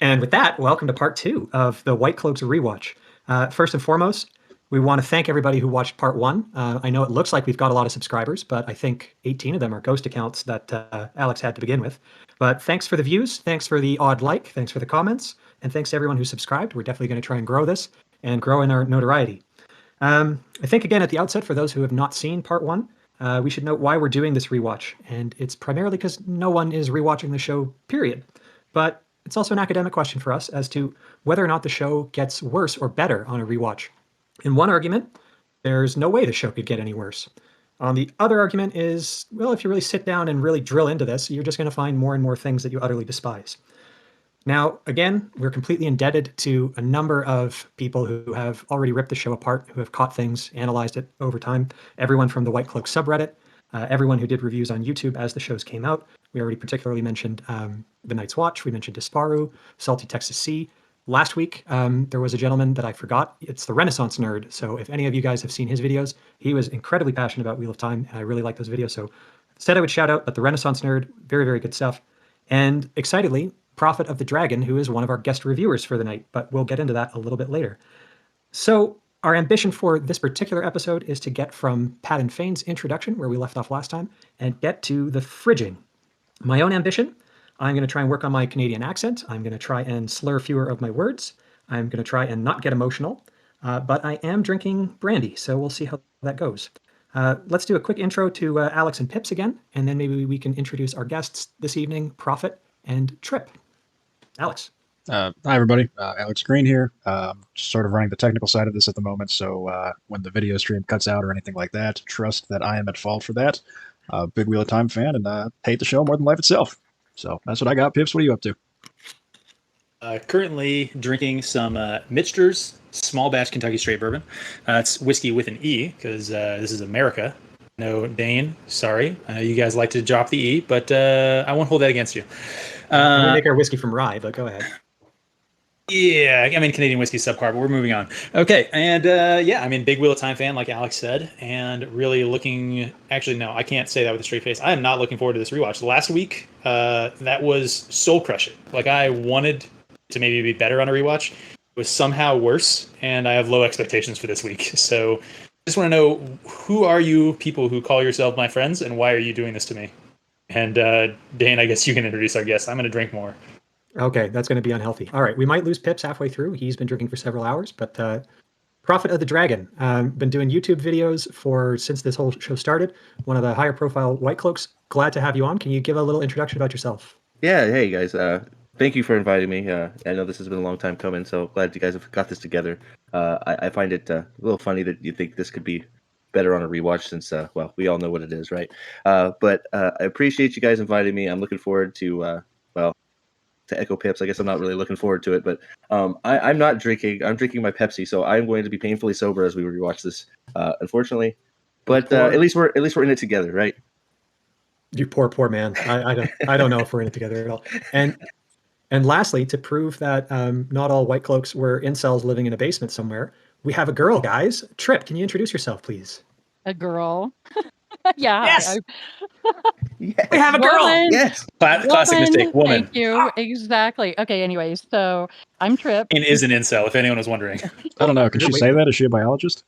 And with that, welcome to part 2 of the White Cloaks rewatch. First and foremost, we want to thank everybody who watched part 1. I know it looks like we've got a lot of subscribers, but I think 18 of them are ghost accounts that Alex had to begin with. But thanks for the views, thanks for the odd like, thanks for the comments, and thanks to everyone who subscribed. We're definitely going to try and grow this and grow in our notoriety. I think, again, at the outset, for those who have not seen part 1, we should note why we're doing this rewatch. And it's primarily because no one is rewatching the show, period. But it's also an academic question for us as to whether or not the show gets worse or better on a rewatch. In one argument, there's no way the show could get any worse. On the other argument is, well, if you really sit down and really drill into this, you're just going to find more and more things that you utterly despise. Now, again, we're completely indebted to a number of people who have already ripped the show apart, who have caught things, analyzed it over time. Everyone from the White Cloak subreddit, everyone who did reviews on YouTube as the shows came out. We already particularly mentioned The Night's Watch. We mentioned Disparu, Salty Texas Sea. Last week, there was a gentleman that I forgot. It's the Renaissance Nerd. So if any of you guys have seen his videos, he was incredibly passionate about Wheel of Time, and I really like those videos. So said I would shout out, but the Renaissance Nerd, very, very good stuff. And excitedly, Prophet of the Dragon, who is one of our guest reviewers for the night, but we'll get into that a little bit later. So our ambition for this particular episode is to get from Pat and Fane's introduction, where we left off last time, and get to the fridging. My own ambition, I'm going to try and work on my Canadian accent. I'm going to try and slur fewer of my words. I'm going to try and not get emotional. But I am drinking brandy, so we'll see how that goes. Let's do a quick intro to Alex and Pips again, and then maybe we can introduce our guests this evening, Prophet and Trip. Alex. Hi, everybody. Alex Green here. Just sort of running the technical side of this at the moment, so when the video stream cuts out or anything like that, trust that I am at fault for that. Big Wheel of Time fan and hate the show more than life itself. So that's what I got. Pips, what are you up to? Currently drinking some Mitchter's small batch Kentucky straight bourbon. It's whiskey with an E because this is America. No, Dane, sorry. You guys like to drop the E, but I won't hold that against you. We make our whiskey from rye, but go ahead. Yeah, I mean, Canadian whiskey subpar, but we're moving on. Okay, and yeah, I mean, big Wheel of Time fan, like Alex said, and really looking... Actually, no, I can't say that with a straight face. I am not looking forward to this rewatch. Last week, that was soul-crushing. Like, I wanted to maybe be better on a rewatch. It was somehow worse, and I have low expectations for this week. So, I just want to know, who are you people who call yourself my friends, and why are you doing this to me? And Dane, I guess you can introduce our guest. I'm going to drink more. Okay, that's going to be unhealthy. All right, we might lose Pips halfway through. He's been drinking for several hours, but Prophet of the Dragon. Been doing YouTube videos since this whole show started. One of the higher profile White Cloaks. Glad to have you on. Can you give a little introduction about yourself? Yeah, hey guys. Thank you for inviting me. I know this has been a long time coming, so glad you guys have got this together. I find it a little funny that you think this could be better on a rewatch since, well, we all know what it is, right? But I appreciate you guys inviting me. I'm looking forward to, well, to echo Pips. I guess I'm not really looking forward to it, but I'm not drinking. I'm drinking my Pepsi, so I'm going to be painfully sober as we rewatch this, unfortunately. But at least we're in it together, right? You poor man. I don't know if we're in it together at all. And lastly, to prove that not all White Cloaks were incels living in a basement somewhere, we have a girl, guys. Trip, can you introduce yourself, please? A girl. Yeah. Yes. Yes. We have a girl. Woman. Yes. Classic mistake. Woman. Thank you. Exactly. Okay, anyways, so I'm Trip. And is an incel, if anyone was wondering. I don't know. Can she say that? Is she a biologist?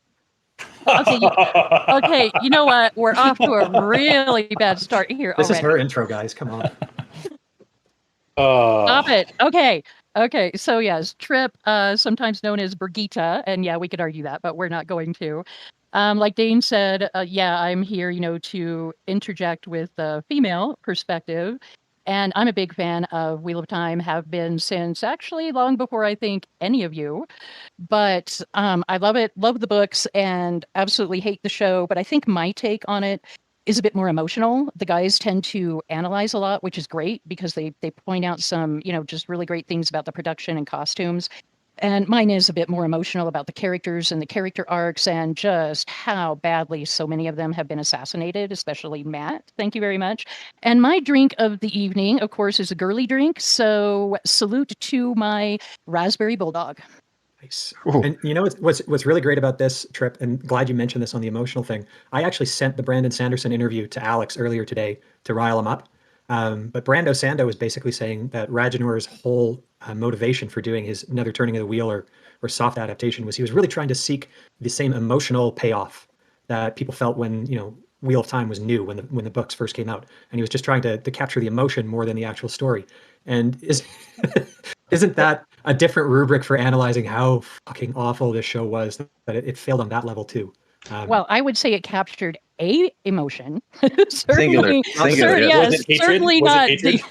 Okay, you know what? We're off to a really bad start here This already. is her intro, guys. Come on. Stop it. Okay. So yes, Trip, sometimes known as Brigitte, and yeah, we could argue that, but we're not going to. Like Dane said, yeah, I'm here, to interject with the female perspective. And I'm a big fan of Wheel of Time, have been since actually long before I think any of you. But I love it, love the books, and absolutely hate the show. But I think my take on it is a bit more emotional. The guys tend to analyze a lot, which is great because they point out some, just really great things about the production and costumes. And mine is a bit more emotional about the characters and the character arcs and just how badly so many of them have been assassinated, especially Matt. Thank you very much. And my drink of the evening, of course, is a girly drink. So salute to my raspberry bulldog. Nice. And you know what's really great about this Trip, and glad you mentioned this on the emotional thing. I actually sent the Brandon Sanderson interview to Alex earlier today to rile him up. But Brando Sando was basically saying that Rajanor's whole motivation for doing his Another Turning of the Wheel or soft adaptation was he was really trying to seek the same emotional payoff that people felt when Wheel of Time was new, when the books first came out, and he was just trying to capture the emotion more than the actual story. And isn't that a different rubric for analyzing how fucking awful this show was, that it failed on that level too? Well, I would say it captured a emotion. Singular. Singular, yes. Was it hatred? Certainly Was it not. hatred?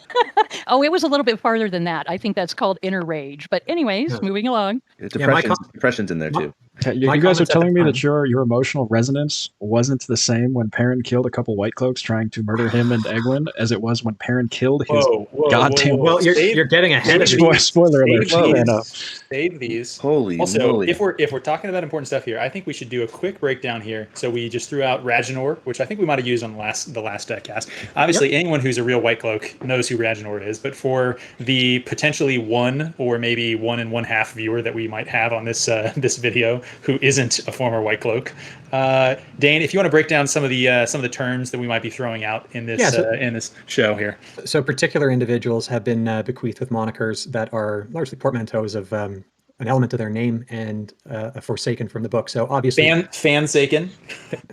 Oh, it was a little bit farther than that. I think that's called inner rage. But anyways, Yeah. moving along. Depression's in there too. You My guys are comments at the telling me that time- your emotional resonance wasn't the same when Perrin killed a couple White Cloaks trying to murder him and Egwin as it was when Perrin killed his goddamn. Well, you're getting ahead of Spoiler alert. Save Fair enough. Save these. Holy Also, moly. if we're talking about important stuff here, I think we should do a quick breakdown here. So we just threw out Rajanor, which I think we might have used on the last cast. Obviously, anyone who's a real White Cloak knows who Rajanor is, but for the potentially one or maybe 1 1/2 viewer that we might have on this this video who isn't a former White Cloak, Dane, if you want to break down some of the terms that we might be throwing out in this in this show here. So particular individuals have been bequeathed with monikers that are largely portmanteaus of an element of their name and a Forsaken from the book. So obviously, Fansaken.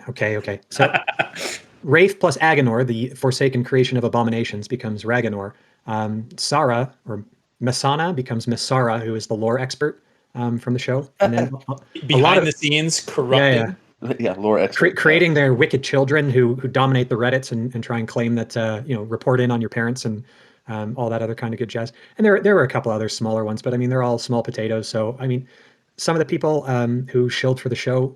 Okay. So Wraith plus Aganor, the Forsaken creation of abominations, becomes Raganor. Sara or Masana becomes Misara, who is the lore expert from the show, and then Behind the scenes, corrupting. Yeah, lore expert. Creating their wicked children who dominate the Reddits and try and claim that report in on your parents and all that other kind of good jazz. And there were a couple other smaller ones, but I mean they're all small potatoes. So I mean, some of the people who shilled for the show,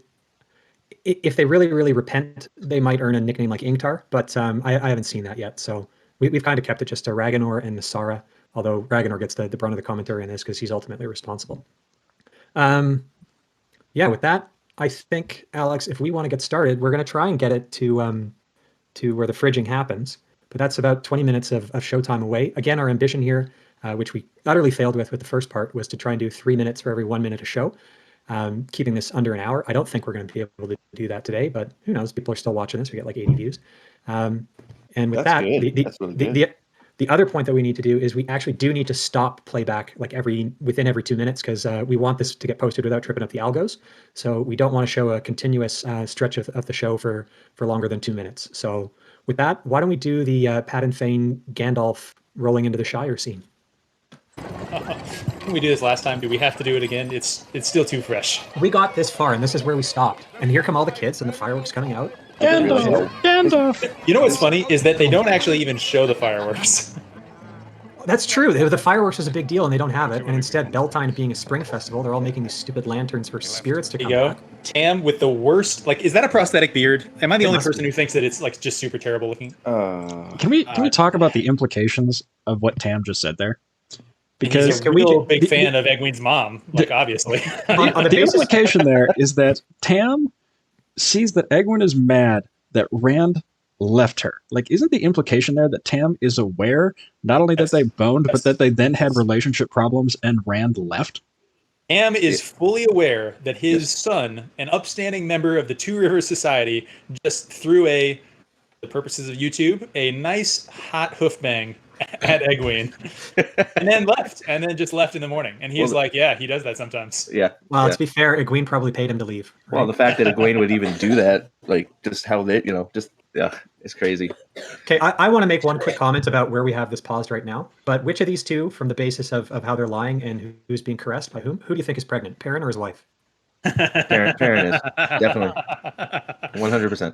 if they really repent, they might earn a nickname like Ingtar. But I haven't seen that yet. So we've kind of kept it just to Raganor and Misara. Although Raganor gets the brunt of the commentary on this because he's ultimately responsible. With that, I think, Alex, if we want to get started, we're going to try and get it to where the fridging happens. But that's about 20 minutes of showtime away. Again, our ambition here, which we utterly failed with the first part, was to try and do 3 minutes for every 1 minute a show, keeping this under an hour. I don't think we're going to be able to do that today, but who knows? People are still watching this. We get like 80 views. And with That's that, good. That's really good. the other point that we need to do is we actually do need to stop playback like within every 2 minutes because we want this to get posted without tripping up the algos. So we don't want to show a continuous stretch of the show for longer than 2 minutes. So with that, why don't we do the Pat and Fane Gandalf rolling into the Shire scene? We do this last time. Do we have to do it again? It's still too fresh. We got this far, and this is where we stopped. And here come all the kids and the fireworks coming out. Gandalf! You know what's funny is that they don't actually even show the fireworks. That's true. The fireworks is a big deal, and they don't have it. And instead, Beltane being a spring festival, they're all making these stupid lanterns for spirits to There come you go. back. Tam with the worst. Like, is that a prosthetic beard? Am I the It only must person be. who thinks that it's like just super terrible looking? Can we talk about the implications of what Tam just said there? Because he's Because a real big fan of Egwene's mom, like obviously. On the the basis, implication there is that Tam sees that Egwene is mad that Rand left her. Like, isn't the implication there that Tam is aware not only that they boned, but that they then had relationship problems and Rand left? Tam is fully aware that his son, an upstanding member of the Two Rivers Society, just threw the purposes of YouTube, a nice hot hoof bang at Egwene, and then left, and then just left in the morning. And he's like, yeah, he does that sometimes. Yeah. well, yeah. to be fair, Egwene probably paid him to leave. Right? Well, the fact that Egwene would even do that, like, just how they, it's crazy. Okay, I want to make one quick comment about where we have this paused right now. But which of these two, from the basis of how they're lying and who's being caressed by whom, who do you think is pregnant, Perrin or his wife? Perrin is definitely 100%.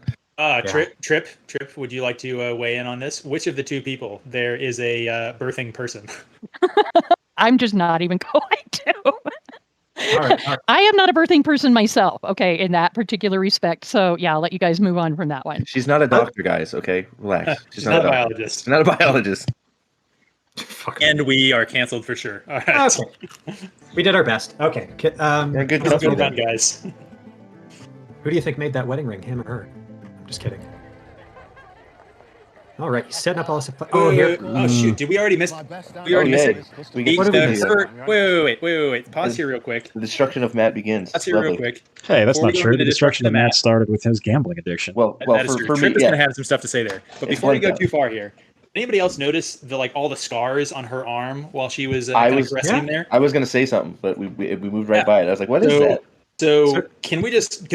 Trip, would you like to weigh in on this? Which of the two people there is a birthing person? I'm just not even going to. All right. I am not a birthing person myself, okay, in that particular respect. So yeah, I'll let you guys move on from that one. She's not a doctor, guys. Okay, relax. She's not a doctor. biologist. She's not a biologist. And we are canceled for sure. All right. Okay. We did our best. Okay. Yeah, good Let's go company run, then. guys. Who do you think made that wedding ring, him or her? I'm just kidding. All right, he's setting up all this. Oh, here. Oh shoot! Did we already miss? We already missed it. We get What do we to Wait. Pause here real quick. The destruction of Matt begins. Pause here real Lovely. quick. Hey, that's Before not we go true. into The the destruction of destruction of Matt Matt. started with his gambling addiction. Well, That is for true. me, Trip is yeah. going to have some stuff to say there. But before we go too far here, Anybody else notice the all the scars on her arm while she was I kind of was- caressing him there? I was gonna say something, but we moved right Yeah. by it. I was like, "What is that?" So can we just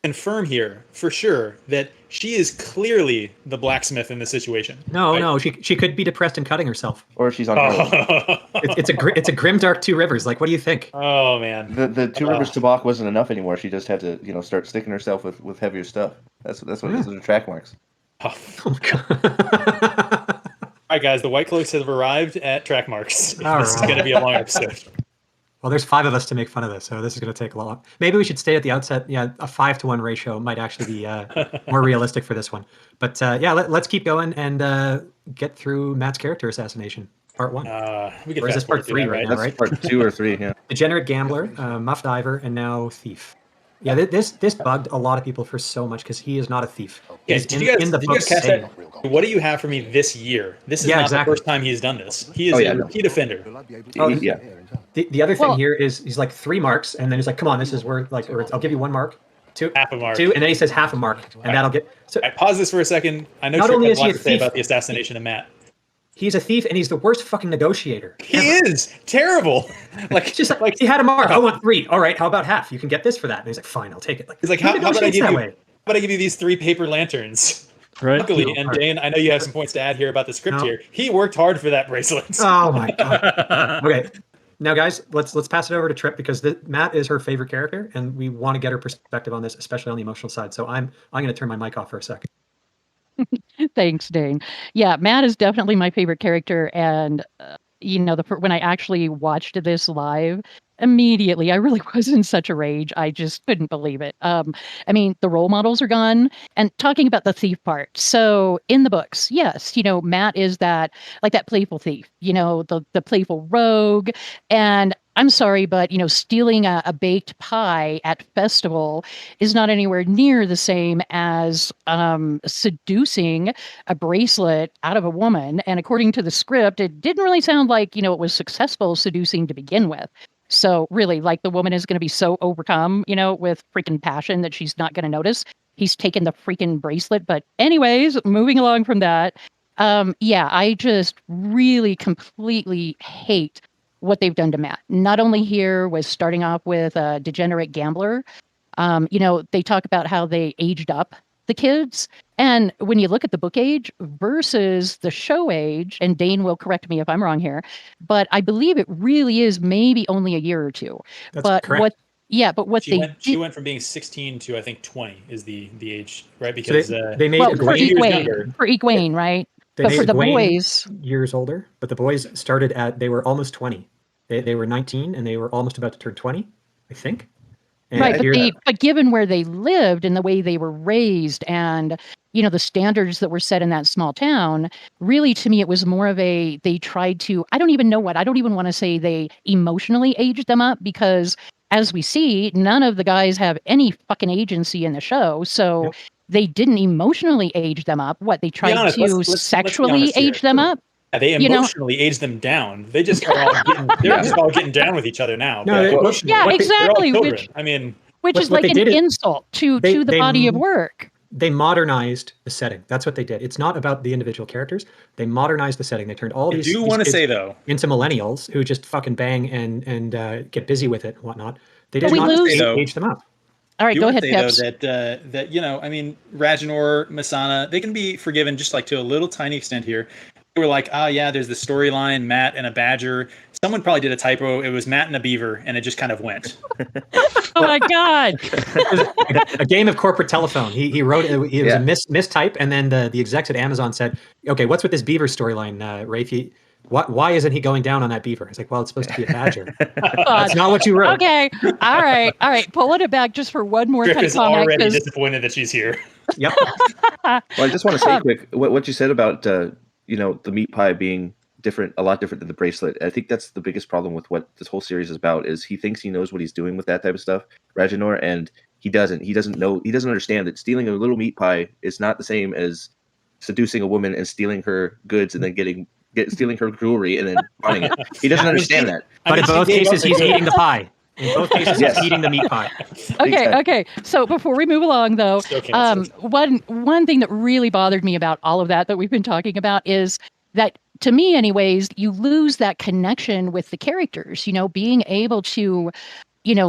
confirm here for sure that she is clearly the blacksmith in this situation? No, right? no, she could be depressed and cutting herself. Or she's on heroin. It's a grim dark Two Rivers. Like, what do you think? Oh man. The Two Rivers Tabak wasn't enough anymore. She just had to start sticking herself with heavier stuff. That's what those are track marks. Oh. Oh my God. All right, guys, the White Cloaks have arrived at track marks. All This is right. going to be a long episode. Well, there's 5 of us to make fun of this, so this is going to take a lot. Maybe we should stay at the outset. Yeah, a 5-to-1 ratio might actually be more realistic for this one. But let's keep going and get through Matt's character assassination, part 1. We can Or is fast this part forward through 3 that, right now, That's right? part 2 or 3. Yeah. Degenerate gambler, muff diver, and now thief. Yeah, this bugged a lot of people for so much because he is not a thief. Yeah, He's did you guys book catch saying that? it. What do you have for me this year? This is Yeah, not exactly. the first time he's done this. He is Oh, yeah, a no. repeat offender. Oh, Yeah. The other thing Well- here is he's like 3 marks, and then he's like, "Come on, this is worth like, or I'll give you 1 mark, 2, Half a mark. 2," and then he says half a mark, and that'll get. So I pause this for a second. I know Not Tripp only has is a he lot a to say thief- about the assassination of Matt. he's a thief, and he's the worst fucking negotiator. He is terrible. Like, It's just like he had a mark. I want 3. All right, how about half? You can get this for that. And he's like, "Fine, I'll take it." Like, he's like, who how about I negotiates give that you? way? How about I give you these 3 paper lanterns? Right. Luckily, No, and alright. Dane, I know you have some points to add here about the script No. here. He worked hard for that bracelet. Oh my God. Okay. Now, guys, let's pass it over to Tripp because Matt is her favorite character, and we want to get her perspective on this, especially on the emotional side. So I'm going to turn my mic off for a second. Thanks, Dane. Yeah, Matt is definitely my favorite character, and when I actually watched this live, immediately I really was in such a rage. I just couldn't believe it. I mean, the role models are gone, and talking about the thief part. So in the books, yes, Matt is that playful thief, the playful rogue, and I'm sorry, but stealing a baked pie at festival is not anywhere near the same as seducing a bracelet out of a woman. And according to the script, it didn't really sound like it was successful seducing to begin with. So really, like, the woman is going to be so overcome, with freaking passion that she's not going to notice he's taken the freaking bracelet. But anyways, moving along from that, I just really completely hate what they've done to Matt. Not only here was starting off with a degenerate gambler. They talk about how they aged up the kids. And when you look at the book age versus the show age, and Dane will correct me if I'm wrong here, but I believe it really is maybe only a year or 2. That's but correct. She went from being 16 to I think 20 is the age, right? Because they made for Egwene younger. Egwene, right? They But for made the Egwene boys, years older, but the boys started they were almost 20. They were 19 and they were almost about to turn 20, I think. And right? here- But given where they lived and the way they were raised, and the standards that were set in that small town, really, to me, it was more of they tried to. I don't even want to say they emotionally aged them up, because as we see, none of the guys have any fucking agency in the show, so. Yep. They didn't emotionally age them up. What, they tried honest, to let's be sexually honest here. age them up? Yeah, they emotionally aged them down. They just are all they're just all getting down with each other now. No, But they- emotionally, Yeah, what they- exactly. they're all children. Which I mean, is what like they an did is insult to the they body of work. They modernized the setting. That's what they did. It's not about the individual characters. They modernized the setting. They turned all I these. do these want to kids say though, into millennials who just fucking bang and get busy with it and whatnot. They But did we not lose- age them up. All right, do go want ahead, to say Pips. though that I mean, Rajnor, Masana, they can be forgiven just like to a little tiny extent here. They were like, yeah, there's the storyline, Matt and a badger. Someone probably did a typo. It was Matt and a beaver, and it just kind of went. Oh my God. A game of corporate telephone. He wrote it. It was Yeah. a mistype, and then the execs at Amazon said, "Okay, what's with this beaver storyline, Rafe? Why isn't he going down on that beaver?" It's like, well, it's supposed to be a badger. That's not what you wrote. Okay. All right. Pulling it back just for one more Griff kind of is comment. already 'Cause- disappointed that she's here. Yep. Well, I just want to say quick what you said about the meat pie being a lot different than the bracelet. I think that's the biggest problem with what this whole series is about. Is he thinks he knows what he's doing with that type of stuff, Rajnor, and he doesn't. He doesn't know. He doesn't understand that stealing a little meat pie is not the same as seducing a woman and stealing her goods and then stealing her jewelry and then buying it. He doesn't understand that. But in both cases, he's eating the pie. In both cases, Yes. he's eating the meat pie. Okay, Exactly. okay. So before we move along, though, Still canceled. one thing that really bothered me about all of that we've been talking about is that, to me, anyways, you lose that connection with the characters. Being able to,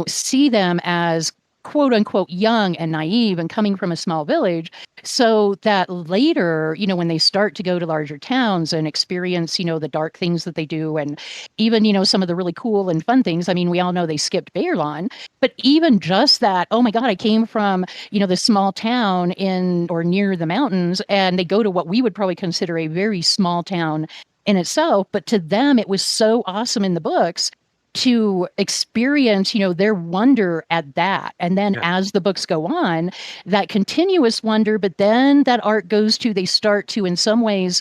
see them as quote unquote young and naive and coming from a small village, so that later, when they start to go to larger towns and experience, the dark things that they do, and even, some of the really cool and fun things. I mean, we all know they skipped Bayerlawn, but even just that, oh my God, I came from, this small town in or near the mountains, and they go to what we would probably consider a very small town in itself. But to them, it was so awesome in the books to experience, their wonder at that. And then as the books go on, that continuous wonder, but then that arc goes to, they start to, in some ways,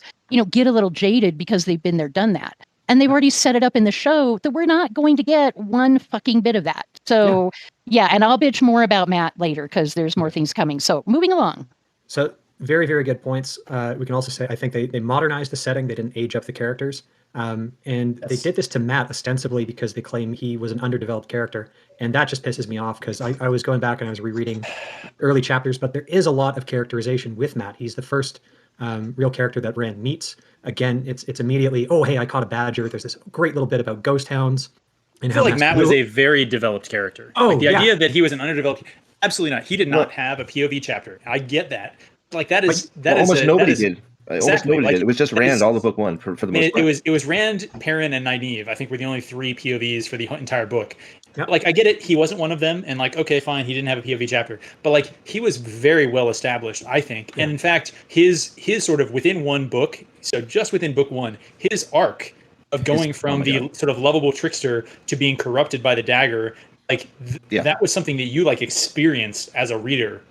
get a little jaded because they've been there, done that. And they've already set it up in the show that we're not going to get one fucking bit of that. So and I'll bitch more about Matt later because there's more things coming. So moving along. So very, very good points. We can also say, I think they modernized the setting. They didn't age up the characters. And they did this to Matt ostensibly because they claim he was an underdeveloped character. And that just pisses me off because I was going back and I was rereading early chapters, but there is a lot of characterization with Matt. He's the first real character that Rand meets. Again, it's immediately, oh, hey, I caught a badger. There's this great little bit about ghost hounds. And I feel like Matt was a very developed character. Oh, like the idea that he was an underdeveloped, absolutely not. He did not have a POV chapter. I get that. Like that is almost nobody did. Exactly. Almost nobody did. It was just Rand all the book one for the most part. It was Rand, Perrin, and Nynaeve. I think were the only 3 POVs for the entire book. Yep. Like I get it, he wasn't one of them, and like okay, fine, he didn't have a POV chapter, but like he was very well established, I think. And in fact, his sort of within one book, so just within book 1, his arc of going from the sort of lovable trickster to being corrupted by the dagger, like that was something that you like experienced as a reader.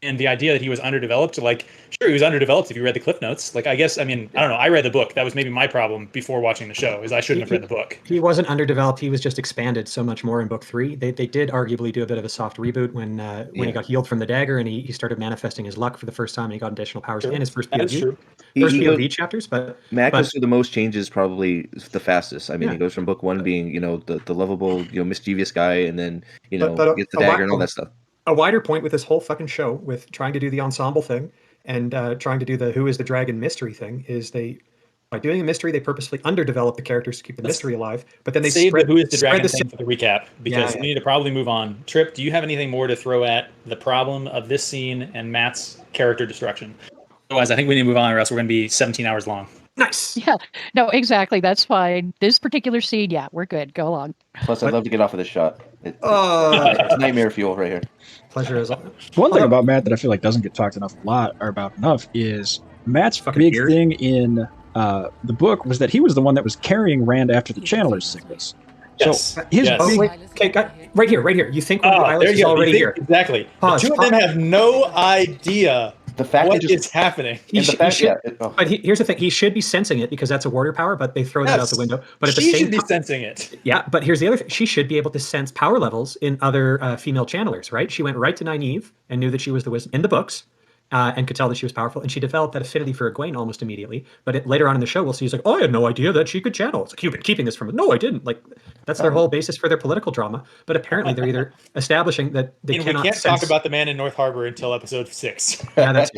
And the idea that he was underdeveloped, like, sure, he was underdeveloped if you read the Cliff Notes. Like, I guess, I mean, I don't know. I read the book. That was maybe my problem before watching the show, is I shouldn't have read the book. He wasn't underdeveloped. He was just expanded so much more in book 3. They did arguably do a bit of a soft reboot when he got healed from the dagger and he started manifesting his luck for the first time and he got additional powers in his first POV. First POV chapters, but Matt goes through the most changes probably the fastest. I mean, he goes from book 1 being, the lovable, mischievous guy, and then, but gets the dagger and all that stuff. A wider point with this whole fucking show, with trying to do the ensemble thing and trying to do the who is the dragon mystery thing, is by doing a mystery, they purposely underdevelop the characters to keep the mystery alive. But then they save spread the who is the dragon thing the for the recap, because we need to probably move on. Trip, do you have anything more to throw at the problem of this scene and Matt's character destruction? Otherwise, I think we need to move on, or else we're going to be 17 hours long. Nice. Yeah, no, exactly. That's fine. This particular scene, we're good. Go along. Plus, I'd love to get off of this shot. It's nightmare fuel right here. Pleasure is all. One thing about Matt that I feel like doesn't get talked about enough is Matt's big thing in the book was that he was the one that was carrying Rand after the Channeler's sickness. Yes. So his big... Okay, right here. You think Violet is already here? Exactly. Pause, the two of them have no idea the fact what is happening. But here's the thing: he should be sensing it because that's a warrior power. But they throw that out the window. But at the same she should be time, sensing it. Yeah, but here's the other thing: she should be able to sense power levels in other female channelers, right? She went right to Nynaeve and knew that she was the wisdom in the books, and could tell that she was powerful. And she developed that affinity for Egwene almost immediately. But later on in the show, we'll see he's like, "Oh, I had no idea that she could channel." It's like, "You've been keeping this from me." No, I didn't. Like, that's their whole basis for their political drama. But apparently, they're either establishing that they cannot. We can't talk about the man in North Harbor until episode 6. Yeah, that's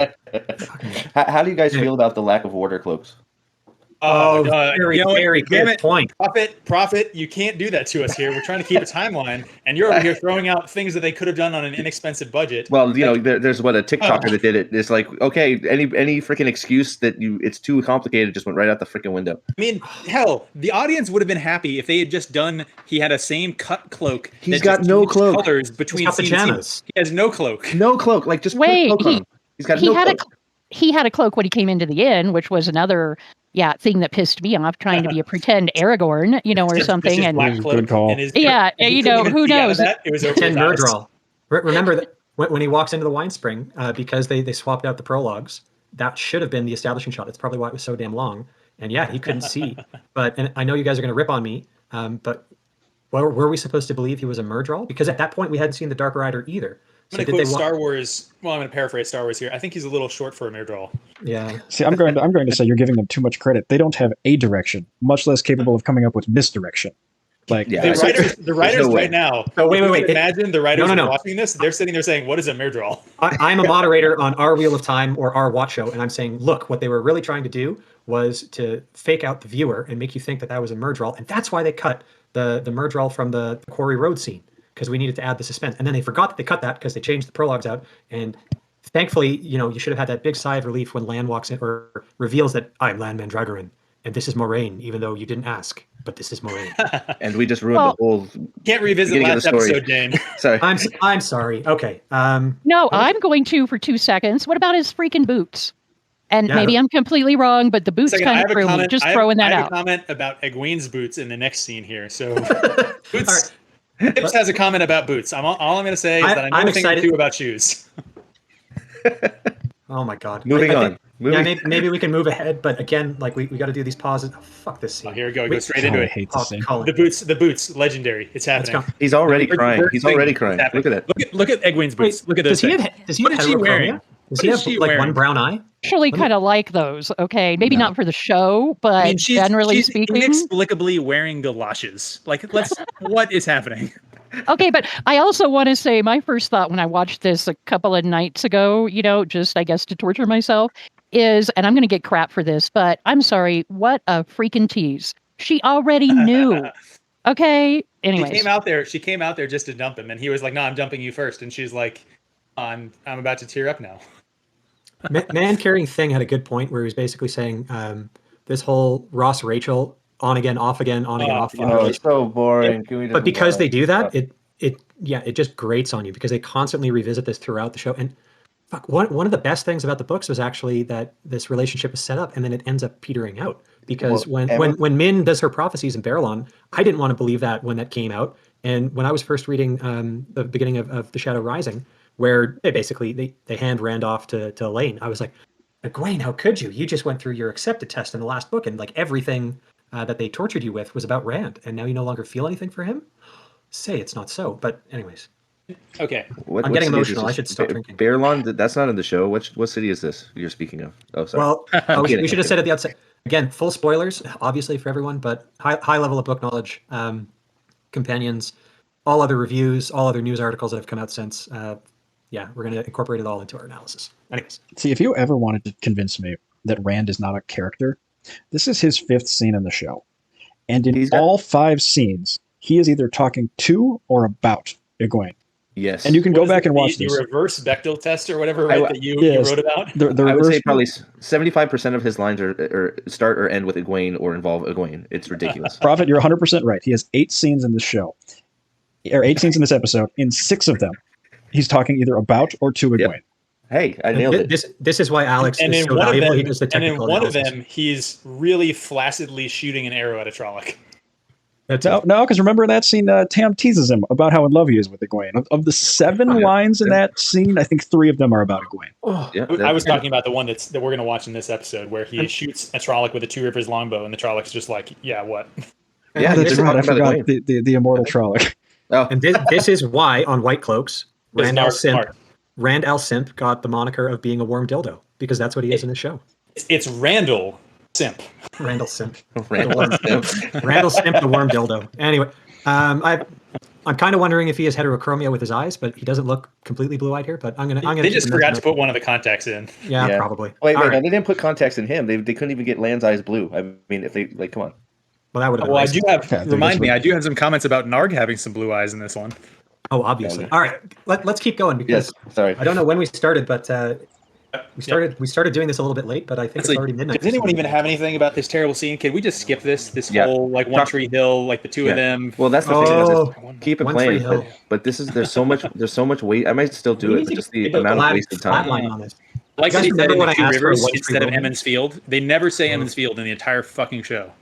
How do you guys feel about the lack of water cloaks? Very good point. Prophet, you can't do that to us here. We're trying to keep a timeline, and you're over here throwing out things that they could have done on an inexpensive budget. Well, there's a TikToker that did it. It's like, okay, any freaking excuse that it's too complicated just went right out the freaking window. I mean, hell, the audience would have been happy if they had just done. He had a same cut cloak. He's got no cloak. Colors between pajamas. He has no cloak. No cloak. Like just wait. Put a cloak on. He's got no cloak. He had a cloak when he came into the inn, which was another thing that pissed me off, trying to be a pretend Aragorn, or something. And good call. Who knows? It was pretend Murdral. Remember that when he walks into the wine spring, because they swapped out the prologues, that should have been the establishing shot. That's probably why it was so damn long. And he couldn't see. And I know you guys are going to rip on me, but were we supposed to believe he was a Murdral? Because at that point we hadn't seen the Dark Rider either. I'm going to quote Star Wars. Well, I'm going to paraphrase Star Wars here. I think he's a little short for a Myrdral. Yeah. See, I'm going to say you're giving them too much credit. They don't have a direction, much less capable of coming up with misdirection. Like, Yeah, The writers no way. right now. So wait. Imagine the writers No. are watching this. They're sitting there saying, "What is a Myrddraal?" I'm a moderator on our Wheel of Time or our Watch Show, and I'm saying, look, what they were really trying to do was to fake out the viewer and make you think that that was a Myrddraal, and that's why they cut the Myrddraal from the Quarry Road scene, because we needed to add the suspense. And then they forgot that they cut that because they changed the prologues out. And thankfully, you should have had that big sigh of relief when Lan walks in or reveals that I'm Lan Mandragoran, and this is Moraine, even though you didn't ask. But this is Moraine. And we just ruined the whole. Can't revisit beginning of last the story. episode, Dane. Sorry. I'm sorry. Okay. No, I'm going to for 2 seconds. What about his freaking boots? And Yeah. maybe I'm completely wrong, but the boots Second, I kind have of a threw me. comment. Just I have- throwing that I have out. a comment about Egwene's boots in the next scene here. So, All Boots. Tips has a comment about boots. All I'm going to say is that I know I'm a thing or excited. two about shoes. Oh my God. Moving I on. think- Yeah, maybe we can move ahead, but again, like we got to do these pauses. Oh, fuck this scene. Oh, here we go. Go Wait, straight oh, into I it. hate this scene. Colin, The boots, legendary. It's let's happening. go. He's already crying. We're- He's we're- already it's crying. happening. Look at that. Look at Egwene's boots. Look at Does those. he things. have What is she wearing? Does What he is have she like wearing? one brown eye? Actually, kind of like those. Okay, maybe No. not for the show, but generally she's speaking. inexplicably wearing galoshes. Like, what is happening? Okay, but I also want to say my first thought when I watched this a couple of nights ago, just I guess to torture myself, is, and I'm going to get crap for this, but I'm sorry, what a freaking tease. She already knew. Okay, anyways. She came out there just to dump him, and he was like, "No, I'm dumping you first." And she's like, I'm about to tear up now. Man carrying thing had a good point where he was basically saying this whole Ross Rachel on again, off again, on again, off again. Oh, it's so boring. Can we just But because move they on? do that, it just grates on you because they constantly revisit this throughout the show. And fuck, one of the best things about the books was actually that this relationship was set up and then it ends up petering out. Because when Min does her prophecies in Barrelon, I didn't want to believe that when that came out. And when I was first reading the beginning of The Shadow Rising, where they hand Rand off to Elaine, I was like, Egwene, how could you? You just went through your accepted test in the last book, and like everything that they tortured you with was about Rand, and now you no longer feel anything for him? Say it's not so. But anyways. Okay. I'm getting emotional. I should stop drinking. Barrelon, that's not in the show. What city is this you're speaking of? Oh, sorry. Well, we should have said at the outset. Again, full spoilers, obviously for everyone, but high level of book knowledge, companions, all other reviews, all other news articles that have come out since. We're going to incorporate it all into our analysis. Anyways. See, if you ever wanted to convince me that Rand is not a character, this is his 5th scene in the show. And in all 5 scenes, he is either talking to or about Egwene. Yes. And you can go back and watch the this. reverse Bechdel test or whatever, that you wrote about? I would say probably 75% of his lines are start or end with Egwene or involve Egwene. It's ridiculous. Prophet, you're 100% right. He has 8 scenes in this show, or 8 scenes in this episode. In 6 of them, he's talking either about or to Egwene. Yep. Hey, I nailed it. This is why Alex and is in so one valuable. Of them, He does the and in technical one analysis. of them, he's really flaccidly shooting an arrow at a Trolloc. No, because remember that scene, Tam teases him about how in love he is with Egwene. Of the 7 lines in that scene, I think 3 of them are about Egwene. I was talking about the one that we're going to watch in this episode where he shoots a Trolloc with a Two Rivers longbow, and the Trolloc's just like, yeah, what? Yeah, that's right. I forgot the immortal Trolloc. Oh. And this is why on White Cloaks, Rand smart. Simp got the moniker of being a warm dildo because that's what he is in the show. It's Randall Simp. Randall Simp. Randall Simp. Randall Simp, the worm dildo. Anyway, I'm kind of wondering if he has heterochromia with his eyes, but he doesn't look completely blue-eyed here. But I'm gonna. They just forgot to put one of the contacts in. Yeah, probably. Wait, All no, right. they didn't put contacts in him. They couldn't even get Land's eyes blue. I mean, if they come on. Well, that would have been. Well, nice. I do have some comments about Narg having some blue eyes in this one. Oh, obviously. All right, let's keep going because sorry. I don't know when we started, but we started doing this a little bit late. But I think it's already midnight. Does anyone even have anything about this terrible scene? Can we just skip this whole like One Tree Hill, like the two of them? Well, that's the thing. Keep it One Tree playing, Hill. but there's so much weight. I might still do it, but just the amount of wasted time. Flatline on this. Like You guys they said remember in when the I Two asked for a Rivers One Tree instead of Hill? Emmons Field. They never say Emmons Field in the entire fucking show.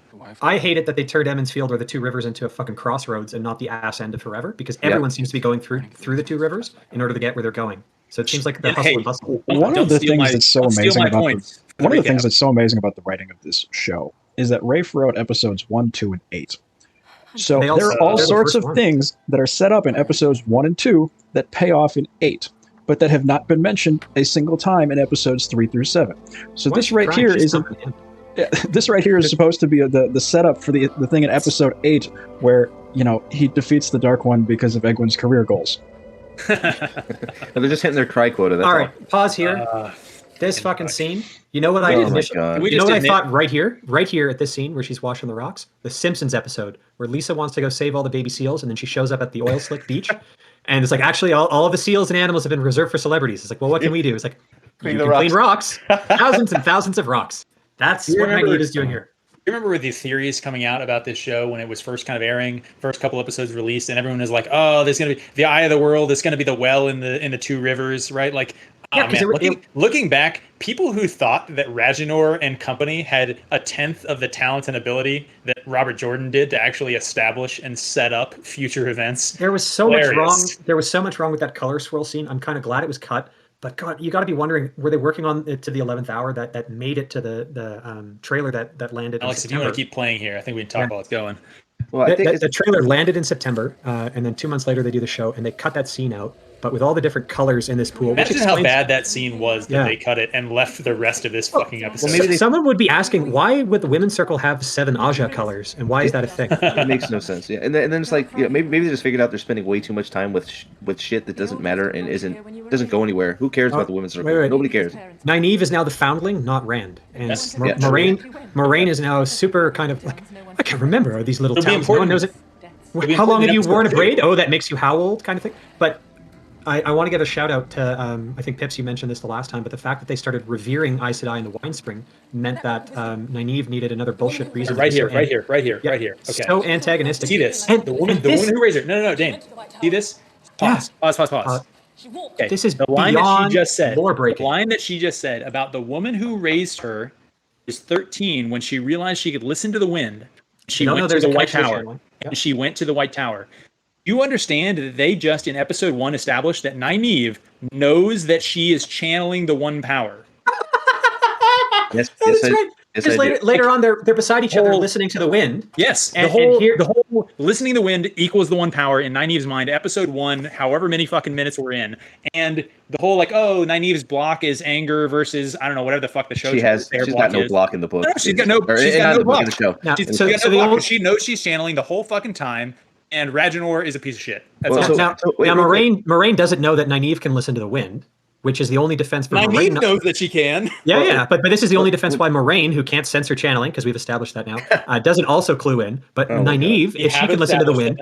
I hate it that they turned Emmons Field or the Two Rivers into a fucking crossroads and not the ass end of Forever because everyone seems to be going through the Two Rivers in order to get where they're going. So it seems like they're hustle and bustle. One of the things that's so amazing about the writing of this show is that Rafe wrote episodes 1, 2, and 8. So there are all sorts of things that are set up in episodes 1 and 2 that pay off in 8, but that have not been mentioned a single time in episodes 3 through 7. So this right here is This right here is supposed to be the setup for the thing in episode 8 where, he defeats the Dark One because of Egwene's career goals. They're just hitting their cry quota. That's all right, pause here. This fucking scene. You know what I thought right here at this scene where she's washing the rocks? The Simpsons episode where Lisa wants to go save all the baby seals, and then she shows up at the oil slick beach, and it's like, actually, all of the seals and animals have been reserved for celebrities. It's like, well, what can we do? It's like, clean rocks, thousands and thousands of rocks. That's what Nynaeve is doing here. You remember the theories coming out about this show when it was first kind of airing, first couple episodes released, and everyone was like, "Oh, there's going to be the Eye of the World. It's going to be the well in the two rivers, right?" Like, looking back, people who thought that Raginor and company had a tenth of the talent and ability that Robert Jordan did to actually establish and set up future events. There was so much wrong. There was so much wrong with that color swirl scene. I'm kind of glad it was cut. But God, you got to be wondering, were they working on it to the 11th hour that made it to the trailer that landed Alex, in if you want to keep playing here, I think we can talk about what's going. Well, I think the trailer landed in September, and then 2 months later they do the show, and they cut that scene out. But with all the different colors in this pool, imagine how bad that scene was that they cut it and left the rest of this fucking episode. Well, maybe someone would be asking, why would the women's circle have 7 Aja colors, and why is that a thing? It makes no sense. Yeah, and then it's like, maybe they just figured out they're spending way too much time with shit that doesn't matter and doesn't go anywhere. Who cares about the women's circle? Wait. Nobody cares. Nynaeve is now the foundling, not Rand, and Moraine is now super kind of like, I can't remember, are these little towns? No one knows it. How long have you worn a braid? Oh, that makes you how old, kind of thing. But I want to give a shout out to, I think, Pips, you mentioned this the last time, but the fact that they started revering Aes Sedai in the Wine Spring meant that Nynaeve needed another bullshit reason. Right here. Okay. So antagonistic. See this? The woman who raised her. No, Dane. See this? Pause. Okay. This is the line that she just said. The line that she just said about the woman who raised her is 13 when she realized she could listen to the wind. She went to the White Tower. She went to the White Tower. You understand that they just in episode 1 established that Nynaeve knows that she is channeling the one power. That's right. Because later on, they're beside each other listening to the wind. Yes, the whole listening to the wind equals the one power in Nynaeve's mind. Episode 1, however many fucking minutes we're in, and the whole like, oh, Nynaeve's block is anger versus I don't know whatever the fuck the show. She's got no block in the book. No, she's got no block in the show. Now, she knows she's channeling the whole fucking time. And Raginor is a piece of shit. Now, Moraine doesn't know that Nynaeve can listen to the wind, which is the only defense for Moraine. Nynaeve knows that she can. Yeah, but this is the only defense why Moraine, who can't sense her channeling, because we've established that now, doesn't also clue in. But Nynaeve, if she can listen to the wind,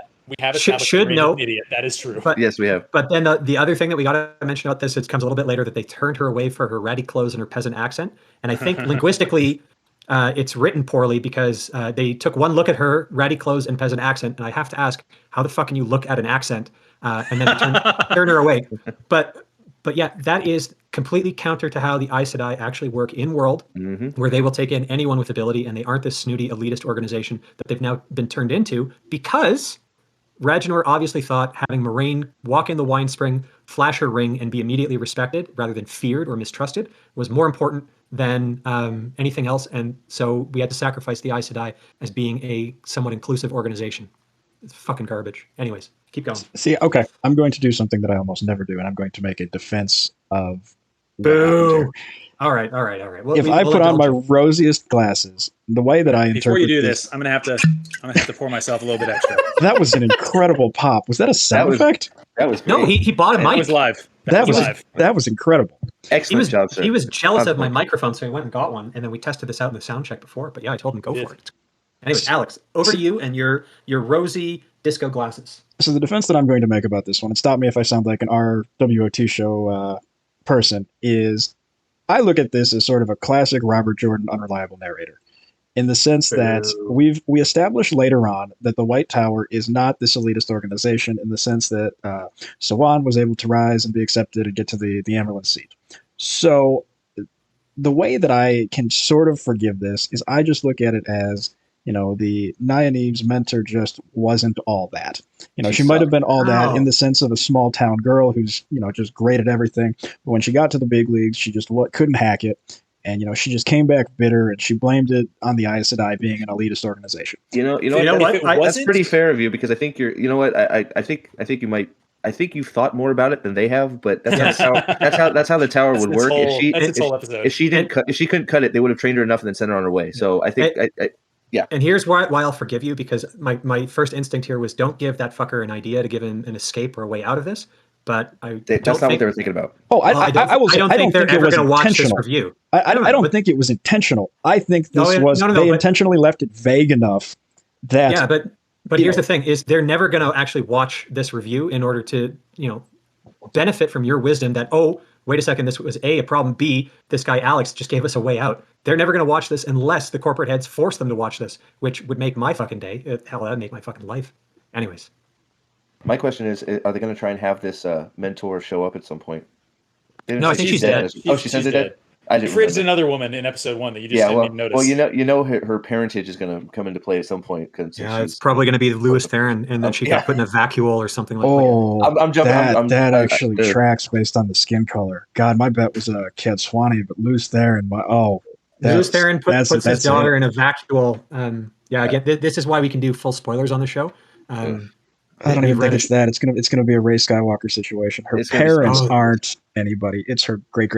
should know. Idiot. That is true. But, yes, we have. But then the other thing that we got to mention about this, it comes a little bit later, that they turned her away for her ratty clothes and her peasant accent. And I think linguistically, it's written poorly because they took one look at her ratty clothes and peasant accent, and I have to ask, how the fuck can you look at an accent and then turn her away? But yeah, that is completely counter to how the Aes Sedai actually work in world, where they will take in anyone with ability, and they aren't this snooty elitist organization that they've now been turned into, because Raginor obviously thought having Moraine walk in the wine spring, flash her ring, and be immediately respected rather than feared or mistrusted was more important than anything else. And so we had to sacrifice the Aes Sedai as being a somewhat inclusive organization. It's fucking garbage. Anyways, keep going. See, okay, I'm going to do something that I almost never do, and I'm going to make a defense of... Boo! All right. If I put on my rosiest glasses, the way that I interpret before you do this, I'm gonna have to pour myself a little bit extra. That was an incredible pop. Was that a sound effect? That was great. No, he bought a mic. It was live. That was incredible. Excellent job, sir. He was jealous of my microphone, so he went and got one, and then we tested this out in the sound check before. But yeah, I told him go for it. Anyway, Alex, over to you and your rosy disco glasses. So the defense that I'm going to make about this one, and stop me if I sound like an RWOT show person, is I look at this as sort of a classic Robert Jordan unreliable narrator, in the sense that we established later on that the White Tower is not this elitist organization, in the sense that Sawan was able to rise and be accepted and get to the Amerlin seat. So the way that I can sort of forgive this is I just look at it as, the Nynaeve's mentor just wasn't all that. She might have been all that in the sense of a small town girl who's, just great at everything. But when she got to the big leagues, she just couldn't hack it. And, she just came back bitter, and she blamed it on the Aes Sedai being an elitist organization. You know what? That's pretty fair of you, because I think you're, I think you might I think you've thought more about it than they have, but that's how the tower would work. That's its whole episode. If she couldn't cut it, they would have trained her enough and then sent her on her way. So I think yeah. And here's why I'll forgive you, because my first instinct here was don't give that fucker an idea to give him an escape or a way out of this. But that's not what they were thinking about. Oh, I don't think they're ever going to watch this review. I don't think it was intentional. I think this they intentionally left it vague enough that. Yeah, but here's the thing: is they're never going to actually watch this review in order to benefit from your wisdom that, oh, wait a second, this was a problem. B, this guy Alex just gave us a way out. They're never going to watch this unless the corporate heads force them to watch this, which would make my fucking day. Hell, that'd make my fucking life. Anyways. My question is, are they going to try and have this mentor show up at some point? No, I think she's dead. She says dead? I didn't. Frid's another woman in episode 1 that you just didn't even notice. Well, her parentage is going to come into play at some point. It's probably going to be Lewis Theron, and then she got put in a vacuole or something like that. Oh, I'm jumping. That actually tracks based on the skin color. God, my bet was Cat Swanee, but Lewis Theron. Lewis Theron puts his daughter in a vacuole. Again, this is why we can do full spoilers on the show. I don't even think it's that. It's gonna be a Rey Skywalker situation. Her parents aren't anybody. It's her great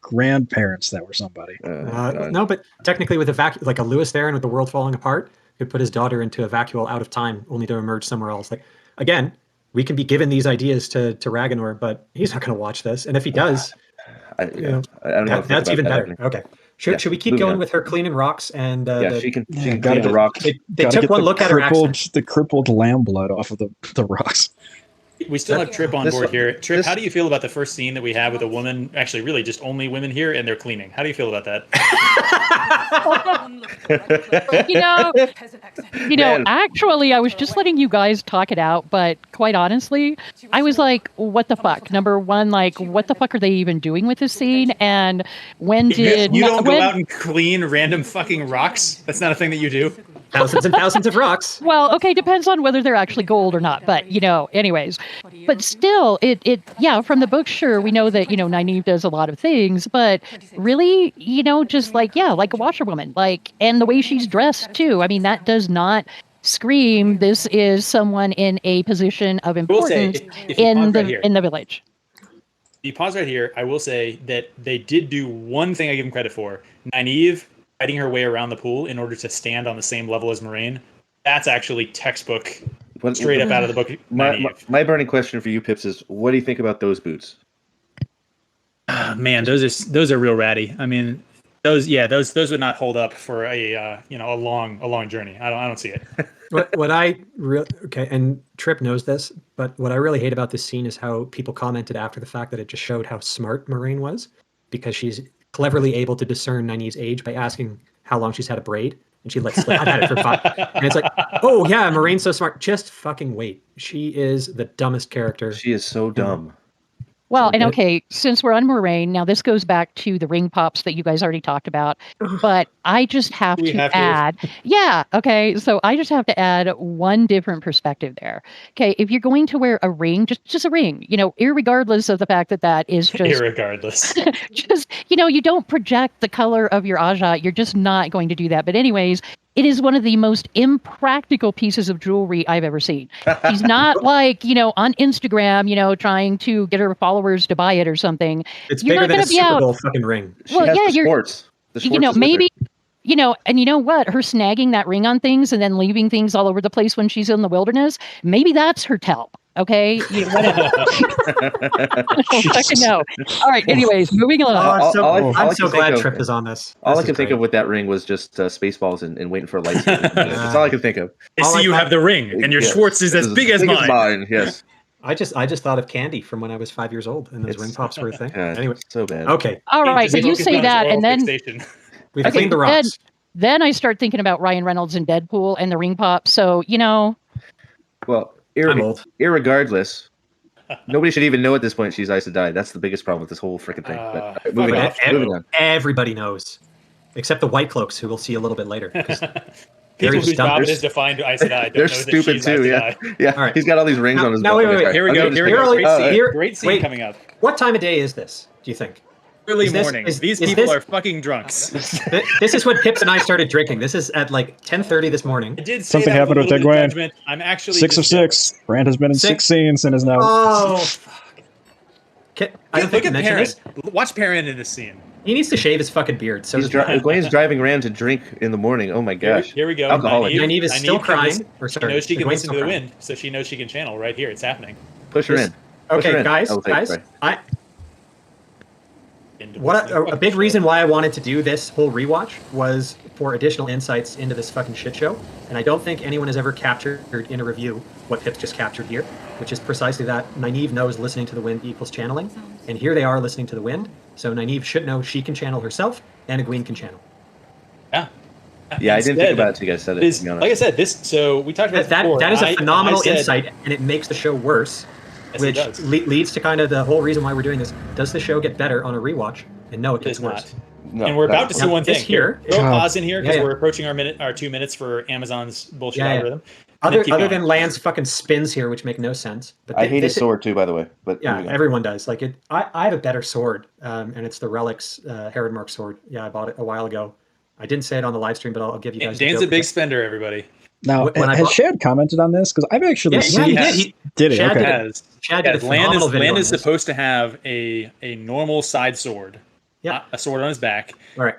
grandparents that were somebody. No, but technically with like a Lewis Theron with the world falling apart, could put his daughter into a vacuole out of time, only to emerge somewhere else. Like again, we can be given these ideas to Ragnar, but he's not going to watch this. And if he does, I don't know. That's even better. Okay. Should we keep going with her cleaning rocks and she can clean the rocks. They took one look at her accent. The crippled lamb blood off of the rocks. We still have Trip on board here. Trip, how do you feel about the first scene that we have with a woman, actually really just only women here, and they're cleaning? How do you feel about that? Actually, I was just letting you guys talk it out, but quite honestly, I was like, what the fuck? Number one, like, what the fuck are they even doing with this scene? And when did... You don't go out and clean random fucking rocks? That's not a thing that you do? Thousands and thousands of rocks. Well, okay, depends on whether they're actually gold or not, but, anyways. But still, from the book, sure, we know that, Nynaeve does a lot of things, but really, just like a washerwoman, and the way she's dressed, too. I mean, that does not scream this is someone in a position of importance in the village. If you pause right here, I will say that they did do one thing I give them credit for. Nynaeve fighting her way around the pool in order to stand on the same level as Moraine. That's actually textbook, straight up out of the book. My burning question for you, Pips, is what do you think about those boots? Man, those are real ratty. I mean, those would not hold up for a long journey. I don't see it. And Trip knows this, but what I really hate about this scene is how people commented after the fact that it just showed how smart Moraine was, because she's cleverly able to discern Nynaeve's age by asking how long she's had a braid. And she I've had it for 5. And it's like, oh yeah, Moraine's so smart. Just fucking wait. She is the dumbest character. She is so dumb. Well, and okay, since we're on Moraine, now this goes back to the ring pops that you guys already talked about, but I just have to add, so I just have to add one different perspective there. Okay, if you're going to wear a ring, just a ring, irregardless of the fact that is just... Irregardless. Just, you don't project the color of your Aja, you're just not going to do that. But anyways, it is one of the most impractical pieces of jewelry I've ever seen. She's not on Instagram, trying to get her followers to buy it or something. It's bigger than a Super Bowl fucking ring. Schwartz. Maybe, and you know what? Her snagging that ring on things and then leaving things all over the place when she's in the wilderness, maybe that's her tell. Okay, whatever. I don't fucking know. All right. Anyways, moving along. I'm so glad Trip is on this. All I can think of with that ring was just Spaceballs and waiting for a lightsaber. That's all I can think of. I see you have the ring, and your Schwartz is as big as mine. Yes. I just thought of candy from when I was 5 years old, and those ring pops were a thing. Anyway, so bad. Okay. All right. So you say that, and then we've cleaned the rocks. Then I start thinking about Ryan Reynolds and Deadpool and the ring pop. So Well. Irregardless, nobody should even know at this point she's Aes Sedai. That's the biggest problem with this whole freaking thing. But moving on. Everybody knows, except the White Cloaks, who we'll see a little bit later. People whose job it is to find Aes Sedai. They're stupid too. Yeah. All right. He's got all these rings on his. Wait. Here we go. Great scene coming up. What time of day is this? Do you think? early Is this- morning. is- These is people this- are fucking drunks. This is when Pips and I started drinking. This is at like 10:30 this morning. I did say Something that happened with with a little bit of Egwene. judgment. I'm actually 6 of just 6. Brand has been in 6 scenes and is now. Oh, fuck. I don't think Look I at mentioned Perrin. this. Watch Perrin in this scene. He needs to shave his fucking beard. So does Ryan. Egwene's driving Rand to drink in the morning. Oh my gosh. Here we go. Alcoholic. Nynaeve is still can crying. listen- Or She sorry, knows she can Egwene's listen to still the crying. wind, so she knows she can channel right here. It's happening. Push her in. Push her Okay, in. guys, Oh, thanks, guys, right. What a big reason why I wanted to do this whole rewatch was for additional insights into this fucking shit show. And I don't think anyone has ever captured in a review what Pip just captured here, which is precisely that Nynaeve knows listening to the wind equals channeling. And here they are listening to the wind. So Nynaeve should know she can channel herself and Egwene can channel. Yeah. Yeah, I didn't think about it until you guys said it. This, to be honest. like I said, this. So we talked about this before. That is a phenomenal I said- insight, and it makes the show worse, Yes, it which does. leads to kind of the whole reason why we're doing this. Does the show get better on a rewatch? And no, it It gets is worse. not. No, And we're about to see Now, one this thing here- Throw a pause in here because Yeah, yeah. we're approaching our 2 minutes for Amazon's bullshit Yeah, yeah. algorithm. And then Other keep going. than Land's fucking spins here, which make no sense. But I hate his this- sword too, by the way. But Yeah, moving on. everyone does. Like it, I have a better sword, and it's the Relics Herod Mark sword. Yeah, I bought it a while ago. I didn't say it on the live stream, but I'll give you guys. the Dane's joke a big again. spender, everybody. Now, When I has bought- Shad commented on this? Because I've actually Yeah, seen. he has. did. Did he? Shad Okay. did. As Chad did a Land phenomenal is, video Land on is this. supposed to have a normal side sword, Yeah. not a sword on his back. All right.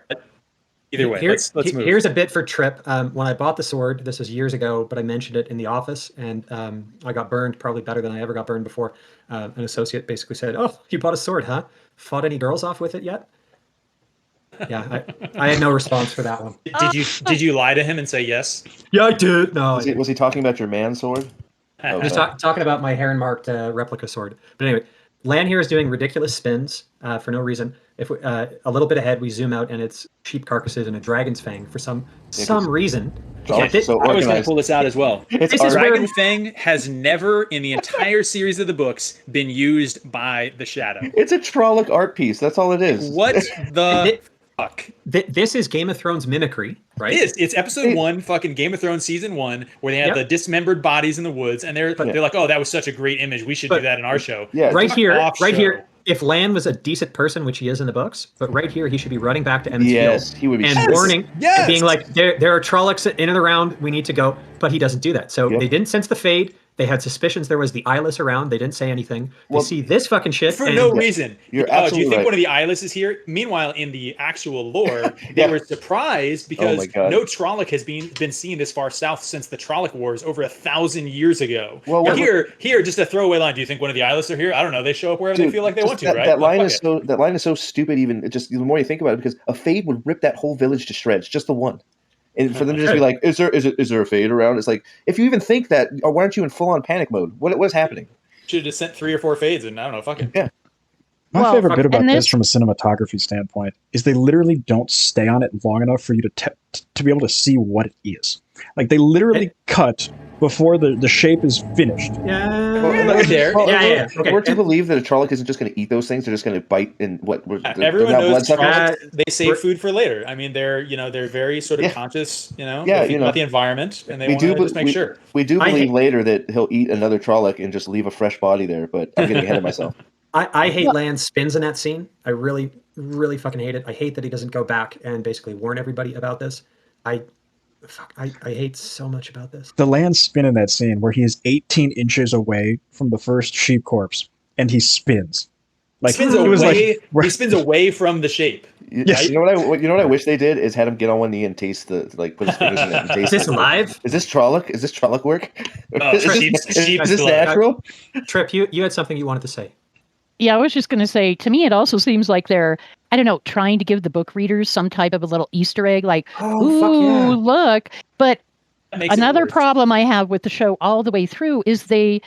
Either way, let's move. Here's a bit for Trip. When I bought the sword, this was years ago, but I mentioned it in the office, and I got burned probably better than I ever got burned before. An associate basically said, "Oh, you bought a sword, huh? Fought any girls off with it yet?" Yeah, I had no response for that one. Did you lie to him and say yes? Yeah, I did. No, Was he talking about your man sword? I was talking about my Heron marked replica sword. But anyway, Lan here is doing ridiculous spins for no reason. If we, a little bit ahead, we zoom out and it's sheep carcasses and a dragon's fang for some reason. Oh, Yeah, so I was going to organized. pull this out as well. It's This is art. where- Dragon Fang has never, in the entire series of the books, been used by the Shadow. It's a Trolloc art piece. That's all it is. What the fuck? This is Game of Thrones mimicry, right? It is. It's episode 1, fucking Game of Thrones season 1, where they have Yep. the dismembered bodies in the woods, and they're like, "Oh, that was such a great image. We should do But- that in our show." Yeah, Right Fuck here, off right show. here. If Lan was a decent person, which he is in the books, but right here he should be running back to Emmons Yes, Field he would be. and Yes, warning, yes. and being like, "There are Trollocs in and around. We need to go." But he doesn't do that. So Yep. they didn't sense the fade. They had suspicions there was the eyeless around. They didn't say anything. Well, they see this fucking shit For and- no reason. You're Do you absolutely think right. one of the eyeless is here? Meanwhile, in the actual lore, Yeah. they were surprised Oh because my God. no Trolloc has been seen this far south since the Trolloc Wars over 1,000 years ago. Well, Now, what- here, just a throwaway line. Do you think one of the eyeless are here? I don't know. They show up wherever they Dude, feel like they just want to, that, right? That Well, line fuck is it. that line is so stupid. Even it just the more you think about it, because a fade would rip that whole village to shreds, just the one. And for them to just be like, "Is there a fade around?" It's like, if you even think that, or why aren't you in full on panic mode? What's happening? Should have just sent 3 or 4 fades, and I don't know. Fuck it. My Well, favorite bit about and this this- from a cinematography standpoint is they literally don't stay on it long enough for you to be able to see what it is. Like they literally cut before the shape is finished. Yeah. Right there. Yeah. Okay. We're to believe that a Trolloc isn't just going to eat those things; they're just going to bite and what? Everyone they're not knows bloodsuckers? Trollocs, they save food for later. I mean, they're very sort of Yeah. conscious, Yeah, they think you know. about the environment, and they We want do, to just make we, sure. we do I believe hate- later that he'll eat another Trolloc and just leave a fresh body there. But I'm getting ahead of myself. I hate Lan's spins in that scene. I really, really fucking hate it. I hate that he doesn't go back and basically warn everybody about this. I hate so much about this. The land spin in that scene where he is 18 inches away from the first sheep corpse and he spins. Like Spins it was away, like he spins away from the shape. Yes. You know what I wish they did is had him get on one knee and taste put his fingers in it and taste Is this it. live? Is this Trolloc? Is this Trolloc work? Oh, is, sheep's this blood. natural? Trip, you had something you wanted to say. Yeah, I was just going to say, to me, it also seems like they're, I don't know, trying to give the book readers some type of a little Easter egg, like, ooh, look. But That makes it another worse. problem I have with the show all the way through is they,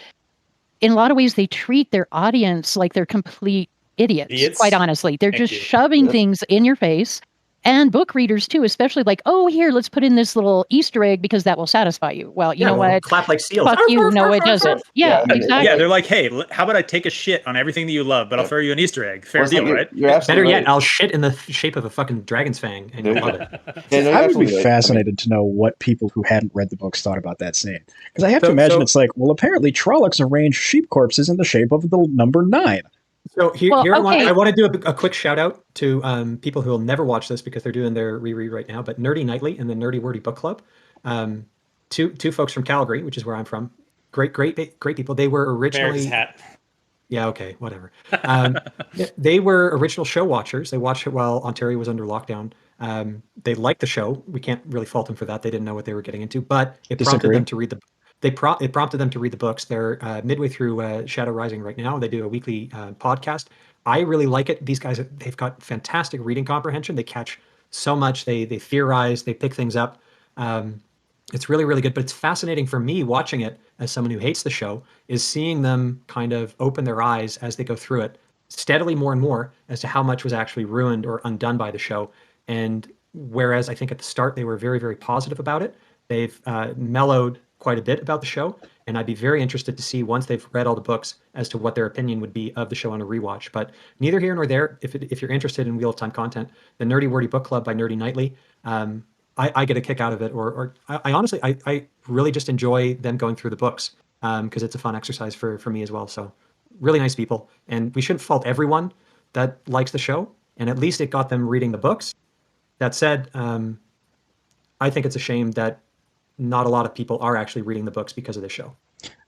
in a lot of ways, they treat their audience like they're complete idiots, quite honestly. They're Thank just you. shoving things in your face. And book readers, too, especially like, oh, here, let's put in this little Easter egg because that will satisfy you. Well, you know what? Clap like seals. Fuck you. No, it doesn't. Yeah, Yeah, exactly. Yeah, they're like, hey, how about I take a shit on everything that you love, but I'll throw you an Easter egg. Fair Well, deal, you're- right? You're Better absolutely yet, right. I'll shit in the shape of a fucking dragon's fang, and you'll love it. Yeah, no, you're I would absolutely be right. fascinated to know what people who hadn't read the books thought about that scene. Because I have to So- imagine so- it's like, well, apparently Trollocs arrange sheep corpses in the shape of the number 9. So here, Well, here okay. I want to do a quick shout out to people who will never watch this because they're doing their reread right now. But Nerdy Nightly and the Nerdy Wordy Book Club, um, two folks from Calgary, which is where I'm from. Great people. They were America's originally hat. yeah, okay, whatever. They were original show watchers. They watched it while Ontario was under lockdown. They liked the show. We can't really fault them for that. They didn't know what they were getting into, but it prompted Disagree. them to read the. It prompted them to read the books. They're midway through Shadow Rising right now. They do a weekly podcast. I really like it. These guys, they've got fantastic reading comprehension. They catch so much. They theorize. They pick things up. It's really, really good. But it's fascinating for me watching it as someone who hates the show is seeing them kind of open their eyes as they go through it steadily more and more as to how much was actually ruined or undone by the show. And whereas I think at the start they were very, very positive about it, they've mellowed quite a bit about the show. And I'd be very interested to see once they've read all the books as to what their opinion would be of the show on a rewatch. But neither here nor there. If you're interested in Wheel of Time content, the Nerdy Wordy Book Club by Nerdy Nightly, I get a kick out of it, or I honestly, I really just enjoy them going through the books because it's a fun exercise for me as well. So really nice people, and we shouldn't fault everyone that likes the show, and at least it got them reading the books. That said, I think it's a shame that not a lot of people are actually reading the books because of this show.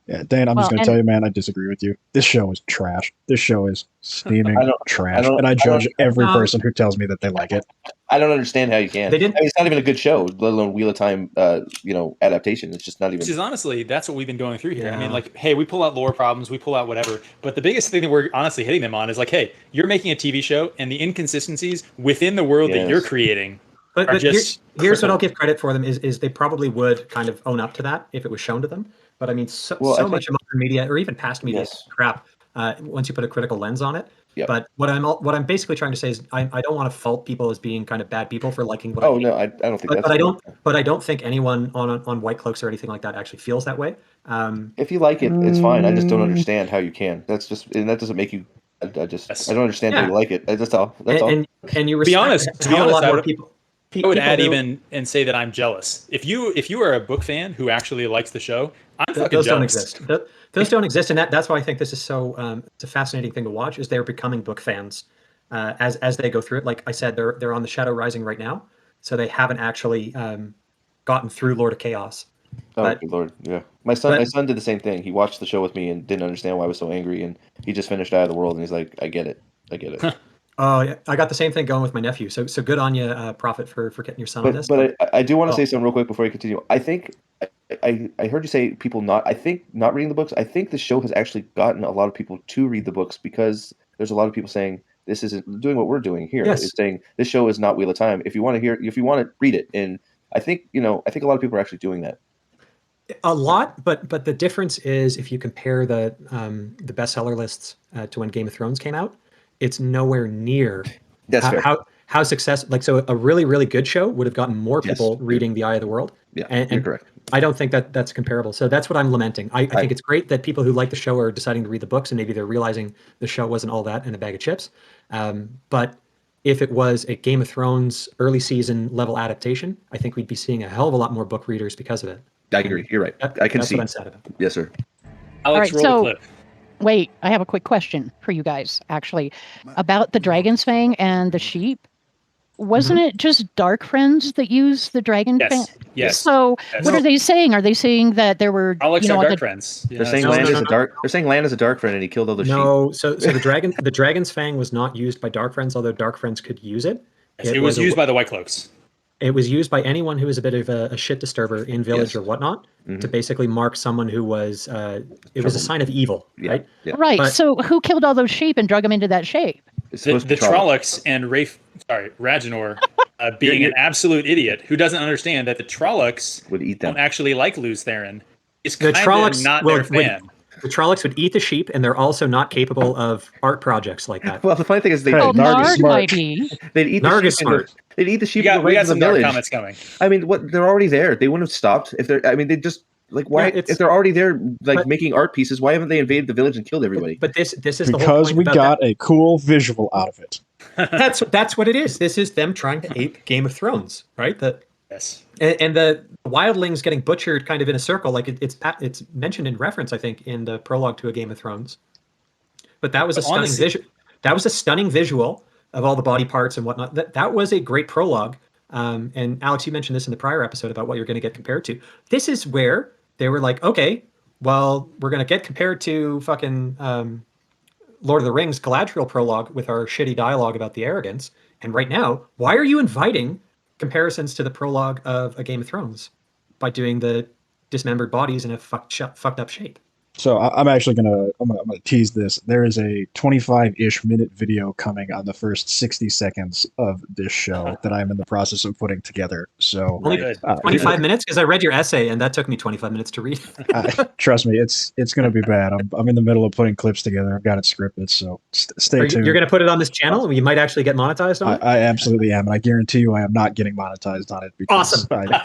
Yeah, Dan, I'm Well, just going to and- tell you, man, I disagree with you. This show is trash. This show is steaming trash, don't- and I I judge don't- every No. person who tells me that they like it. I don't understand how you can. They didn't- I mean, it's not even a good show, let alone Wheel of Time. Adaptation. It's just not even. Which is honestly, that's what we've been going through here. I mean, Yeah. like, hey, we pull out lore problems, we pull out whatever. But the biggest thing that we're honestly hitting them on is like, hey, you're making a TV show, and the inconsistencies within the world that Yes. you're creating But, are but just here's what I'll crippled. give credit for them is they probably would kind of own up to that if it was shown to them. But I mean, Well, I think- much of modern media or even past media Yes. crap. Once you put a critical lens on it. Yep. But what I'm basically trying to say is I don't want to fault people as being kind of bad people for liking what. Oh I hate. no, I don't think But, that's. but I don't think anyone on White Cloaks or anything like that actually feels that way. If you like it, it's fine. I just don't understand how you can. That's just, and that doesn't make you. I Yes. don't understand how Yeah. you like it. That's all. That's all. And you be respect honest, that to be a honest, lot I more would- people. I would people add who- even and say that I'm jealous. If you are a book fan who actually likes the show, I'm fucking those jealous. don't exist. Those don't exist, and that's why I think this is so. It's a fascinating thing to watch. Is they're becoming book fans as they go through it. Like I said, they're on the Shadow Rising right now, so they haven't actually gotten through Lord of Chaos. Oh, but- good lord, yeah. My son did the same thing. He watched the show with me and didn't understand why I was so angry, and he just finished Eye of the World, and he's like, "I get it, I get it." Oh, yeah, I got the same thing going with my nephew. So good on you, Prophet, for getting your son on this. But I do want to Oh. say something real quick before you continue. I think I heard you say people not. I think not reading the books. I think the show has actually gotten a lot of people to read the books because there's a lot of people saying this isn't doing what we're doing here. Yes. It's saying this show is not Wheel of Time. If you want to read it, and I think a lot of people are actually doing that. A lot, but the difference is if you compare the bestseller lists to when Game of Thrones came out, it's nowhere near That's fair. how successful. Like, so a really, really good show would have gotten more Yes. people reading The Eye of the World. Yeah, and you're correct. I don't think that's comparable. So that's what I'm lamenting. I think it's great that people who like the show are deciding to read the books, and maybe they're realizing the show wasn't all that and a bag of chips. But if it was a Game of Thrones early season level adaptation, I think we'd be seeing a hell of a lot more book readers because of it. I agree. You're right. I can That's see. what I'm sad about. Yes, sir. Alex, All right, roll so- the clip. Wait, I have a quick question for you guys, actually, about the dragon's fang and the sheep. Wasn't it just Dark Friends that used the dragon Yes. fang? Yes. So Yes. what are they saying? Are they saying that there were, Alex, you know, our on dark the- friends. They're saying no, Land no, is no, a no. dark. They're saying Land is a dark friend, and he killed all the sheep. No, so the dragon's fang was not used by Dark Friends, although Dark Friends could use it. It was used by the White Cloaks. It was used by anyone who was a bit of a shit disturber in village Yes. or whatnot to basically mark someone who was. It was a sign of evil, Yeah. right? Yeah. Right. But- So who killed all those sheep and drug them into that shape? It's The supposed to be Trollocs and Ragnar being You're- an absolute idiot who doesn't understand that the Trollocs would eat don't them. actually like Luz Theron. Is The kind of Trollocs not will- their fan. The Trollocs would eat the sheep, and they're also not capable of art projects like that. Well, the funny thing is Hey, Oh, Narg is Nard smart. might be. they'd eat Narg the is sheep. And smart. they'd eat the sheep. We and got right in some the dark village. comments coming. I mean, what? They're already there. They wouldn't have stopped if they're. I mean, they just like why? Yeah, it's- if they're already there, like but- making art pieces, why haven't they invaded the village and killed everybody? But this is the whole Because point we about got a cool visual out of it. that's what it is. This is them trying to ape Game of Thrones, right? Yes. And the wildlings getting butchered kind of in a circle, like it's mentioned in reference, I think, in the prologue to A Game of Thrones. but that was a But on the stunning visual. That was a stunning visual of all the body parts and whatnot. That was a great prologue. And Alex, you mentioned this in the prior episode about what you're going to get compared to. This is where they were like, okay, well, we're going to get compared to fucking Lord of the Rings Galadriel prologue with our shitty dialogue about the arrogance. And right now, why are you inviting comparisons to the prologue of A Game of Thrones by doing the dismembered bodies in a fucked up shape? So I'm actually gonna tease this. There is a 25-ish minute video coming on the first 60 seconds of this show that I'm in the process of putting together. So Only Good. 25 minutes? Because I read your essay and that took me 25 minutes to read. trust me, it's gonna be bad. I'm in the middle of putting clips together. I've got it scripted, so stay tuned. You're going to put it on this channel? You might actually get monetized on it? I absolutely am, and I guarantee you, I am not getting monetized on it. Because Awesome.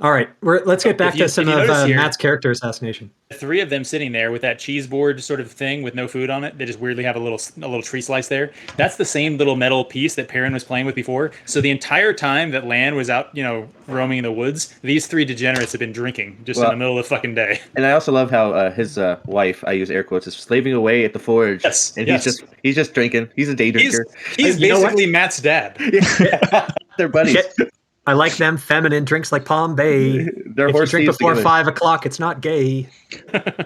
All right, let's get back to some of Matt's character assassination. The three of them sitting there with that cheese board sort of thing with no food on it. They just weirdly have a little tree slice there. That's the same little metal piece that Perrin was playing with before. So the entire time that Lan was out, roaming in the woods, these three degenerates have been drinking just in the middle of the fucking day. And I also love how his wife, I use air quotes, is slaving away at the forge. Yes, and he's just drinking. He's a day drinker. He's basically Matt's dad. They're buddies. I like them feminine drinks like Palm Bay. They're if you drink before together. 5 o'clock, it's not gay.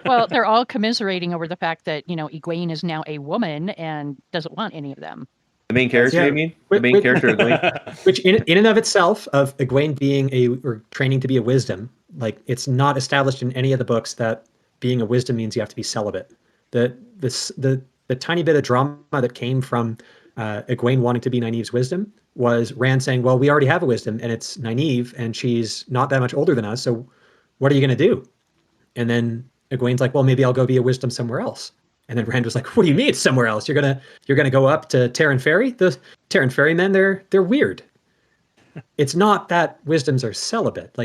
Well, they're all commiserating over the fact that, Egwene is now a woman and doesn't want any of them. The main character, Yeah. you mean? The main character of Egwene? Which in and of itself, of Egwene being or training to be a wisdom, like it's not established in any of the books that being a wisdom means you have to be celibate. The tiny bit of drama that came from Egwene wanting to be Nynaeve's wisdom was Rand saying, well, we already have a wisdom and it's Nynaeve and she's not that much older than us. So what are you going to do? And then Egwene's like, well, maybe I'll go be a wisdom somewhere else. And then Rand was like, what do you mean it's somewhere else? You're gonna go up to Terran Ferry? The Terran Ferry men, they're weird. It's not that wisdoms are celibate.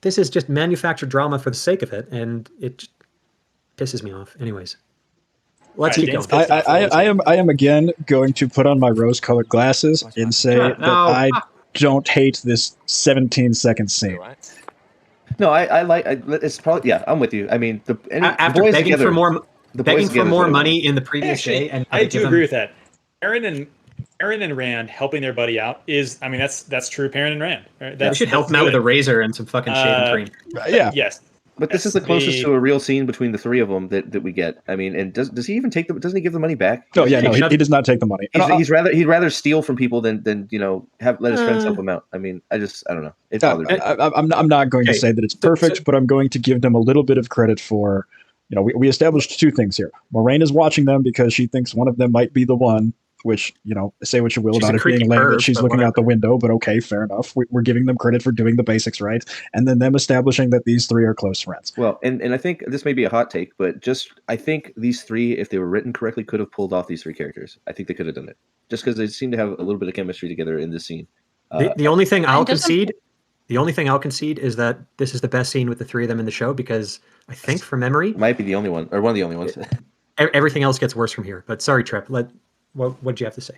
This is just manufactured drama for the sake of it, and it just pisses me off. Anyways. Let's keep going. I am again going to put on my rose-colored glasses and say that I don't hate this 17-second scene. No, it's probably, yeah, I'm with you. I mean, after begging for more money in the previous day, and I do agree with that. Perrin and Rand helping their buddy out that's true. Perrin and Rand. Right? You should help them out with a razor and some fucking shaving cream. Yeah. Yes. But this is the closest to a real scene between the three of them that we get. I mean, and does he even take them? Doesn't he give the money back? No, yeah, no, he does not take the money. He'd rather steal from people than let his friends help him out. I mean, I don't know. It bothers me. I'm not going to say that it's perfect, but I'm going to give them a little bit of credit for, we established two things here. Moraine is watching them because she thinks one of them might be the one. Which, say what you will about it being lame that she's looking out the window, but okay, fair enough. We're giving them credit for doing the basics right. And then them establishing that these three are close friends. Well, and I think this may be a hot take, but I think these three, if they were written correctly, could have pulled off these three characters. I think they could have done it. Just because they seem to have a little bit of chemistry together in this scene. The only thing I'll concede is that this is the best scene with the three of them in the show, because I think from memory... Might be the only one, or one of the only ones. Everything else gets worse from here. But sorry, Trip. What did you have to say?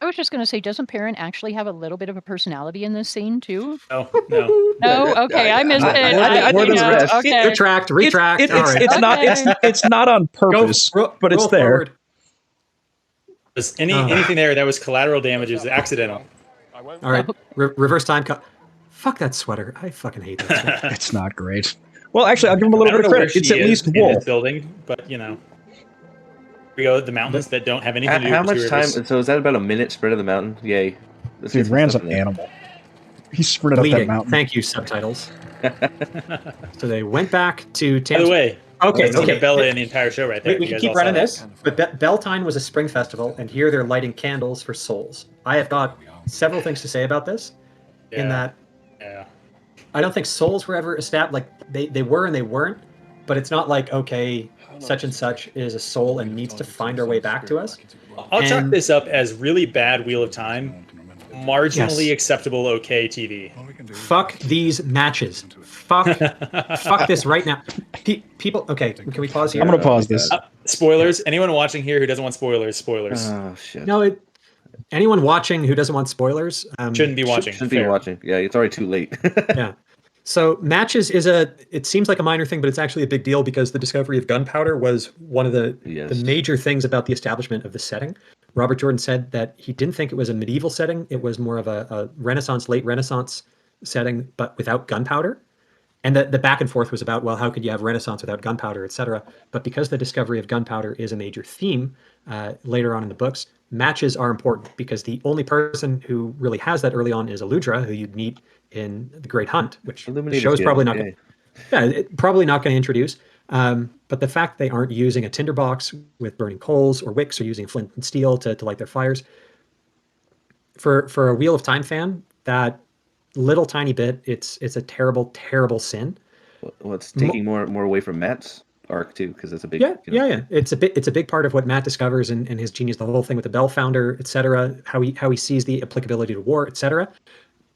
I was just going to say, doesn't Perrin actually have a little bit of a personality in this scene, too? No. No? Okay, I missed it. Okay. Retract. It's not on purpose, but it's there. Anything there that was collateral damage is accidental. All right, reverse time cut. Fuck that sweater. I fucking hate that sweater. It's not great. Well, actually, I'll give him a little bit of credit. It's at least wool. This building, but we go to the mountains that don't have anything to do with how much time? rivers. So is that about a minute spread of the mountain? Yay! Dude, Rand's an animal. He sprinted up that mountain. Thank you, subtitles. So they went back to... By the way, okay. Bella in the entire show right there. We can keep running this, but Beltane was a spring festival, and here they're lighting candles for souls. I have got several things to say about this, in that I don't think souls were ever established. Like, they were and they weren't, but it's not like, okay, such and such is a soul and needs to find our way back to us. I'll chalk this up as really bad Wheel of Time, marginally acceptable okay TV. Fuck these matches. Fuck this right now. People, okay, can we pause here? I'm going to pause this. Spoilers. Anyone watching here who doesn't want spoilers? Oh, shit. No, anyone watching who doesn't want spoilers... shouldn't be watching. Shouldn't be watching. Yeah, it's already too late. Yeah. So matches it seems like a minor thing, but it's actually a big deal because the discovery of gunpowder was one of the major things about the establishment of the setting. Robert Jordan said that he didn't think it was a medieval setting. It was more of a Renaissance, late Renaissance setting, but without gunpowder. And the back and forth was about, well, how could you have Renaissance without gunpowder, et cetera? But because the discovery of gunpowder is a major theme later on in the books, matches are important because the only person who really has that early on is Eludra, who you'd meet in The Great Hunt, which the show's probably not probably not going to introduce. But the fact they aren't using a tinderbox with burning coals or wicks or using flint and steel to light their fires, for a Wheel of Time fan, that little tiny bit, it's a terrible, terrible sin. Well, it's taking more away from Matt's arc too, because it's a big yeah. It's a big part of what Matt discovers and his genius, the whole thing with the Bell Founder, etc. How he sees the applicability to war, etc.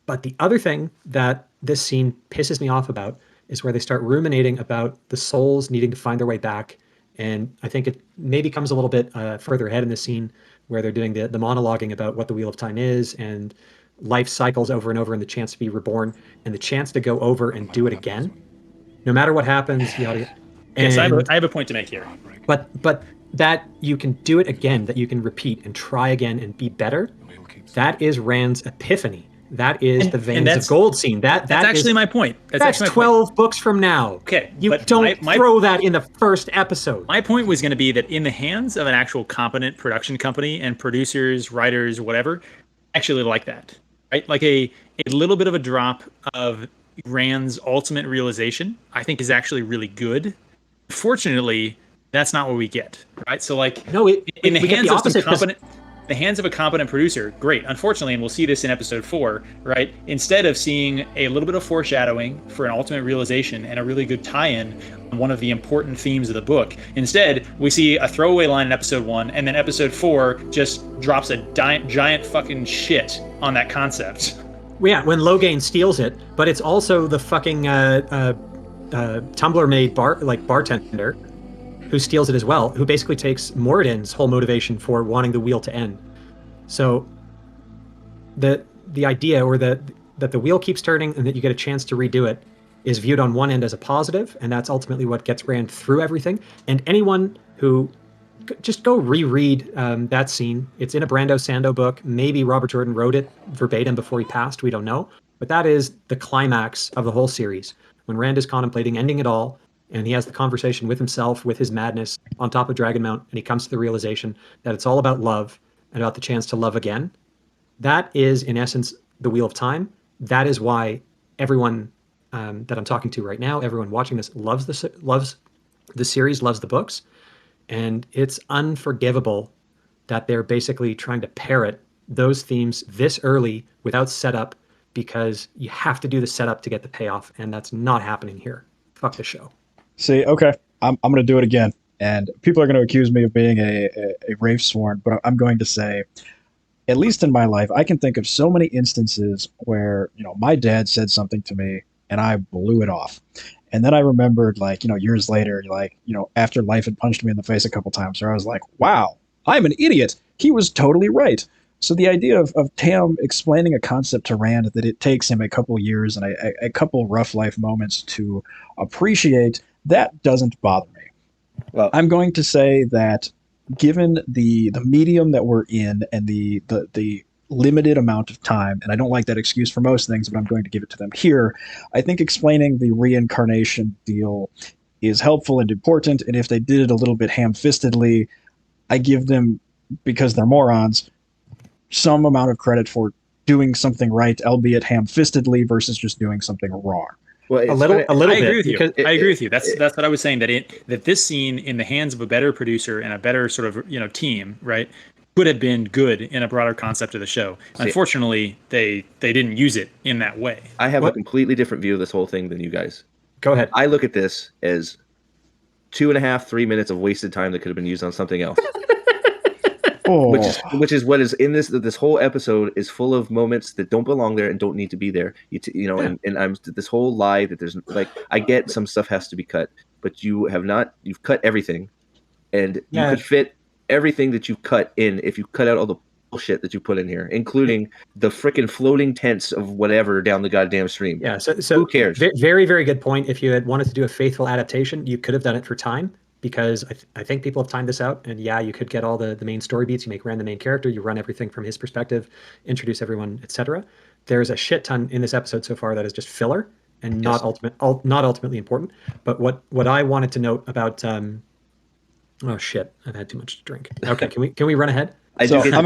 But the other thing that this scene pisses me off about is where they start ruminating about the souls needing to find their way back. And I think it maybe comes a little bit further ahead in the scene where they're doing the monologuing about what the Wheel of Time is and life cycles over and over and the chance to be reborn and the chance to go over and do it again. No matter what happens, you ought to... Yes, I have a point to make here. But that you can do it again, that you can repeat and try again and be better, that is Rand's epiphany. That is the Veins of Gold scene. That's actually my point. That's 12 books from now. Okay. You don't throw that in the first episode. My point was going to be that in the hands of an actual competent production company and producers, writers, whatever, actually like that. Right? Like a little bit of a drop of Rand's ultimate realization, I think is actually really good. Fortunately, that's not what we get. Right? So like in the hands of some competent... The hands of a competent producer, great. Unfortunately, and we'll see this in episode 4, right? Instead of seeing a little bit of foreshadowing for an ultimate realization and a really good tie-in on one of the important themes of the book, instead, we see a throwaway line in episode 1, and then episode 4 just drops a giant fucking shit on that concept. Yeah, when Logain steals it, but it's also the fucking Tumblr-made bartender who steals it as well, who basically takes Moradin's whole motivation for wanting the wheel to end. So the idea that the wheel keeps turning and that you get a chance to redo it is viewed on one end as a positive, and that's ultimately what gets Rand through everything. And anyone who just go reread that scene. It's in a Brando Sando book. Maybe Robert Jordan wrote it verbatim before he passed. We don't know. But that is the climax of the whole series. When Rand is contemplating ending it all, and he has the conversation with himself, with his madness on top of Dragonmount, and he comes to the realization that it's all about love and about the chance to love again. That is, in essence, the Wheel of Time. That is why everyone that I'm talking to right now, everyone watching this, loves the series, loves the books. And it's unforgivable that they're basically trying to parrot those themes this early without setup, because you have to do the setup to get the payoff, and that's not happening here. Fuck the show. See, okay, I'm going to do it again. And people are going to accuse me of being a Rafe Sworn, but I'm going to say, at least in my life, I can think of so many instances where, my dad said something to me and I blew it off. And then I remembered, years later, after life had punched me in the face a couple times, where I was like, wow, I'm an idiot. He was totally right. So the idea of Tam explaining a concept to Rand that it takes him a couple years and a couple rough life moments to appreciate, that doesn't bother me. Well, I'm going to say that given the medium that we're in and the limited amount of time, and I don't like that excuse for most things, but I'm going to give it to them here, I think explaining the reincarnation deal is helpful and important, and if they did it a little bit ham-fistedly, I give them, because they're morons, some amount of credit for doing something right, albeit ham-fistedly, versus just doing something wrong. Well, a little bit. I agree with you. I agree with you. That's what I was saying, that this scene in the hands of a better producer and a better sort of team, right, could have been good in a broader concept of the show. Unfortunately, they didn't use it in that way. I have a completely different view of this whole thing than you guys. Go ahead. I look at this as 2.5, 3 minutes of wasted time that could have been used on something else. Which is what is in this whole episode is full of moments that don't belong there and don't need to be there. And I'm this whole lie that there's I get some stuff has to be cut, but you've cut everything, and you could fit everything that you cut in if you cut out all the bullshit that you put in here, including the freaking floating tents of whatever down the goddamn stream. Yeah, so who cares? Very, very good point. If you had wanted to do a faithful adaptation, you could have done it for time, because I think people have timed this out. And yeah, you could get all the main story beats. You make Ren the main character. You run everything from his perspective, introduce everyone, etc. There's a shit ton in this episode so far that is just filler and not ultimately important. But what I wanted to note about oh shit, I've had too much to drink. Okay, can we run ahead? I do get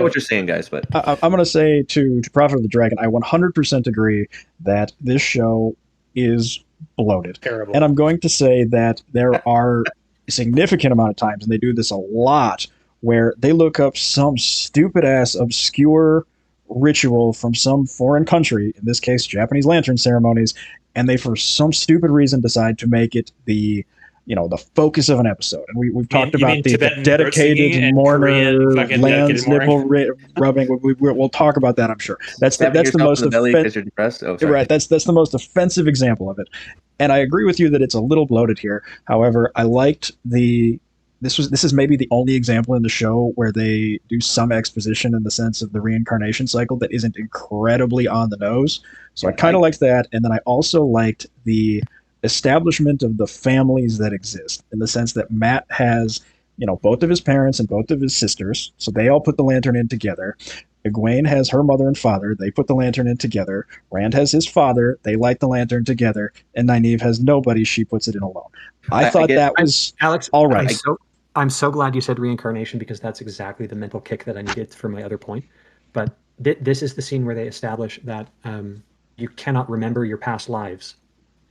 what you're saying, guys, but I'm going to say to Prophet of the Dragon, I 100% agree that this show is bloated. Terrible. And I'm going to say that there are a significant amount of times, and they do this a lot, where they look up some stupid-ass, obscure ritual from some foreign country, in this case, Japanese lantern ceremonies, and they, for some stupid reason, decide to make it the focus of an episode. And we've talked about the dedicated mourner, Land's nipple rubbing. We'll talk about that, I'm sure. That's the most offensive. Right, that's the most offensive example of it. And I agree with you that it's a little bloated here. However, I liked this is maybe the only example in the show where they do some exposition in the sense of the reincarnation cycle that isn't incredibly on the nose. So I kind of liked that. And then I also liked the establishment of the families that exist, in the sense that Matt has, both of his parents and both of his sisters, so they all put the lantern in together. Egwene has her mother and father, they put the lantern in together. Rand has his father, they light the lantern together. And Nynaeve has nobody, she puts it in alone. I thought that was Alex, all right. I'm so glad you said reincarnation, because that's exactly the mental kick that I needed for my other point. But this is the scene where they establish that you cannot remember your past lives.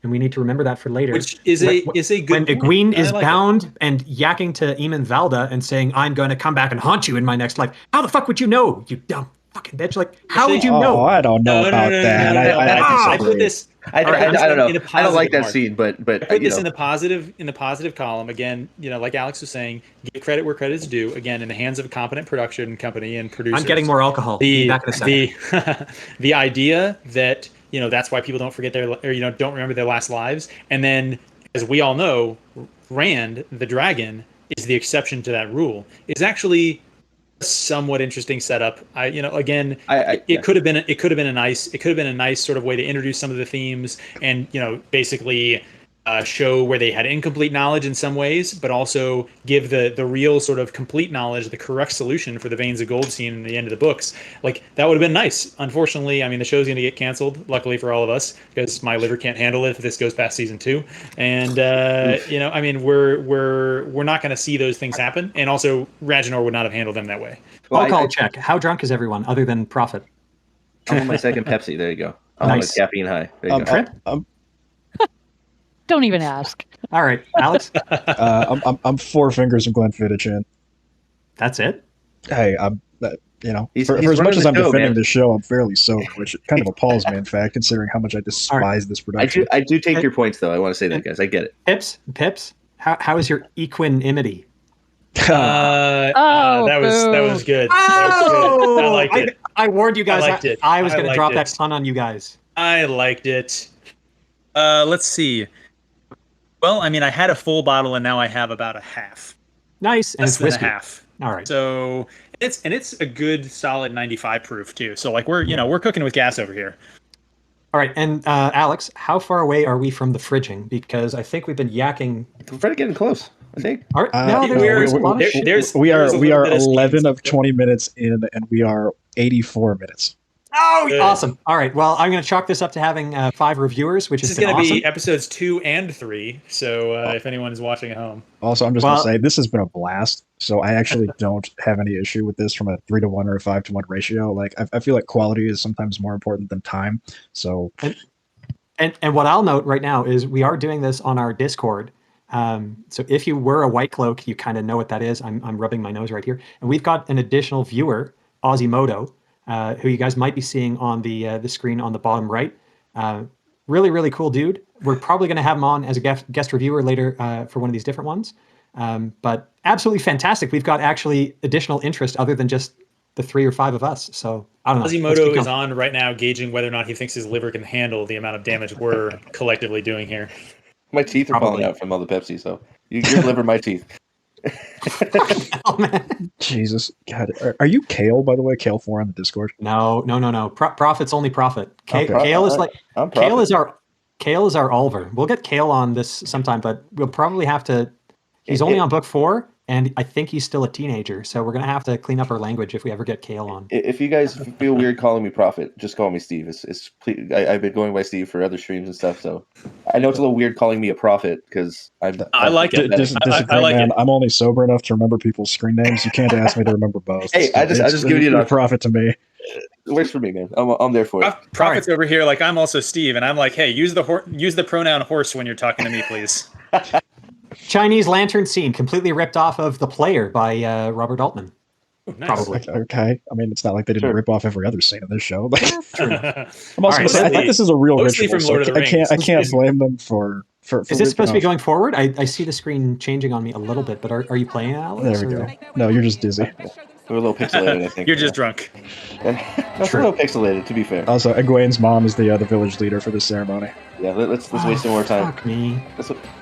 And we need to remember that for later. Which is a good when Egwene is bound and yakking to Eamon Valda and saying, "I'm going to come back and haunt you in my next life." How the fuck would you know, you dumb fucking bitch? Like, how would you know? Oh, I don't know about that. I put this. I don't know. I don't like that scene, but I put this in the positive column again. Like Alex was saying, give credit where credit is due. Again, in the hands of a competent production company and producers. I'm getting more alcohol. The idea that that's why people don't forget don't remember their last lives. And then, as we all know, Rand, the dragon, is the exception to that rule. Is actually a somewhat interesting setup. It could have been a nice sort of way to introduce some of the themes and basically show where they had incomplete knowledge in some ways, but also give the real sort of complete knowledge, the correct solution for the veins of gold scene in the end of the books. Like, that would have been nice. Unfortunately, the show's going to get canceled, luckily for all of us, because my liver can't handle it if this goes past season 2. And we're not going to see those things happen. And also, Ragnar would not have handled them that way. Well, alcohol check. How drunk is everyone other than Prophet? I'm on my second Pepsi. There you go. I'm on caffeine high. There you go. Don't even ask. All right, Alex. I'm 4 fingers of Glenfiddich in. That's it. Hey, for as much as I'm defending this show, I'm fairly sober, which kind of appalls me, in fact, considering how much I despise this production. I do take your points, though. I want to say that, guys. I get it. Pips. How is your equanimity? That was good. Oh, I liked it. I warned you guys. I liked it. I was going to drop that ton on you guys. I liked it. Let's see. Well, I had a full bottle, and now I have about a half. Nice, and it's whiskey. A half. All right. So it's a good solid 95 proof too. So we're cooking with gas over here. All right, and Alex, how far away are we from the fridging? Because I think we've been yakking. We're getting close, I think. All right, we are 11 of 20 minutes in, and we are 84 minutes. Oh, good. Awesome. All right. Well, I'm going to chalk this up to having 5 reviewers, which is going to be episodes 2 and 3. So if anyone is watching at home. Also, I'm just going to say this has been a blast. So I actually don't have any issue with this from a 3-to-1 or a 5-to-1 ratio. Like, I feel like quality is sometimes more important than time. So, and what I'll note right now is we are doing this on our Discord. So if you were a White Cloak, you kind of know what that is. I'm rubbing my nose right here, and we've got an additional viewer, Ozzymoto. Who you guys might be seeing on the screen on the bottom right. Really, really cool dude. We're probably going to have him on as a guest reviewer later for one of these different ones. But absolutely fantastic. We've got actually additional interest other than just the 3 or 5 of us. So I don't know. Ozzymoto is on right now gauging whether or not he thinks his liver can handle the amount of damage we're collectively doing here. My teeth are falling out from all the Pepsi, so your liver, my teeth. Oh, man. Jesus, God, are you Kale, by the way? Kale4 on the Discord. No. Profit's only Profit. Okay. Kale is like I'm Kale Prophet. is our Oliver. We'll get Kale on this sometime, but we'll probably have to. He's only on book 4, and I think he's still a teenager, so we're gonna have to clean up our language if we ever get Kale on. If you guys feel weird calling me Prophet, just call me Steve. I've been going by Steve for other streams and stuff, so I know it's a little weird calling me a prophet because I like it. I like man. it. I'm only sober enough to remember people's screen names. You can't ask me to remember both. Hey, I just give you a Prophet to me. It works for me, man. I'm there for it. Prophet's over here, like I'm also Steve, and I'm like, hey, use the pronoun horse when you're talking to me, please. Chinese lantern scene completely ripped off of The Player by Robert Altman. Nice. Probably. Okay. I mean, it's not like they didn't rip off every other scene in this show. But True. I'm also gonna say, I think this is a real Mostly ritual. from Lord of the Rings. I can't blame them for Is this supposed to be going forward? I see the screen changing on me a little bit, but are you playing it, Alex? There we go. No, you're just dizzy. We're a little pixelated, I think. You're just drunk. That's a little pixelated, to be fair. Also, Egwene's mom is the village leader for this ceremony. Yeah, let's waste some more time. Fuck me.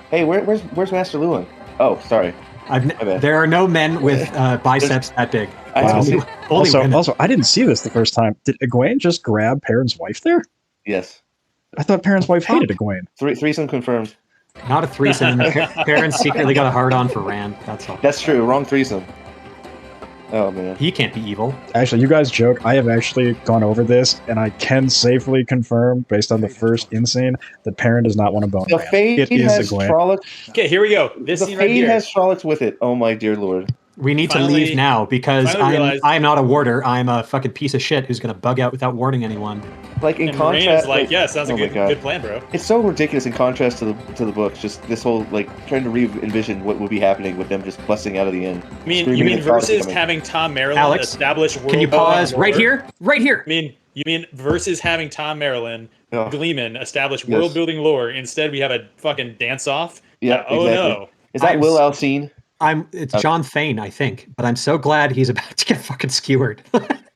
Hey, where's Master Luan? Oh, sorry. There are no men with biceps that big. Wow. Only women. Also, I didn't see this the first time. Did Egwene just grab Perrin's wife there? Yes. I thought Perrin's wife hated Egwene. Threesome confirmed. Not a threesome. Perrin secretly got a hard-on for Rand. That's all. That's true. Wrong threesome. Oh, man. He can't be evil. Actually, you guys joke. I have actually gone over this, and I can safely confirm, based on the first scene, that Perrin does not want to bone The Rand. Fade It is has Egwene. Trollocs. Okay, here we go. This The scene right Fade here. has Trollocs with it. Oh, my dear lord. We need Finally- to leave now because finally realized- I'm not a warder. I'm a fucking piece of shit who's going to bug out without warning anyone. Like, in And contrast... Moraine is like, yeah, sounds oh like my a God. good plan, bro. It's so ridiculous in contrast to the books. Just this whole, like, trying to re-envision what would be happening with them just busting out of the inn. You Screaming mean and Trollocs versus coming. having Tom Maryland Alex, establish world Can you pause building right lore? here? Right here. You mean versus having Tom Maryland, Oh. Gleeman establish Yes. world building lore? Instead, we have a fucking dance off. Yeah, Oh exactly. no. Is that Will Alcine? It's John Thane, I think, but I'm so glad he's about to get fucking skewered.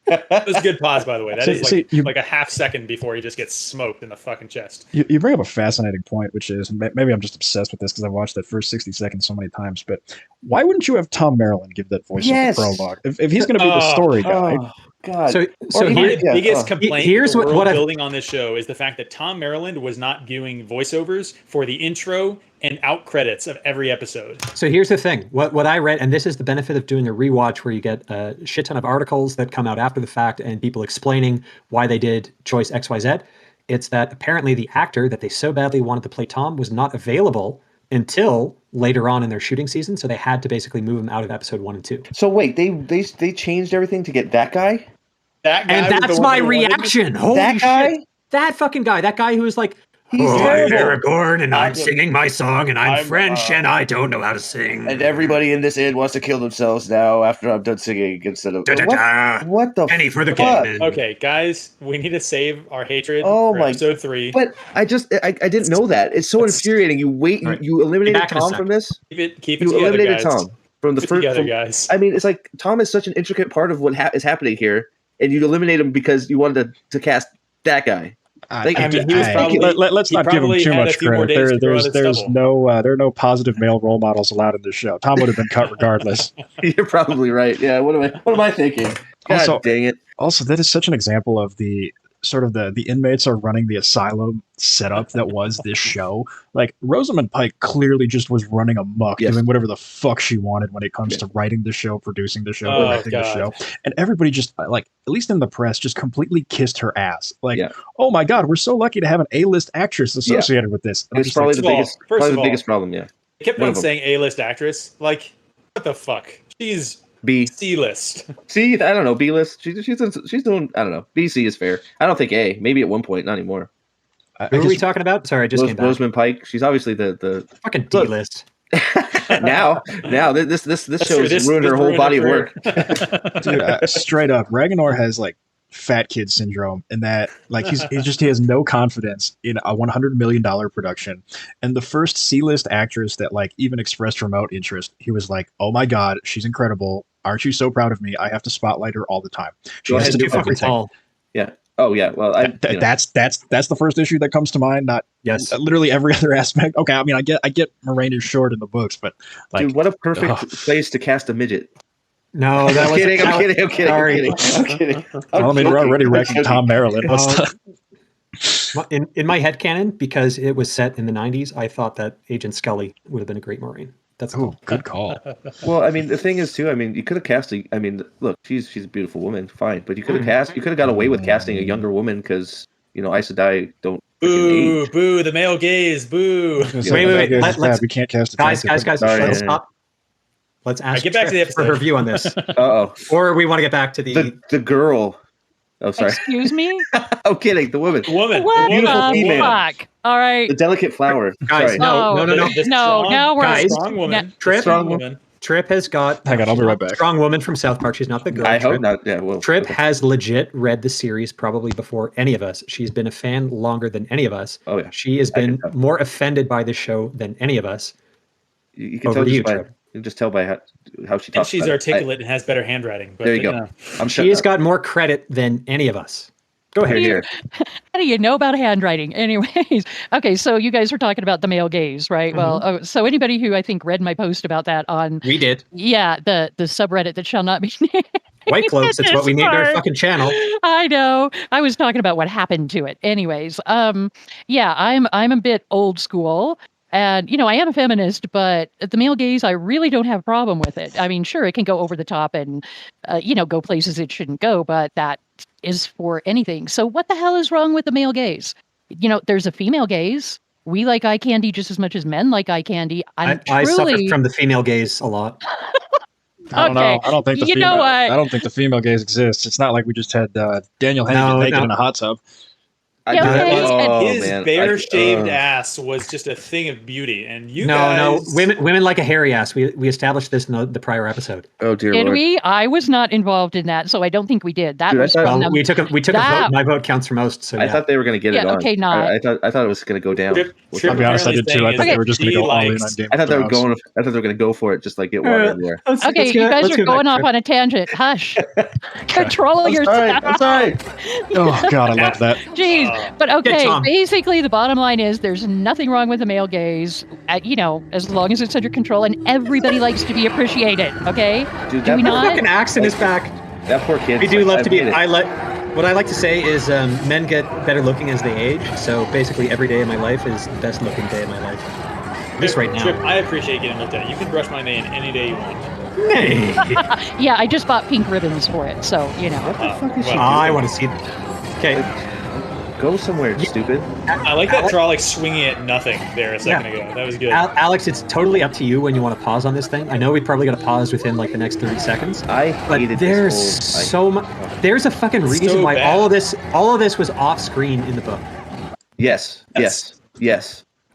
That was a good pause, by the way. That is See, like a half second before he just gets smoked in the fucking chest. You bring up a fascinating point, which is, and maybe I'm just obsessed with this because I've watched that first 60 seconds so many times, but why wouldn't you have Tom Maryland give that voice Yes. of the prologue? If he's going to be the story guy. Oh, God. So Or here- My biggest complaint here's with the what world I've- building on this show is the fact that Tom Maryland was not doing voiceovers for the intro and out credits of every episode. So here's the thing. What I read, and this is the benefit of doing a rewatch where you get a shit ton of articles that come out after the fact and people explaining why they did choice XYZ. It's that apparently the actor that they so badly wanted to play Tom was not available until later on in their shooting season. So they had to basically move him out of episode 1 and 2. So wait, they changed everything to get that guy? That guy And was the that's one my they wanted. reaction. Holy That guy? shit. That fucking guy. That guy who was like, He's I'm terrible. Aragorn and I'm I'm- singing my song and I'm I'm, French and I don't know how to sing. And everybody in this inn wants to kill themselves now after I'm done singing instead of... Da-da-da. What the Penny for the fuck? kid. Okay, guys, we need to save our hatred Oh for my- episode 3. But I didn't know that. It's so infuriating. You wait, All right. you eliminated Be back in a Tom sec. from this? Keep it You together, eliminated guys. Tom from the Keep it first... together, guys. I mean, it's like Tom is such an intricate part of what is happening here, and you eliminate him because you wanted to cast that guy. Like, I mean, he was probably- let's he not give him probably too had a much few more credit. days to grow out his There stubble. are no positive male role models allowed in this show. Tom would have been cut regardless. You're probably right. Yeah. What am I thinking? God Also- dang it. Also, that is such an example of the sort of the inmates are running the asylum setup that was this show. Like, Rosamund Pike clearly just was running amok, Yes. doing whatever the fuck she wanted when it comes Yeah. to writing the show, producing the show, Oh, directing the God. show. And everybody just, like, at least in the press, just completely kissed her ass. Like, Yeah. oh my God, we're so lucky to have an A-list actress associated with this. And I'm It's just probably like, the biggest. first Probably of the all- biggest problem. Yeah. They kept One on of them. saying A-list actress. Like, what the fuck? She's B. C-list. C. I don't know. B list. She's doing. I don't know. B. C is fair. I don't think A. Maybe at one point. Not anymore. I Who are we just- talking about? Sorry, I just came back. Rosamund Pike. She's obviously the Fucking Look. D-list. now this That's show true. has This ruined her whole ruined body of career. work. Dude, straight up, Ragnar has like fat kid syndrome in that like he has no confidence in a $100 million production. And the first C-list actress that like even expressed remote interest, he was like, oh my God, she's incredible. Aren't you so proud of me? I have to spotlight her all the time. She Go has ahead to and do Too fucking everything. tall. Oh yeah, well, That's the first issue that comes to mind. Not Yes. literally every other aspect. Okay, I mean, I get Moraine is short in the books, but like, dude, what a perfect ugh. place to cast a midget. No, that I'm was kidding. I'm kidding. I'm kidding. I'm Sorry. kidding. I'm kidding. I mean, we're already I'm wrecking joking. Tom Maryland. What's Oh. the... In my headcanon, because it was set in the 90s, I thought that Agent Scully would have been a great Moraine. That's Oh, good call. Well, I mean, the thing is too. I mean, you could have cast a. I mean, look, she's a beautiful woman, fine, but you could have got away with casting a younger woman because Aes Sedai don't freaking age. Boo! The male gaze. Boo! Wait. Let's, we can't cast it. guys. Sorry, Let's yeah. stop. Let's ask get back to the Trip for her episode. view on this, Oh, or we want to get back to the girl. Oh, sorry. Excuse me? I'm kidding. The woman, Woman. What beautiful the female. fuck? All right. the delicate flower. Guys, Sorry. no. Oh, No. The No, strong- now we're- Guys, strong woman. Trip- The strong woman. Trip has got. Hang on, I'll be she's right not the back. Strong woman from South Park. She's not the girl. I hope Trip. not. Yeah. Well, Trip okay. has legit read the series probably before any of us. She's been a fan longer than any of us. Oh yeah. She has I can been tell. more offended by the show than any of us. You can Over tell to just you, by Trip. you can just tell by how she And talks. she's about it. articulate and has better handwriting. But, There you go. I'm She has got more credit than any of us. Go ahead. Here. How do you know about handwriting? Anyways, okay, so you guys were talking about the male gaze, right? Well, so anybody who I think read my post about that on, We did. the subreddit that shall not be named. White Cloaks. It's what we named our Sorry. fucking channel. I know. I was talking about what happened to it. Anyways, yeah, I'm a bit old school. And, I am a feminist, but the male gaze, I really don't have a problem with it. I mean, sure, it can go over the top and, go places it shouldn't go, but that is for anything. So what the hell is wrong with the male gaze? There's a female gaze. We like eye candy just as much as men like eye candy. I suffer from the female gaze a lot. I don't know. Okay. I don't think the You know female. what? I don't think the female gaze exists. It's not like we just had Daniel Hannigan naked in a hot tub. Yeah, okay. His man. bare-shaved ass was just a thing of beauty, and you No, guys... women like a hairy ass. We established this in the prior episode. Oh dear Did Lord. we? I was not involved in that, so I don't think we did. That Dude, I was thought- from Well, them. we took a That- vote. My vote counts for most. So I yeah. thought they were going to get it Yeah, on. okay, not. I thought it was going to go down. Trip- Which Trip I'll be honest, I did too. I apparently thought they saying were just going is to go all in likes- on Game I thought of they were Thrones. I thought they were going to go for it, just like get water everywhere. Okay, you guys are going off on a tangent. Hush. Control yourself. I'm sorry. Oh God, I love that. Jeez. But okay, Tom. basically the bottom line is there's nothing wrong with the male gaze, as long as it's under control, and everybody likes to be appreciated, okay? Dude, Do we that not? Fucking accent is back. That poor kid. We do love to be. It. What I like to say is men get better looking as they age. So basically, every day of my life is the best looking day of my life. This right now. Trip, I appreciate getting looked at. You can brush my mane any day you want. Hey. Yeah, I just bought pink ribbons for it, so I want to see. Okay. Go somewhere, stupid. I like that Trolloc swinging at nothing there a second ago. That was good. Alex, it's totally up to you when you want to pause on this thing. I know we probably got to pause within like the next 30 seconds. I But hated there's this whole. so much. There's a fucking It's reason so why bad. all of this was off screen in the book. Yes.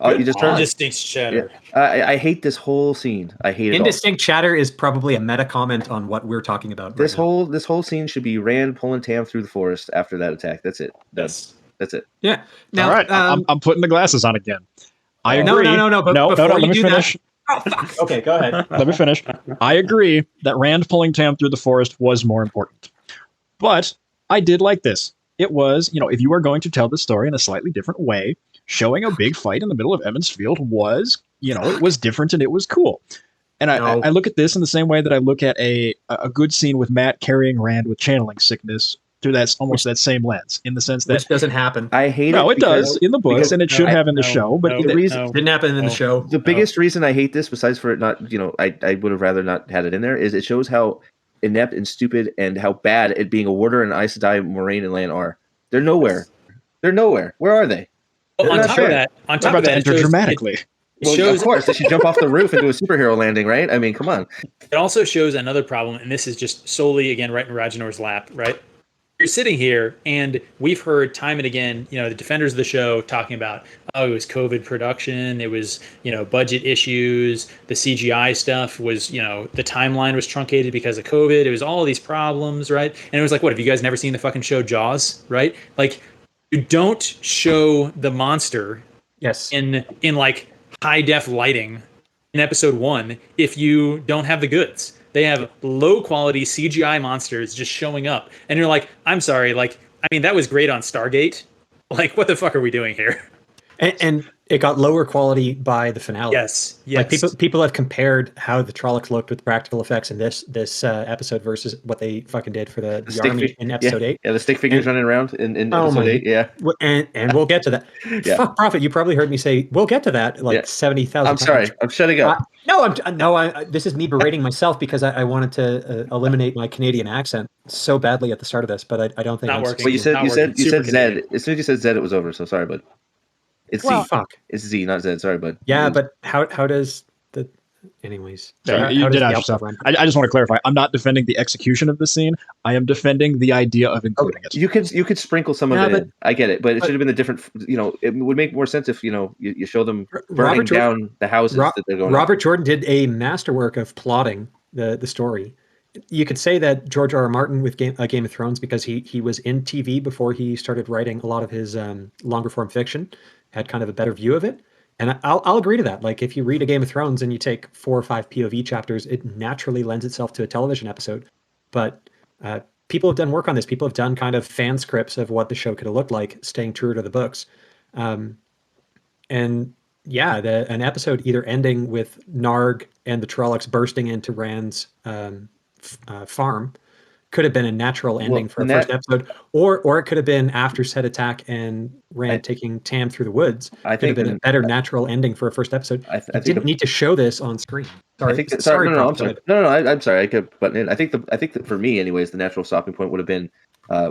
Oh, you just turned. Indistinct chatter. I hate this whole scene. I hate it. Indistinct chatter is probably a meta comment on what we're talking about. This right now. this whole scene should be Rand pulling Tam through the forest after that attack. That's it. That's it. Yeah. Now, All right, I'm putting the glasses on again. I No, agree. no. But no. before Let you me do finish. Oh, fuck. Okay, go ahead. Let me finish. I agree that Rand pulling Tam through the forest was more important. But I did like this. It was, if you are going to tell the story in a slightly different way, showing a big fight in the middle of Emmons Field was, it was different and it was cool. And I look at this in the same way that I look at a good scene with Matt carrying Rand with channeling sickness through that same lens, in the sense that Which doesn't happen. I hate no, it. it does in the books, and it should have in the show. But the reason Didn't happen in the show. the biggest reason I hate this, besides for it not, I would have rather not had it in there, is it shows how inept and stupid and how bad it being a warder and Aes Sedai, Moraine, and Lan are. They're nowhere. Where are they? Well, They're on not top there. of that, they're about to enter dramatically. Well, shows, of course, they should jump off the roof and do a superhero landing, right? I mean, come on. it also shows another problem, and this is just solely, again, right in Ragenor's lap, right? You're sitting here, and we've heard time and again, the defenders of the show talking about, it was COVID production, it was, budget issues, the CGI stuff was, the timeline was truncated because of COVID, it was all of these problems, right? And it was like, what, have you guys never seen the fucking show Jaws, right? Like, you don't show the monster Yes. in like high def lighting in episode 1 if you don't have the goods. They have low quality CGI monsters just showing up, and you're like, I'm sorry, like I mean, that was great on Stargate. Like, what the fuck are we doing here? And it got lower quality by the finale. Yes. Like people have compared how the Trollocs looked with practical effects in this episode versus what they fucking did for the army in episode 8. Yeah, the stick figures running around in episode 8. Yeah. And we'll get to that. Yeah. Fuck, Prophet, you probably heard me say we'll get to that like 70,000 I'm times. sorry. I'm shutting up. This is me berating myself because I wanted to eliminate my Canadian accent so badly at the start of this, but I don't think Not it's working. But you said Super Zed. Canadian. As soon as you said Zed, it was over. So sorry, bud. It's well, Z. fuck. It's Z, not Zed. Sorry, bud. Yeah, but how does the anyways? Yeah, how you does did the ask output yourself. run? I just want to clarify. I'm not defending the execution of the scene. I am defending the idea of including it. You could sprinkle some of Yeah, it but- in. I get it, but it should have been a different. It would make more sense if you show them burning Robert Jordan- down the houses that they're going. Robert Jordan did a masterwork of plotting the story. You could say that George R. R. Martin with Game of Thrones, because he was in TV before he started writing a lot of his longer form fiction, had kind of a better view of it. And I'll agree to that. Like if you read a Game of Thrones and you take 4 or 5 POV chapters, it naturally lends itself to a television episode. But people have done work on this. People have done kind of fan scripts of what the show could have looked like, staying true to the books. And yeah, an episode either ending with Narg and the Trollocs bursting into Rand's farm could have been a natural ending for a first episode, or it could have been after said attack and Rand taking Tam through the woods. I Could think have been a better natural ending for a first episode. I You think didn't need to show this on screen. Sorry, I think sorry, no, I'm Prophet. sorry. No, I'm sorry. I kept butting in. I think that for me, anyways, the natural stopping point would have been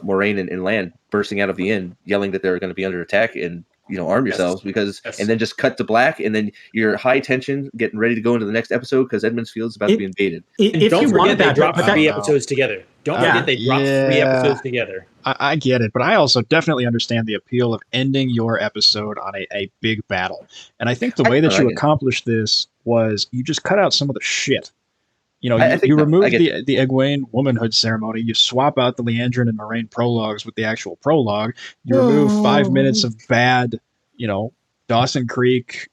Moraine and Land bursting out of the inn, yelling that they're going to be under attack and arm yourselves and then just cut to black, and then you're high tension, getting ready to go into the next episode because Edmonds Field's about to be invaded. And If don't you forget wanted they that, dropped but that- 3 episodes together. Don't forget they dropped 3 episodes together. I get it, but I also definitely understand the appeal of ending your episode on a big battle. And I think the way that you accomplished this was you just cut out some of the shit. You remove the Egwene womanhood ceremony. You swap out the Leandrin and Moraine prologues with the actual prologue. You remove 5 minutes of bad, Dawson Creek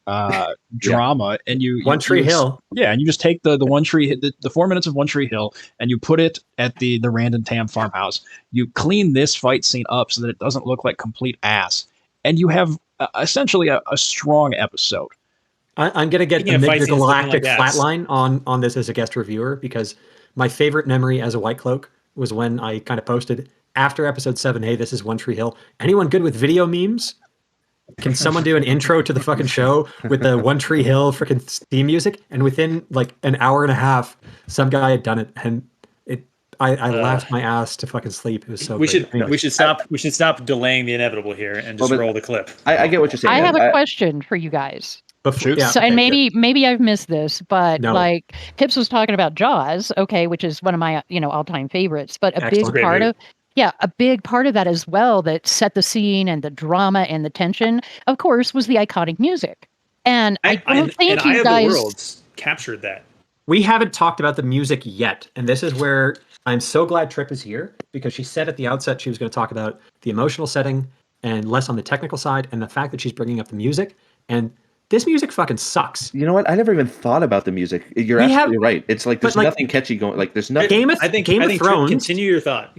drama, and you One Tree Hill. Yeah, and you just take the One Tree, the 4 minutes of One Tree Hill, and you put it at the Rand and Tam farmhouse. You clean this fight scene up so that it doesn't look like complete ass, and you have essentially a strong episode. I'm going to get the Galactic flatline on this as a guest reviewer, because my favorite memory as a White Cloak was when I kind of posted after episode 7, hey, this is One Tree Hill. Anyone good with video memes? Can someone do an intro to the fucking show with the One Tree Hill freaking theme music? And within like an hour and a half, some guy had done it, and I laughed my ass to fucking sleep. It was so. We should stop delaying the inevitable here and just roll the clip. I get what you're saying. I have a question for you guys. So, and maybe I've missed this, but like Pips was talking about Jaws, which is one of my all-time favorites, but a big part of that as well that set the scene and the drama and the tension, of course, was the iconic music. And I don't think you guys the Worlds captured that. We haven't talked about the music yet, and this is where I'm so glad Trip is here, because she said at the outset she was going to talk about the emotional setting and less on the technical side, and the fact that she's bringing up the music. And this music fucking sucks. You know what? I never even thought about the music. You're absolutely right. It's like there's nothing catchy going. Like there's nothing. Game of Thrones. Continue your thought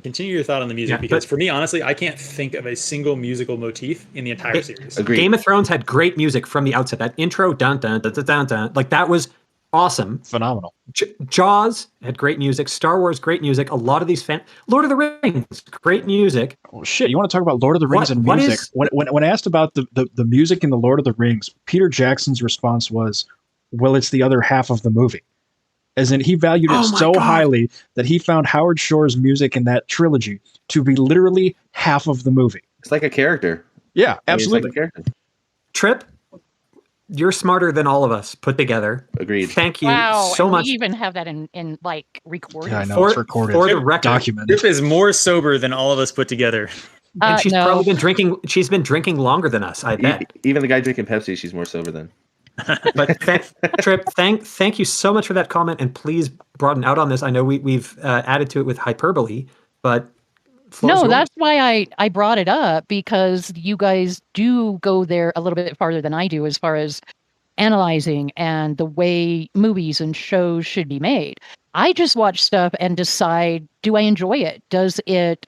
on the music, because for me, honestly, I can't think of a single musical motif in the entire series. Agreed. Game of Thrones had great music from the outset. That intro, dun dun dun dun dun, dun, like that was awesome. Phenomenal. Jaws had great music. Star Wars, great music. A lot of these Lord of the Rings, great music. Oh shit! You want to talk about Lord of the Rings and music? When asked about the music in the Lord of the Rings, Peter Jackson's response was, "Well, it's the other half of the movie." As in, he valued it so highly that he found Howard Shore's music in that trilogy to be literally half of the movie. It's like a character. Yeah, absolutely. It's like a character. Trip, you're smarter than all of us put together. Agreed. Thank you so much. We even have that in like recording. Yeah, I know, it's recorded. For the record, documented. Trip is more sober than all of us put together. And she's probably been drinking. She's been drinking longer than us, I bet. Even the guy drinking Pepsi, she's more sober than. But Trip, thank you so much for that comment, and please broaden out on this. I know we've added to it with hyperbole, but that's why I brought it up, because you guys do go there a little bit farther than I do as far as analyzing and the way movies and shows should be made. I just watch stuff and decide, do I enjoy it? Does it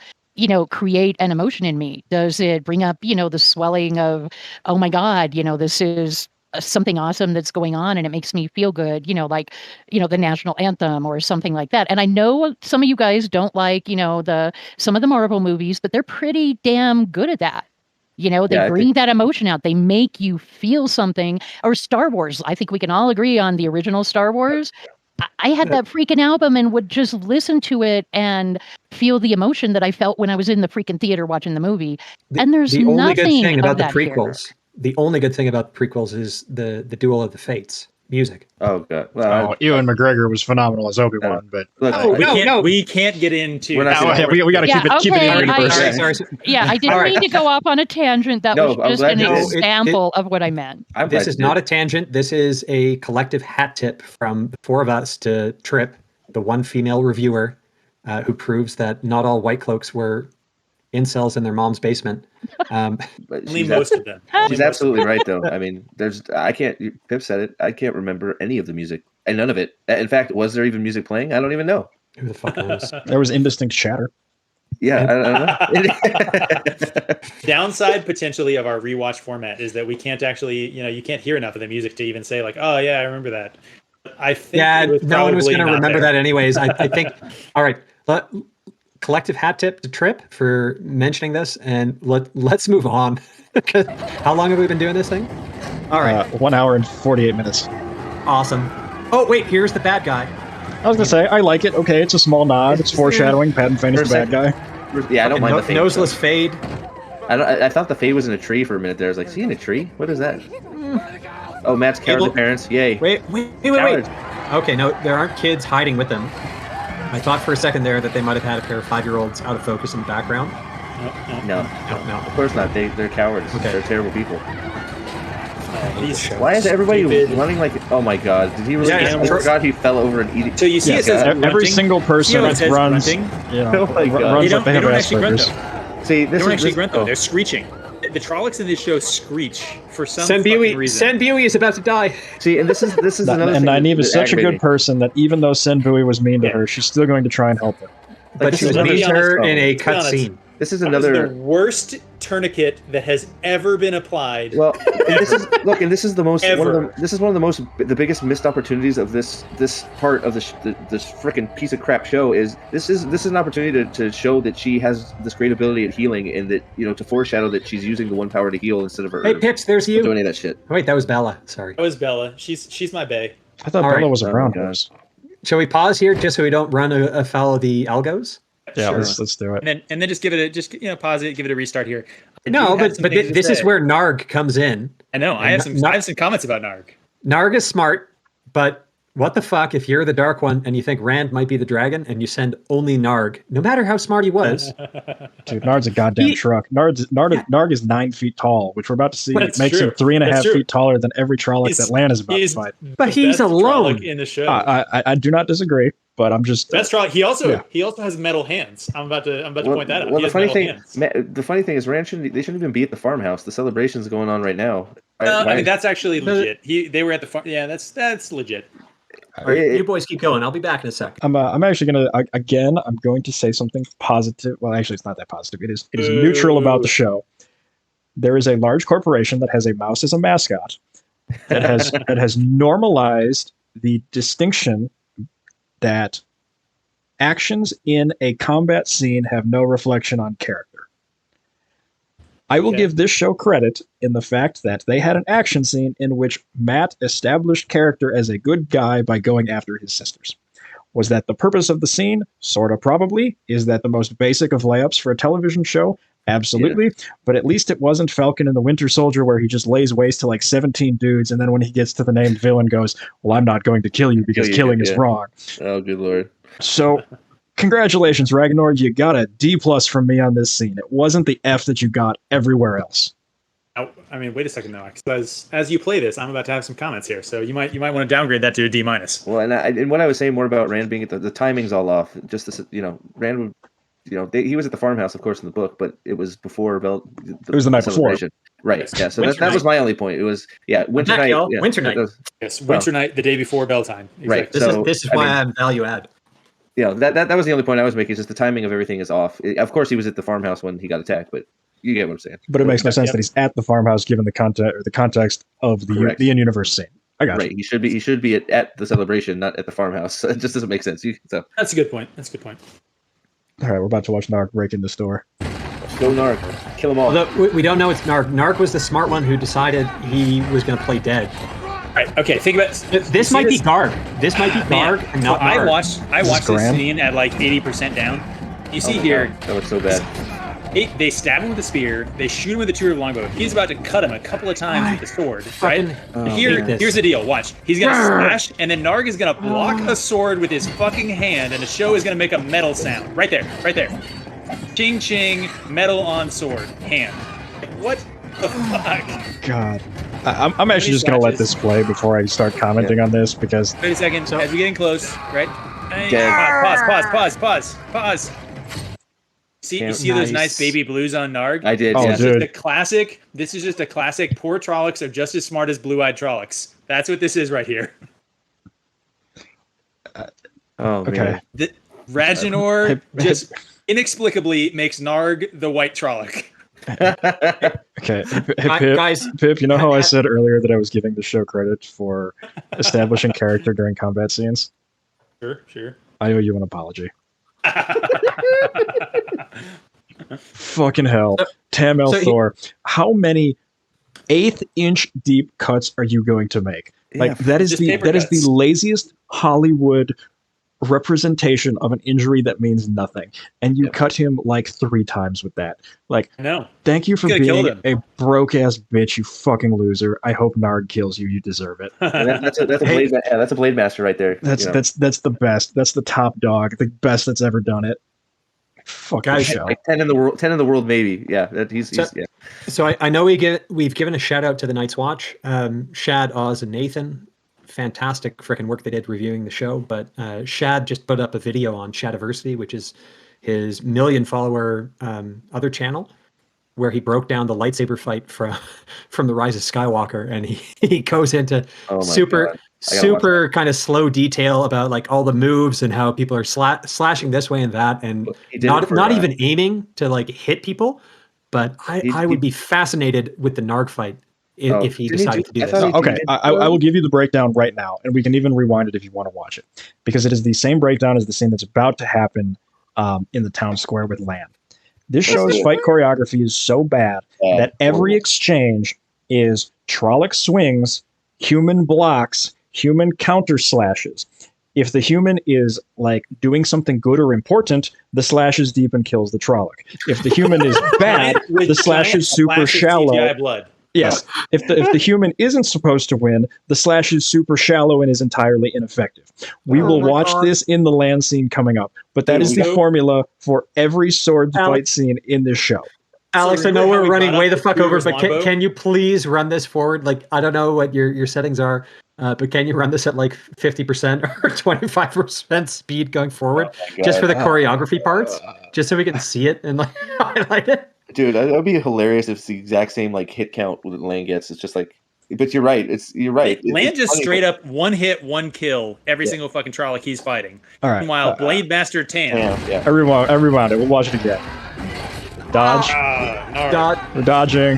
create an emotion in me? Does it bring up, the swelling of, oh my God, this is something awesome that's going on and it makes me feel good, like, the national anthem or something like that. And I know some of you guys don't like, some of the Marvel movies, but they're pretty damn good at that. They Yeah, I bring think that emotion out. They make you feel something. Or Star Wars. I think we can all agree on the original Star Wars. I had that freaking album and would just listen to it and feel the emotion that I felt when I was in the freaking theater watching the movie. And there's The only good nothing thing of about the that here. prequels, the only good thing about the prequels is the Duel of the Fates music. oh god. Well, Ewan McGregor was phenomenal as Obi-Wan, but look, Oh, We we can't get into. We're not that. gonna- we got to Yeah, keep it in okay, universe. Sorry. Yeah, I didn't All right. mean to go off on a tangent. That No, was I'm just glad an you did. example of what I meant. I'm This glad is you not did. a tangent. This is a collective hat tip from the four of us to Trip, the one female reviewer who proves that not all white cloaks were incels in their mom's basement. But Only most of them. she's absolutely right, though. I mean, I can't. Pip said it. I can't remember any of the music, and none of it. In fact, was there even music playing? I don't even know. Who the fuck knows? There was indistinct chatter. Yeah, I don't know. Downside potentially of our rewatch format is that we can't actually, you can't hear enough of the music to even say like, oh yeah, I remember that. I think Yeah, it was no one was probably going to not remember there. that anyways. I think. All right, collective hat tip to Trip for mentioning this, and let's move on. How long have we been doing this thing? All right, 1 hour and 48 minutes. awesome. Oh wait, here's the bad guy. I was gonna say I like it. Okay, it's a small nod. It's foreshadowing. Patton Fane is the bad guy. Yeah, I don't mind the fade. Noseless fade. I thought the fade was in a tree for a minute there. I was like, is he in a tree? What is that? Oh, Matt's cowardly parents. Yay. Wait. Cowards. Okay, no, there aren't kids hiding with them. I thought for a second there that they might have had a pair of 5-year-olds out of focus in the background. No, No. of course not. They're cowards. Okay. They're terrible people. These Why is everybody stupid- running like? Oh my god! Did he really? Yeah, I forgot he fell over and eating. So you see it says Every grunting. single person See how it says runs, grunting? Oh my God. runs They like they have don't actually grunt Asperger's. though. See, They this don't is actually this, grunt though. oh. They're screeching. The Trollocs in this show screech for some Sen fucking reason. Bui is about to die. See, and this is another. And thing Nynaeve is that such a good aggravating. person that even though Senbui was mean to Yeah. her, she's still going to try and help her. But this she is another- leaves her oh, in a let's be honest. cutscene. This is That was another. the worst tourniquet that has ever been applied. Well, and this is look, and this is the most one of Ever. the, this is one of the biggest missed opportunities of this part of this freaking piece of crap show. Is this is an opportunity to show that she has this great ability at healing, and that to foreshadow that she's using the one power to heal instead of her Hey, herbs. Pips, there's Doing you. any of that shit. Wait, that was Bella. Sorry. That was Bella. She's my bae. I thought All Bella right. was a Oh brown my God. horse. Shall we pause here just so we don't run afoul of the algos? Yeah, Sure. let's do it. And then just give it pause it, give it a restart here. I No, do have but some things to this is say. where Narg comes in. I know I have some comments about Narg. Narg is smart, but what the fuck if you're the Dark One and you think Rand might be the dragon and you send only Narg, no matter how smart he was? Dude, Nard's a goddamn He- truck. Narg is 9 feet tall, which we're about to see That's makes true. him 3.5 That's true. feet taller than every Trolloc He's- that Lan is about to He's fight. But the he's best alone. Trolloc in the show. I do not disagree, but I'm just Best Trolloc. He also Yeah. has metal hands. I'm about to point that out. Well, He the has funny metal thing, hands. the funny thing is, Rand shouldn't even be at the farmhouse. The celebration's going on right now. I mean that's actually legit. They were at the farm. Yeah, that's legit. All right, you boys keep going. I'll be back in a sec. I'm actually gonna I'm going to say something positive. Well, actually, it's not that positive. It is neutral about the show. There is a large corporation that has a mouse as a mascot that has normalized the distinction that actions in a combat scene have no reflection on character. I will Okay. give this show credit in the fact that they had an action scene in which Matt established character as a good guy by going after his sisters. Was that the purpose of the scene? Sort of, probably. Is that the most basic of layups for a television show? Absolutely. But at least it wasn't Falcon and the Winter Soldier where he just lays waste to like 17 dudes, and then when he gets to the named villain goes, well, I'm not going to kill you because Kill you, killing is yeah. wrong. Oh, good lord. So, congratulations, Ragnar. You got a D+ from me on this scene. It wasn't the F that you got everywhere else. Now, I mean, wait a second though, because as you play this, I'm about to have some comments here, so you might want to downgrade that to a D-. Well, and what I was saying more about Rand being at the timing's all off. Just this, Rand would, he was at the farmhouse, of course, in the book, but it was before It was the night before. celebration. Right. Yes. Yeah. So Winter that was night. my only point. It was winter back, night. y'all. Yeah, Winter night. that was- Yes, winter night, the day before bell time. Right. Exactly. This So, is I why mean- I'm value add. that was the only point I was making. Is just the timing of everything is off. Of course, he was at the farmhouse when he got attacked, but you get what I'm saying. But it makes no sense that he's at the farmhouse given the context of the in-universe scene. I got right. you. He should be at the celebration, not at the farmhouse. It just doesn't make sense. So That's a good point. All right, we're about to watch Narg break in the store. go Narg, kill them all. Although we don't know it's Narg. Narg was the smart one who decided he was going to play dead. Right. Okay. Think about This might be Garg. This might be Garg and not Narg. I watched this scene at like 80% down. You see here, God, that looks so bad. They stab him with a spear. They shoot him with a two-rib longbow. He's about to cut him a couple of times with the sword. Right. Here's the deal. Watch. He's gonna slash, and then Narg is gonna block a sword with his fucking hand, and the show is gonna make a metal sound. Right there. Right there. Ching ching. Metal on sword. Hand. What the fuck? God. I'm actually just going to let this play before I start commenting on this because... Wait a second. So, as we getting close, right? Pause. You see those nice baby blues on Narg? I did. Oh, yeah. dude. This is just a classic. Poor Trollocs are just as smart as blue-eyed Trollocs. That's what this is right here. Okay. Rajinor just inexplicably makes Narg the white Trolloc. Okay, Pip, guys, Pip, you know how I said earlier that I was giving the show credit for establishing character during combat scenes? Sure. I owe you an apology. Fucking hell. Tam Thor, how many 1/8-inch deep cuts are you going to make? Like that is the laziest Hollywood representation of an injury that means nothing, and you cut him like 3 times with that. Like, no, thank you for being a broke ass bitch, you fucking loser. I hope Narg kills you. You deserve it. That's a blade master right there. That's the best. That's the top dog. The best that's ever done it. Fucking show. Like 10 in the world, maybe. Yeah, he's yeah. So I know we've given a shout out to the Night's Watch, Shad, Oz, and Nathan. Fantastic freaking work they did reviewing the show, but Shad just put up a video on Shadiversity, which is his million-follower other channel, where he broke down the lightsaber fight from the Rise of Skywalker, and he goes into super kind of slow detail about like all the moves and how people are slashing this way and that, and not even aiming to like hit people. But I would be fascinated with the Narg fight. If he decided to do this. Okay, I will give you the breakdown right now, and we can even rewind it if you want to watch it, because it is the same breakdown as the scene that's about to happen in the town square with Lan. This show's fight choreography is so bad that every exchange is Trolloc swings, human blocks, human counter slashes. If the human is like doing something good or important, the slash is deep and kills the Trolloc. If the human is bad, the slash is super shallow. Blood. Yes, if the human isn't supposed to win, the slash is super shallow and is entirely ineffective. We will watch this in the land scene coming up, but that is the formula for every sword fight scene in this show. Alex, I know we're running way the fuck over, but can you please run this forward? Like, I don't know what your settings are, but can you run this at like 50% or 25% speed going forward, just for the choreography parts, just so we can see it and like highlight it? Dude, that would be hilarious if it's the exact same like hit count that Lan gets. It's just like, but you're right. You're right. Lan just straight up 1 hit, 1 kill every single fucking Trolloc he's fighting. All right. Meanwhile, Blade Master Tam. I rewound it. We'll watch it again. Dodge. We're dodging.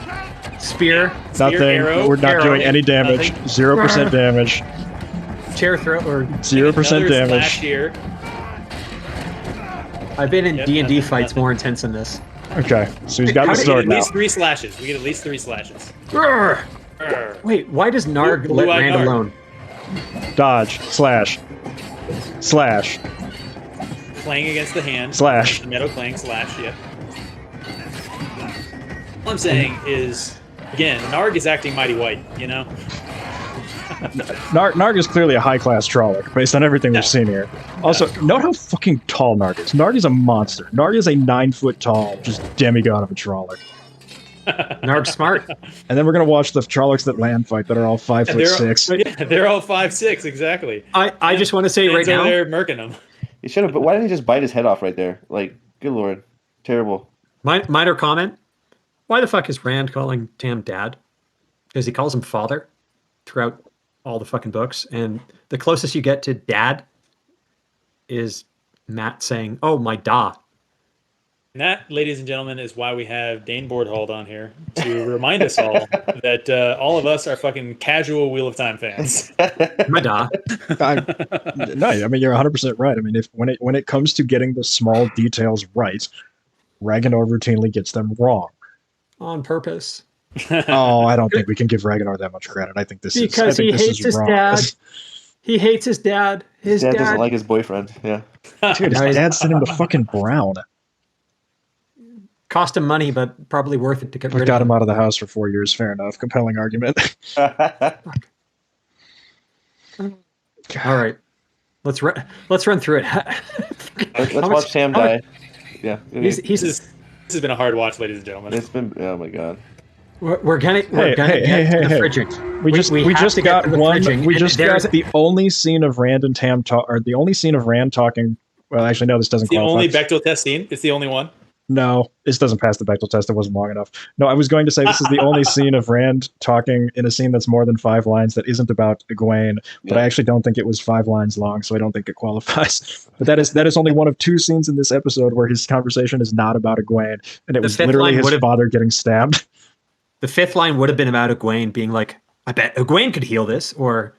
Spear. Nothing. Arrow, We're not doing any damage. 0% damage. Chair throw or 0% damage. Here. I've been in D&D fights more intense than this. Okay, so he's got the sword now. We get at least 3 slashes. Wait, why does Narg let Rand alone? Dodge, slash. Playing against the hand. Slash. The metal clang, slash, yep. All I'm saying is, again, Narg is acting mighty white, you know? Narg is clearly a high-class Trolloc, based on everything we've seen here. Also, note how fucking tall Narg is. Narg is a monster. Narg is a 9-foot-tall, just demigod of a Trolloc. Narg's smart. And then we're going to watch the Trollocs that Lan fight that are all 5'6". Yeah, they're all 5'6", exactly. I just want to say right now... They're murking them. He should have, but why didn't he just bite his head off right there? Like, good lord. Terrible. Minor comment. Why the fuck is Rand calling Tam dad? Because he calls him father throughout all the fucking books, and the closest you get to dad is Matt saying, "Oh my da." And that, ladies and gentlemen, is why we have Dane Boardhold on here to remind us all that all of us are fucking casual Wheel of Time fans. My da. No, I mean you're 100% right. I mean, if when it comes to getting the small details right, Ragnar routinely gets them wrong. On purpose. Oh, I don't think we can give Ragnar that much credit. I think this Because he hates his wrong. dad. He hates his dad. His dad doesn't like his boyfriend. Yeah. Dude, his dad sent him to fucking Brown. Cost him money, but probably worth it to get rid of Got him out of the house for 4 years. Fair enough. Compelling argument. All right, let's run through it. Let's watch Sam die. Yeah. This has been a hard watch, ladies and gentlemen. It's been, oh my god. We're gonna get to the fridging. We just got the only scene of Rand and Tam the only scene of Rand talking. Well, actually, no, this doesn't the qualify. only Bechdel test scene. It's the only one. No, this doesn't pass the Bechdel test. It wasn't long enough. No, I was going to say this is the only scene of Rand talking in a scene that's more than 5 lines that isn't about Egwene, but I actually don't think it was 5 lines long, so I don't think it qualifies. But that is only one of 2 scenes in this episode where his conversation is not about Egwene, and it was literally his father getting stabbed. The 5th line would have been about Egwene being like, "I bet Egwene could heal this," or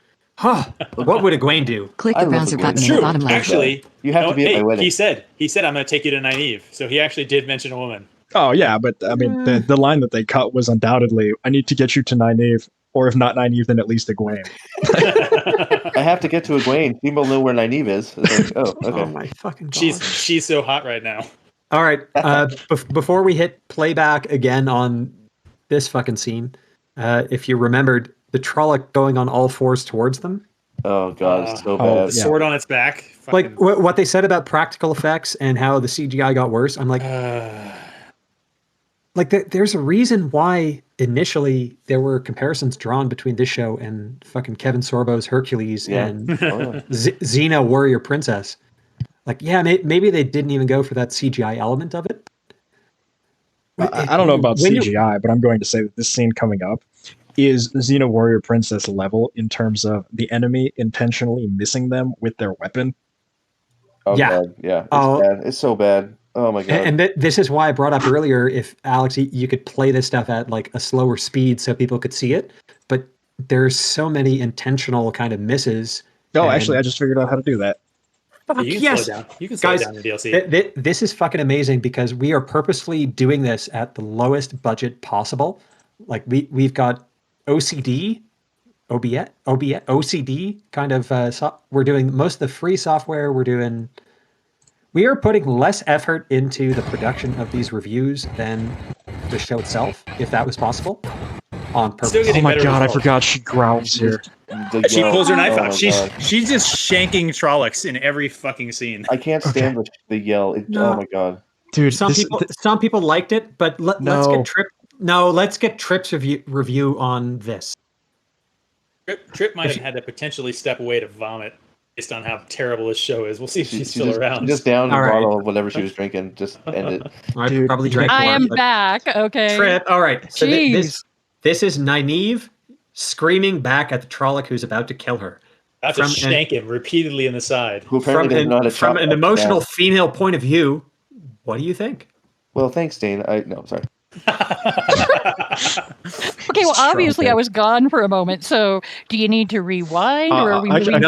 what would Egwene do? Click the browser button in the bottom left. Actually, you have to be at my wedding. He said, "I'm going to take you to Nynaeve." So he actually did mention a woman. Oh yeah, but I mean, the line that they cut was undoubtedly, "I need to get you to Nynaeve, or if not Nynaeve, then at least Egwene." I have to get to Egwene. People know where Nynaeve is. It's like, oh, okay. Oh my fucking god. She's so hot right now. All right. Before we hit playback again on this fucking scene, if you remembered the Trolloc going on all 4s towards them. Oh god, it's so bad. The sword on its back. Like what they said about practical effects and how the CGI got worse. I'm like, there's a reason why initially there were comparisons drawn between this show and fucking Kevin Sorbo's Hercules and Xena Warrior Princess. Like, yeah, maybe they didn't even go for that CGI element of it. I don't know about CGI, but I'm going to say that this scene coming up is Xena Warrior Princess level in terms of the enemy intentionally missing them with their weapon. Oh, yeah. God. Yeah. It's bad. It's so bad. Oh my god. And this is why I brought up earlier, if Alex, you could play this stuff at like a slower speed so people could see it, but there's so many intentional kind of misses. No, actually, I just figured out how to do that. You can slow down. You can slow down the DLC. This is fucking amazing because we are purposefully doing this at the lowest budget possible. Like we've got OCD kind of. We're doing most of the free software. We are putting less effort into the production of these reviews than the show itself, if that was possible, on purpose. Oh my god, I forgot she growls here. She pulls her knife out. She's just shanking Trollocs in every fucking scene. I can't stand the yell. Oh my god, dude! Some people liked it, but let's get Trip. No, let's get Trip's review on this. Trip might have had to potentially step away to vomit based on how terrible this show is. We'll see if she's still around. She just downed a bottle of whatever she was drinking. Just end it. I probably drank more. I am back. Okay. Trip. All right. So this is Nynaeve screaming back at the Trolloc who's about to kill her. About to shank him repeatedly in the side. Who apparently doesn't know how to from an emotional female point of view, what do you think? Well, thanks, Dane. Sorry. Okay, well, obviously I was gone for a moment, so do you need to rewind, or are we moving? I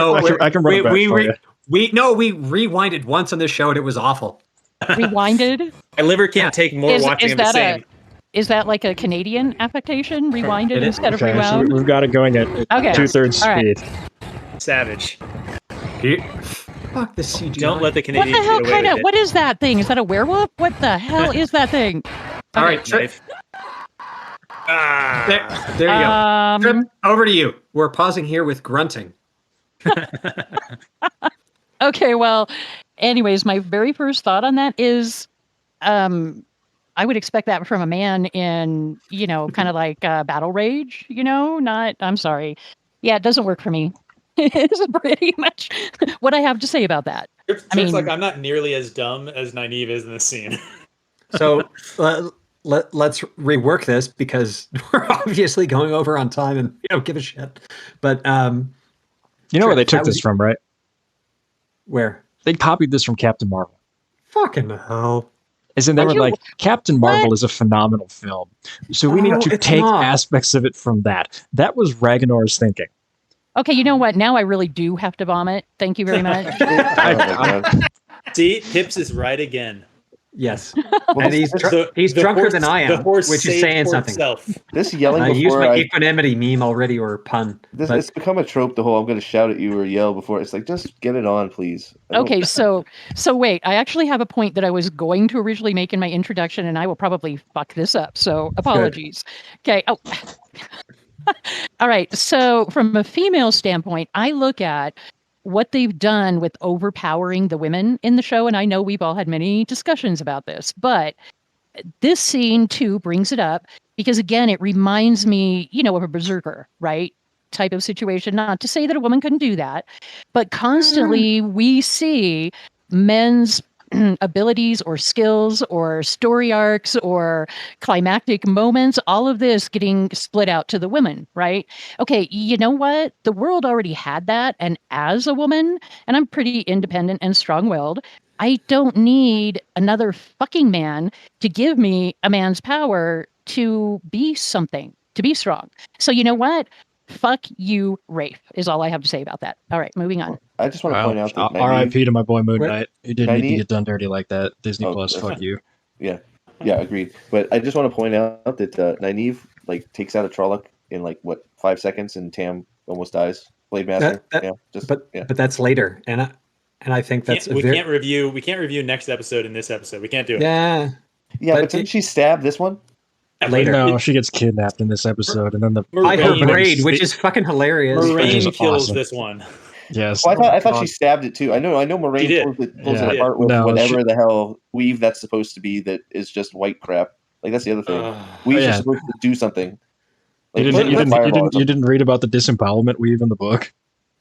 can run it back for you. We rewinded once on this show and it was awful. Rewinded? My liver can't take more watching of the same. Is that like a Canadian affectation? Rewinded instead of rewound? So we've got it going at 2/3 speed. Right. Savage. Fuck the CGI. Don't let the Canadians get away with it. What is that thing? Is that a werewolf? What the hell is that thing? All right, Trip. There you go. Trip, over to you. We're pausing here with grunting. Okay, well, anyways, my very first thought on that is, I would expect that from a man in, kind of like battle rage, I'm sorry. Yeah, it doesn't work for me. It's pretty much what I have to say about that. Trip's like, I'm not nearly as dumb as Nynaeve is in this scene. So let's rework this because we're obviously going over on time and we don't give a shit. But you know where they took this from, right? Where? They copied this from Captain Marvel. Fucking hell. As in, they were You- like, Captain Marvel is a phenomenal film, so we need Oh, to it's take not. aspects of it from that. That was Ragnar's thinking. Okay, you know what? Now I really do have to vomit. Thank you very much. Oh my God. See, Pips is right again. Yes. Well, And this- he's The drunker horse- than I the am, horse which is saved saying for something. itself. This yelling I used before my I equanimity meme already, or pun. this but it's become a trope. The whole I'm going to shout at you or yell before. It's like just get it on, please. I don't- Okay, so wait, I actually have a point that I was going to originally make in my introduction, and I will probably fuck this up. So apologies. Okay. Oh. All right. So from a female standpoint, I look at what they've done with overpowering the women in the show, and I know we've all had many discussions about this, but this scene too brings it up because again, it reminds me, of a berserker, right? Type of situation. Not to say that a woman couldn't do that, but constantly we see men's abilities or skills or story arcs or climactic moments, all of this getting split out to the women, right? Okay, you know what? The world already had that. And as a woman, and I'm pretty independent and strong-willed, I don't need another fucking man to give me a man's power to be something, to be strong. So you know what? Fuck you, Rafe, is all I have to say about that. All right, moving on. I just want to point out that R.I.P. to my boy Moon Wait, Knight. He didn't need to Nynaeve- get done dirty like that. Disney Oh, Plus, that's fuck fine. you. Yeah, agreed. But I just want to point out that Nynaeve takes out a Trolloc in 5 seconds, and Tam almost dies. Blade Master. But that's later, and I think that's We can't review next episode in this episode. We can't do it. Yeah. But didn't she stab this one? Later. No, she gets kidnapped in this episode, and then By her Moraine- braid, which is fucking hilarious. Moraine is kills awesome. this one. Yes. Well, I thought she stabbed it too. I know Moraine She did. pulls Yeah. it apart with No, whatever the hell weave that's supposed to be. That is just white crap. That's the other thing. Weaves yeah. are supposed to do something. You didn't read about the disembowelment weave in the book?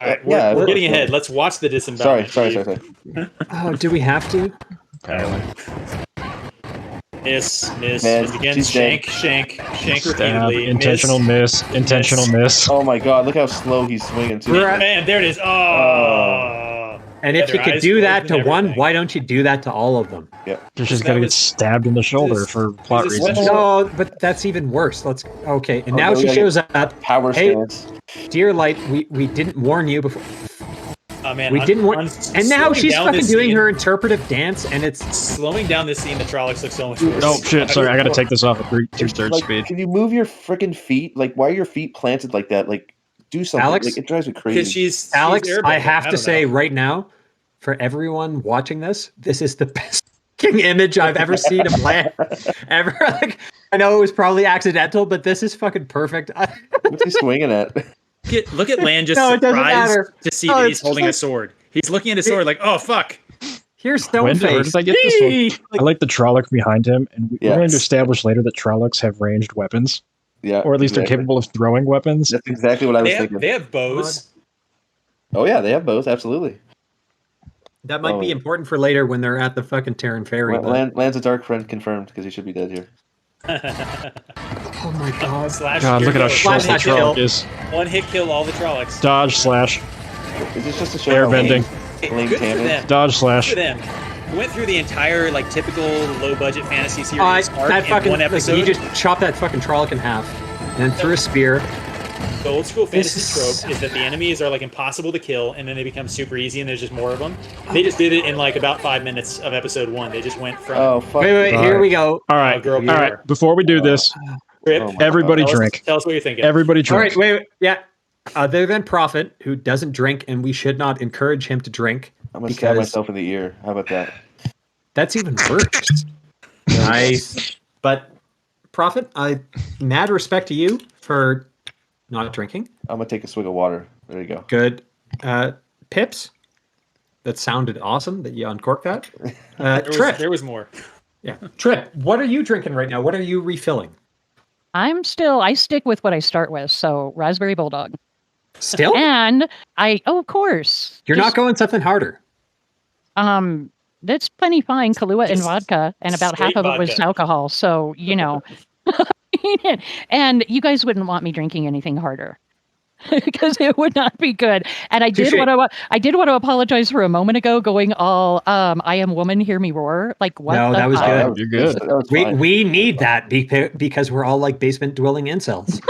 All right, Yeah, we're it getting was- ahead. Let's watch the disembowelment. Sorry. Oh, do we have to? Miss Man, again. she's Shank Stab, repeatedly. intentional miss. Miss. Oh my god! Look how slow he's swinging too. Man, there it is. Oh. And if Yeah, you their could eyes do closed that and to one, everything. why don't you do that to all of them? She's gonna get stabbed in the shoulder This- for plot this is reasons. No, but that's even worse. Okay, and now no, she yeah, shows up. Power Hey, stance. dear Light, we didn't warn you before. Oh man, We didn't warn. And now slowing she's down fucking this doing scene- her interpretive dance, and it's slowing down this scene. The Trollocs look so much worse. Oh shit! Sorry, I gotta take this off at 2/3 speed. Can you move your freaking feet? Why are your feet planted like that? Do something. Alex? It drives me Because crazy. she's Alex. airbending. I have to don't say know. right now, for everyone watching this is the best fucking image I've ever seen of land ever. I know it was probably accidental, but this is fucking perfect. What's he swinging at? Look at Lan just No, it doesn't surprised matter. to see No, that it's he's holding a just sword. He's looking at his sword like, oh fuck. Here's Where Stoneface. did I get this one? I like the Trolloc behind him, and we're going to Yes. establish later that Trollocs have ranged weapons, Yeah, or at least exactly. are capable of throwing weapons. That's exactly what I was thinking. They have bows. Oh yeah, they have both. Absolutely. That might be important for later when they're at the fucking Terran Ferry. but- Land's a dark friend confirmed because he should be dead here. Oh my god. Slash. God, look at how Slash sharp the kill. Trolloc is. One hit kill all the Trollocs. Dodge slash. Is this just a show? Airbending. Lame Good for Tam is? them. Dodge Good slash. for them. We went through the entire typical low budget fantasy series arc That in fucking one episode. you just chop that fucking Trolloc in half, and then threw a spear. The old school fantasy is- trope is that the enemies are impossible to kill, and then they become super easy, and there's just more of them. They just did it in about 5 minutes of episode 1. They just went from Oh fuck! Wait, All here right. we go. All right, girl all right. power. Before we do this, Rip. Oh my everybody Tell us- drink. Tell us what you're thinking. Everybody All drink. right, wait, yeah. Other than Prophet, who doesn't drink, and we should not encourage him to drink. I'm gonna stab because myself in the ear. How about that? That's even worse. Nice. But Prophet, mad respect to you for not drinking. I'm gonna take a swig of water. There you go. Good. Pips, that sounded awesome that you uncorked that. Trip. There was more. Yeah. Trip, what are you drinking right now? What are you refilling? I stick with what I start with. So Raspberry Bulldog. Still? And of course. You're not going something harder. That's plenty fine. Kahlua and vodka, and about half Straight of it was vodka. alcohol. So, and you guys wouldn't want me drinking anything harder. because it would not be good. And I did Touché. want to apologize for a moment ago, going all I am woman, hear me roar. Like what? No, the that was fuck? good. You're good. That was We fine. we need that because we're all like basement dwelling incels.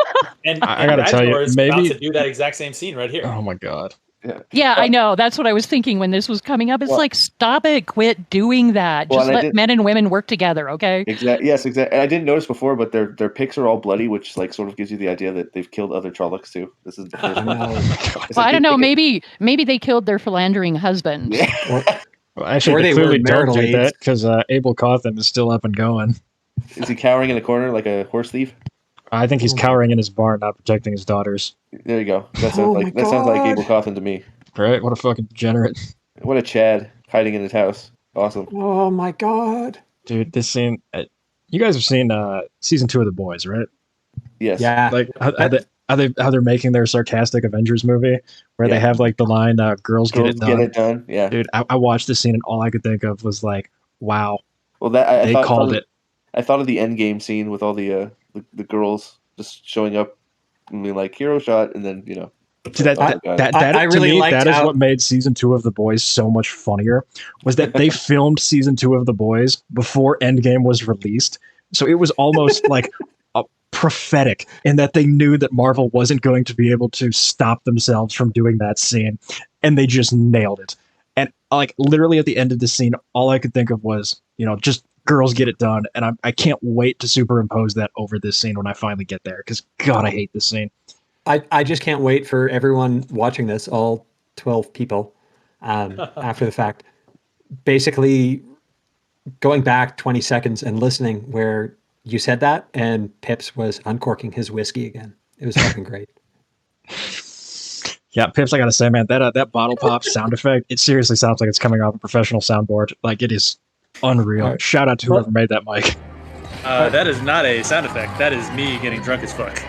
And I gotta tell you, Radnor is maybe- about to do that exact same scene right here. Oh my god. Yeah, I know. That's what I was thinking when this was coming up. It's Well- like, stop it, quit doing that. Well, Just and I let did- men and women work together, okay? Exactly. Yes, exactly. And I didn't notice before, but their pics are all bloody, which like sort of gives you the idea that they've killed other Trollocs too. This is the first one. No. It's Well, like I don't know. they- Maybe they killed their philandering husbands. Yeah. Well, actually, Or they they clearly were don't marital do aids. that because Abel Cawthon is still up and going. Is he cowering in a corner like a horse thief? I think he's cowering in his barn, not protecting his daughters. There you go. That sounds Oh my like that sounds like God. Abel Cawthon to me. Right? What a fucking degenerate. What a Chad hiding in his house. Awesome. Oh my god. Dude, this scene... you guys have seen season 2 of The Boys, right? Yes. Yeah. Like, how they're making their sarcastic Avengers movie, where they Yeah. have, like, the line, girls get Girls it done. get it done. Yeah. Dude, I watched this scene, and all I could think of was, like, wow, Well, that I they thought, called it. I thought of the end game scene with all the girls just showing up and being like hero shot, and then See, that I- I to really me, liked that is how- what made season 2 of The Boys so much funnier, was that they filmed season 2 of The Boys before Endgame was released. So it was almost like prophetic in that they knew that Marvel wasn't going to be able to stop themselves from doing that scene, and they just nailed it. And like literally at the end of the scene, all I could think of was, just girls get it done, and I can't wait to superimpose that over this scene when I finally get there, because God, I hate this scene. I just can't wait for everyone watching this, all 12 people, after the fact, basically going back 20 seconds and listening where you said that and Pips was uncorking his whiskey again. It was fucking great. Yeah, Pips, I gotta say, man, that bottle pop sound effect, it seriously sounds like it's coming off a professional soundboard. Like, it is unreal. All right. Shout out to whoever made that mic. That is not a sound effect. That is me getting drunk as fuck.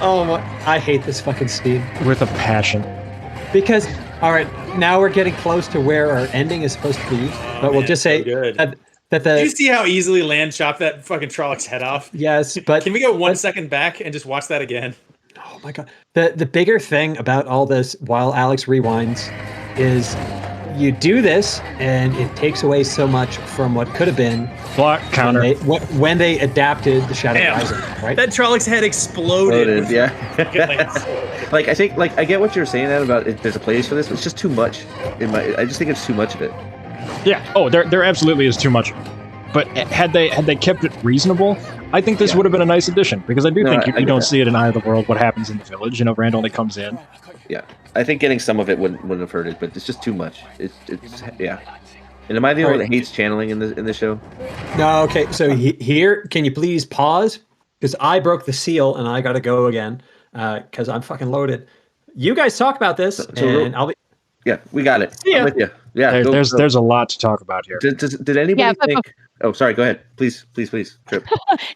Oh my, I hate this fucking scene. With a passion. Because, all right, now we're getting close to where our ending is supposed to be, but we'll man, just so say good. that Did the, you see how easily Land chopped that fucking Trollocs head off? yes, but Can we go 1 second back and just watch that again? oh my god, the bigger thing about all this while Alex rewinds is you do this and it takes away so much from what could have been Block, counter. when they adapted the Shadow Damn. Rising, right? That Trollocs head exploded. Exploded, yeah. Like I think, like I get what you're saying that about it, there's a place for this, but it's just too much. I just think it's too much of it. Yeah. Oh, there absolutely is too much. But had they kept it reasonable, I think this would have been a nice addition, because I do No, think I you get don't that. see it in Eye of the World what happens in the village. Rand only comes in. Yeah, I think getting some of it wouldn't have hurt it, but it's just too much. It's yeah. And am I the only one that hates channeling in the show? No, okay. So here, can you please pause? Because I broke the seal and I got to go again because I'm fucking loaded. You guys talk about this, and I'll be. Yeah, we got it. Yeah. I'm with you. Yeah, There's a lot to talk about here. Did anybody Yeah, but- think? Oh, sorry. Go ahead, please. Trip.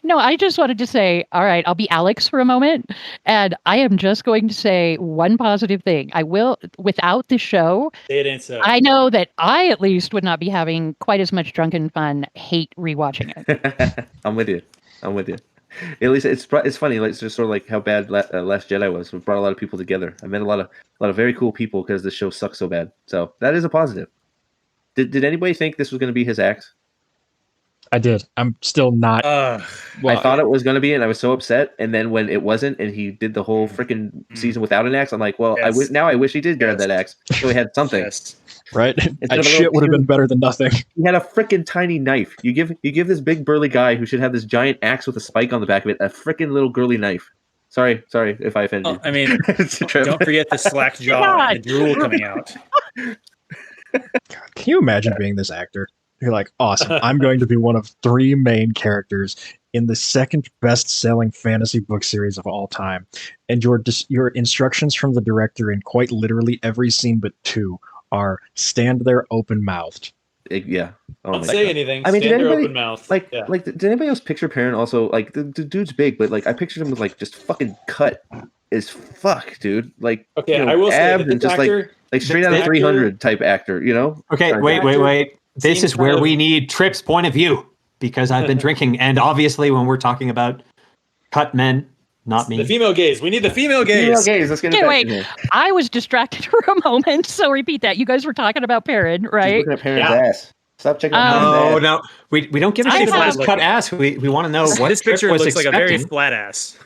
No, I just wanted to say, all right, I'll be Alex for a moment. And I am just going to say one positive thing. I will, without the show, It ain't so. I know that I at least would not be having quite as much drunken fun hate rewatching it. I'm with you. At least it's funny. Like it's just sort of like how bad Last Jedi was. We brought a lot of people together. I met a lot of very cool people because the show sucks so bad. So that is a positive. Did anybody think this was going to be his axe? I did. I'm still not. I thought it was going to be, and I was so upset. And then when it wasn't, and he did the whole freaking season without an axe, I'm like, well, Yes. I wish he did grab that axe, so he had something. Yes. Right? Instead That of a shit little would have been cute- better than nothing. He had a freaking tiny knife. You give this big burly guy who should have this giant axe with a spike on the back of it a freaking little girly knife. Sorry if I offended Oh, I mean, you. don't forget the slack jaw and the drool coming out. Can you imagine being this actor? You're like, awesome. I'm going to be one of 3 main characters in the second best-selling fantasy book series of all time, and your instructions from the director in quite literally every scene but 2 are stand there open-mouthed. Yeah. Oh Don't my say God. anything. I mean, did Stand there anybody- open mouth. Like, Yeah. did anybody else picture Perrin also? Like, the dude's big, but like, I pictured him with like just fucking cut as fuck, dude. Like, Okay, you know, I will say abs that and this just actor, like straight out of actor- 300 type actor, you know? Okay, Sorry, wait. This seems is where kind of- we need Trip's point of view because I've been drinking, and obviously when we're talking about cut men, not me. The female gaze. We need the female gaze. Female gaze. Let's get it Okay, back wait. in here. I was distracted for a moment, so repeat that. You guys were talking about Perrin, She's right? looking at Perrin's Yeah. ass. Stop checking out No, Perrin's ass. no, we don't give a I shit about have- his cut ass. We want to know what This picture Trip was looks like a very expecting. flat ass.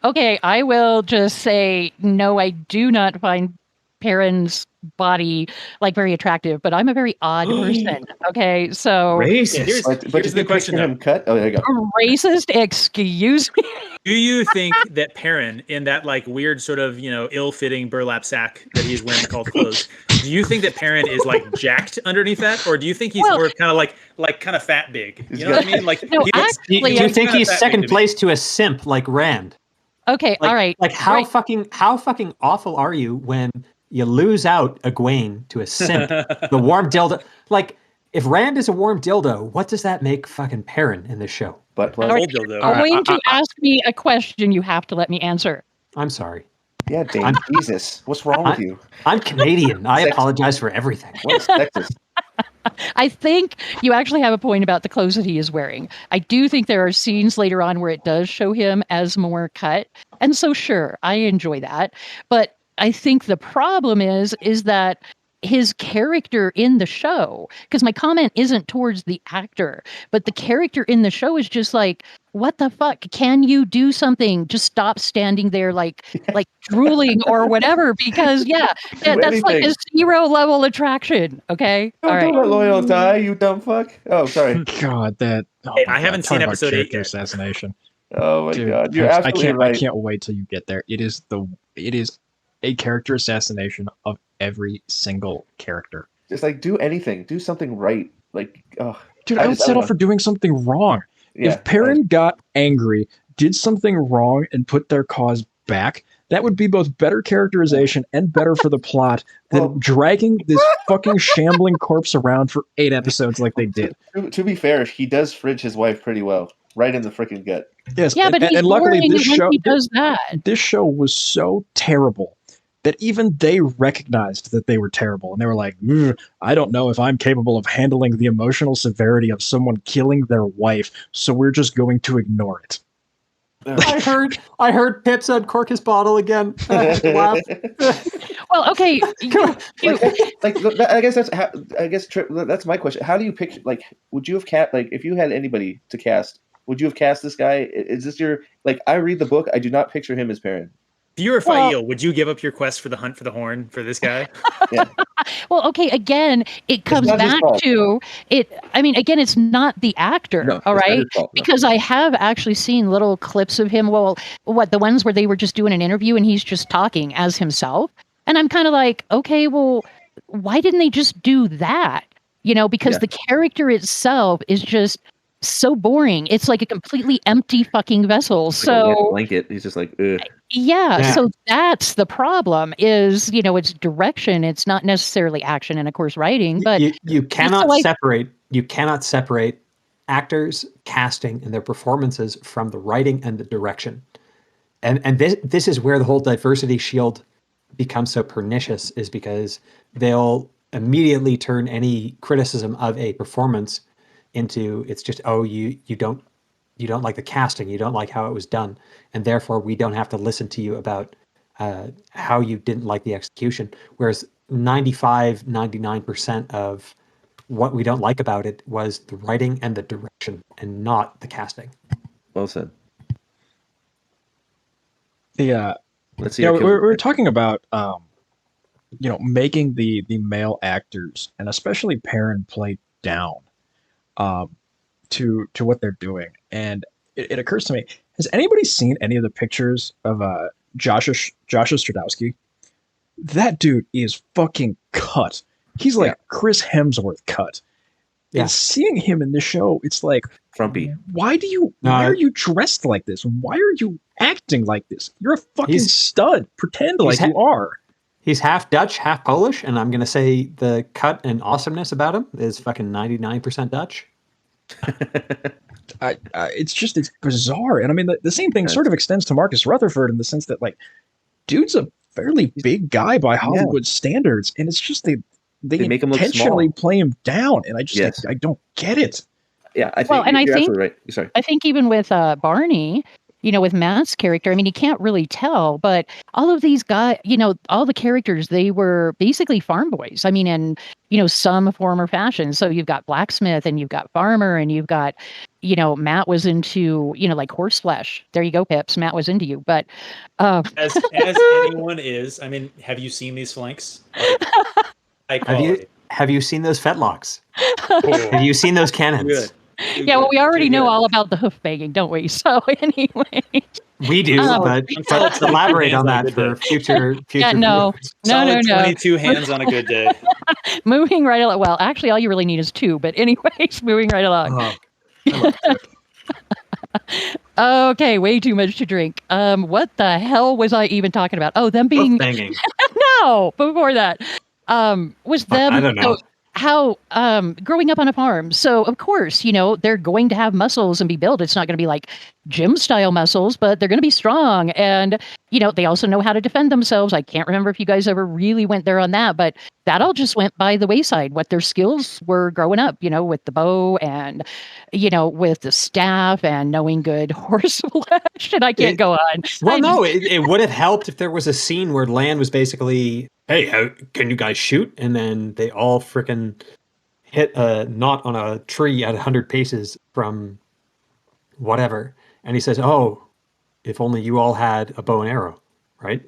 Okay, I will just say no. I do not find Perrin's body like very attractive, but I'm a very odd person. Okay, so Racist. Here's- But Here's you the can question, picture him cut. Oh, there you go. racist. Excuse me. Do you think that Perrin, in that like weird sort of ill-fitting burlap sack that he's wearing called clothes, do you think that Perrin is like jacked underneath that, or do you think he's Well- more of kind of like kind of fat big? You know what I mean? Like No, he looks- Do actually, you looks think kinda he's fat big second to me. place to a simp like Rand? Okay, Like, all right. Like how right. fucking awful are you when you lose out Egwene to a simp, the warm dildo? Like, if Rand is a warm dildo, what does that make fucking Perrin in this show? But plus, All right. Old dildo. I'm going to ask me a question. You have to let me answer. I'm sorry. yeah, Dane. Jesus, what's wrong with you? I'm Canadian. I Sex- apologize for everything. What is sexist? I think you actually have a point about the clothes that he is wearing. I do think there are scenes later on where it does show him as more cut. And so, sure, I enjoy that. But I think the problem is that his character in the show, because my comment isn't towards the actor, but the character in the show is just like, what the fuck? Can you do something? Just stop standing there like drooling or whatever, because that's like a anything. 0 level attraction. Okay. All Don't right. let loyal die, you dumb fuck. Oh, sorry. God, that. Oh Hey, my I haven't God, seen talk about episode 8 character yet. assassination. Oh my Dude, god, you're I absolutely can't. right. I can't wait till you get there. It is a character assassination of every single character. Just like do anything, do something right. Like, oh, Dude, I I would just- I settle don't for doing something wrong. yeah. If Perrin got angry, did something wrong, and put their cause back, that would be both better characterization and better for the plot than Well- dragging this fucking shambling corpse around for 8 episodes like they did. To be fair, he does fridge his wife pretty well, right in the freaking gut. Yes, Yeah, but he's and luckily boring this when show he does that. this show was so terrible that even they recognized that they were terrible, and they were like, I don't know if I'm capable of handling the emotional severity of someone killing their wife, so we're just going to ignore it. I heard Pips uncork his bottle again. Wow. Well, okay. I guess that's my question. How do you pick? Like, would you have if you had anybody to cast? Would you have cast this guy? Is this your like? I read the book. I do not picture him as Perrin. If you were Well- Fael, would you give up your quest for the hunt for the horn for this guy? Well, okay. Again, it comes not his back fault. to it. I mean, again, it's not the actor. No, all it's not right. his fault, no. Because I have actually seen little clips of him. Well, the ones where they were just doing an interview and he's just talking as himself. And I'm kind of like, okay, well, why didn't they just do that? Because Yeah. the character itself is just so boring. It's like a completely empty fucking vessel. Like a wet So blanket. He's just like, ugh. yeah, so that's the problem is, it's direction. It's not necessarily action and of course writing, but you cannot like- separate actors, casting, and their performances from the writing and the direction. And this is where the whole diversity shield becomes so pernicious, is because they'll immediately turn any criticism of a performance into it's just, oh, you don't like the casting, you don't like how it was done, and therefore we don't have to listen to you about how you didn't like the execution. Whereas 99% of what we don't like about it was the writing and the direction and not the casting. Well said. Yeah, Let's see. yeah, your we're talking about making the male actors and especially Perrin play down to what they're doing, and it occurs to me: has anybody seen any of the pictures of Joshua Stradowski? That dude is fucking cut. He's like Chris Hemsworth cut. Yeah. And seeing him in this show, it's like, frumpy. why are you dressed like this? Why are you acting like this? You're a fucking He's- stud. Pretend like you are. He's half Dutch, half Polish, and I'm going to say the cut and awesomeness about him is fucking 99% Dutch. It's bizarre. And I mean, the same thing sort of extends to Marcus Rutherford in the sense that, like, dude's a fairly big guy by Hollywood standards, and it's just they make him look intentionally small. play him down, and I just Yes. I don't get it. Yeah, I think Well, and I you're think- absolutely right. Sorry. I think even with Barney, with Matt's character, I mean, you can't really tell, but all of these guys, all the characters, they were basically farm boys. I mean, in, some form or fashion. So you've got blacksmith and you've got farmer and you've got, Matt was into, like horse flesh. There you go, Pips. Matt was into you. But as anyone is, I mean, have you seen these flanks? Like, high quality. Have you seen those fetlocks? Have you seen those cannons? Good. Yeah, well, we already know all about the hoof banging, don't we? So anyway, we do, but let's elaborate on that for future. Yeah, no. 22 hands on a good day. Moving right along. Well, actually, all you really need is 2. But anyways, moving right along. Okay, way too much to drink. What the hell was I even talking about? Oh, them being banging. No, before that, was them. I don't know. How growing up on a farm, so of course they're going to have muscles and be built. It's not going to be like gym style muscles, but they're going to be strong, and they also know how to defend themselves. I can't remember if you guys ever really went there on that, but that all just went by the wayside. What their skills were growing up, with the bow and with the staff and knowing good horse flesh, and I can't go on. Well, no, it would have helped if there was a scene where Lan was basically, hey, can you guys shoot? And then they all frickin' hit a knot on a tree at 100 paces from whatever. And he says, oh, if only you all had a bow and arrow, right?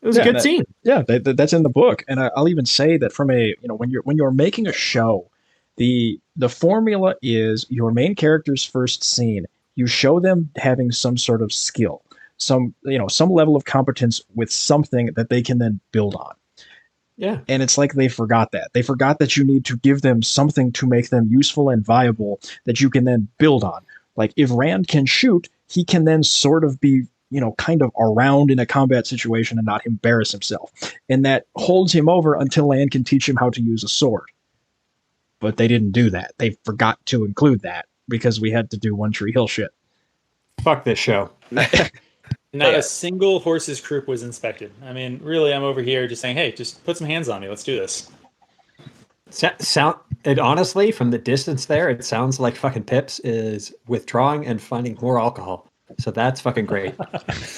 It was a good scene. Yeah, that's in the book. And I'll even say that from a, when you're making a show, the formula is your main character's first scene. You show them having some sort of skill, some level of competence with something that they can then build on. Yeah. And it's like they forgot that. They forgot that you need to give them something to make them useful and viable that you can then build on. Like if Rand can shoot, he can then sort of be, kind of around in a combat situation and not embarrass himself. And that holds him over until Lan can teach him how to use a sword. But they didn't do that. They forgot to include that because we had to do One Tree Hill shit. Fuck this show. Not a single horse's croup was inspected. I mean, really, I'm over here just saying, hey, just put some hands on me. Let's do this. It honestly, from the distance there, it sounds like fucking Pips is withdrawing and finding more alcohol. So that's fucking great.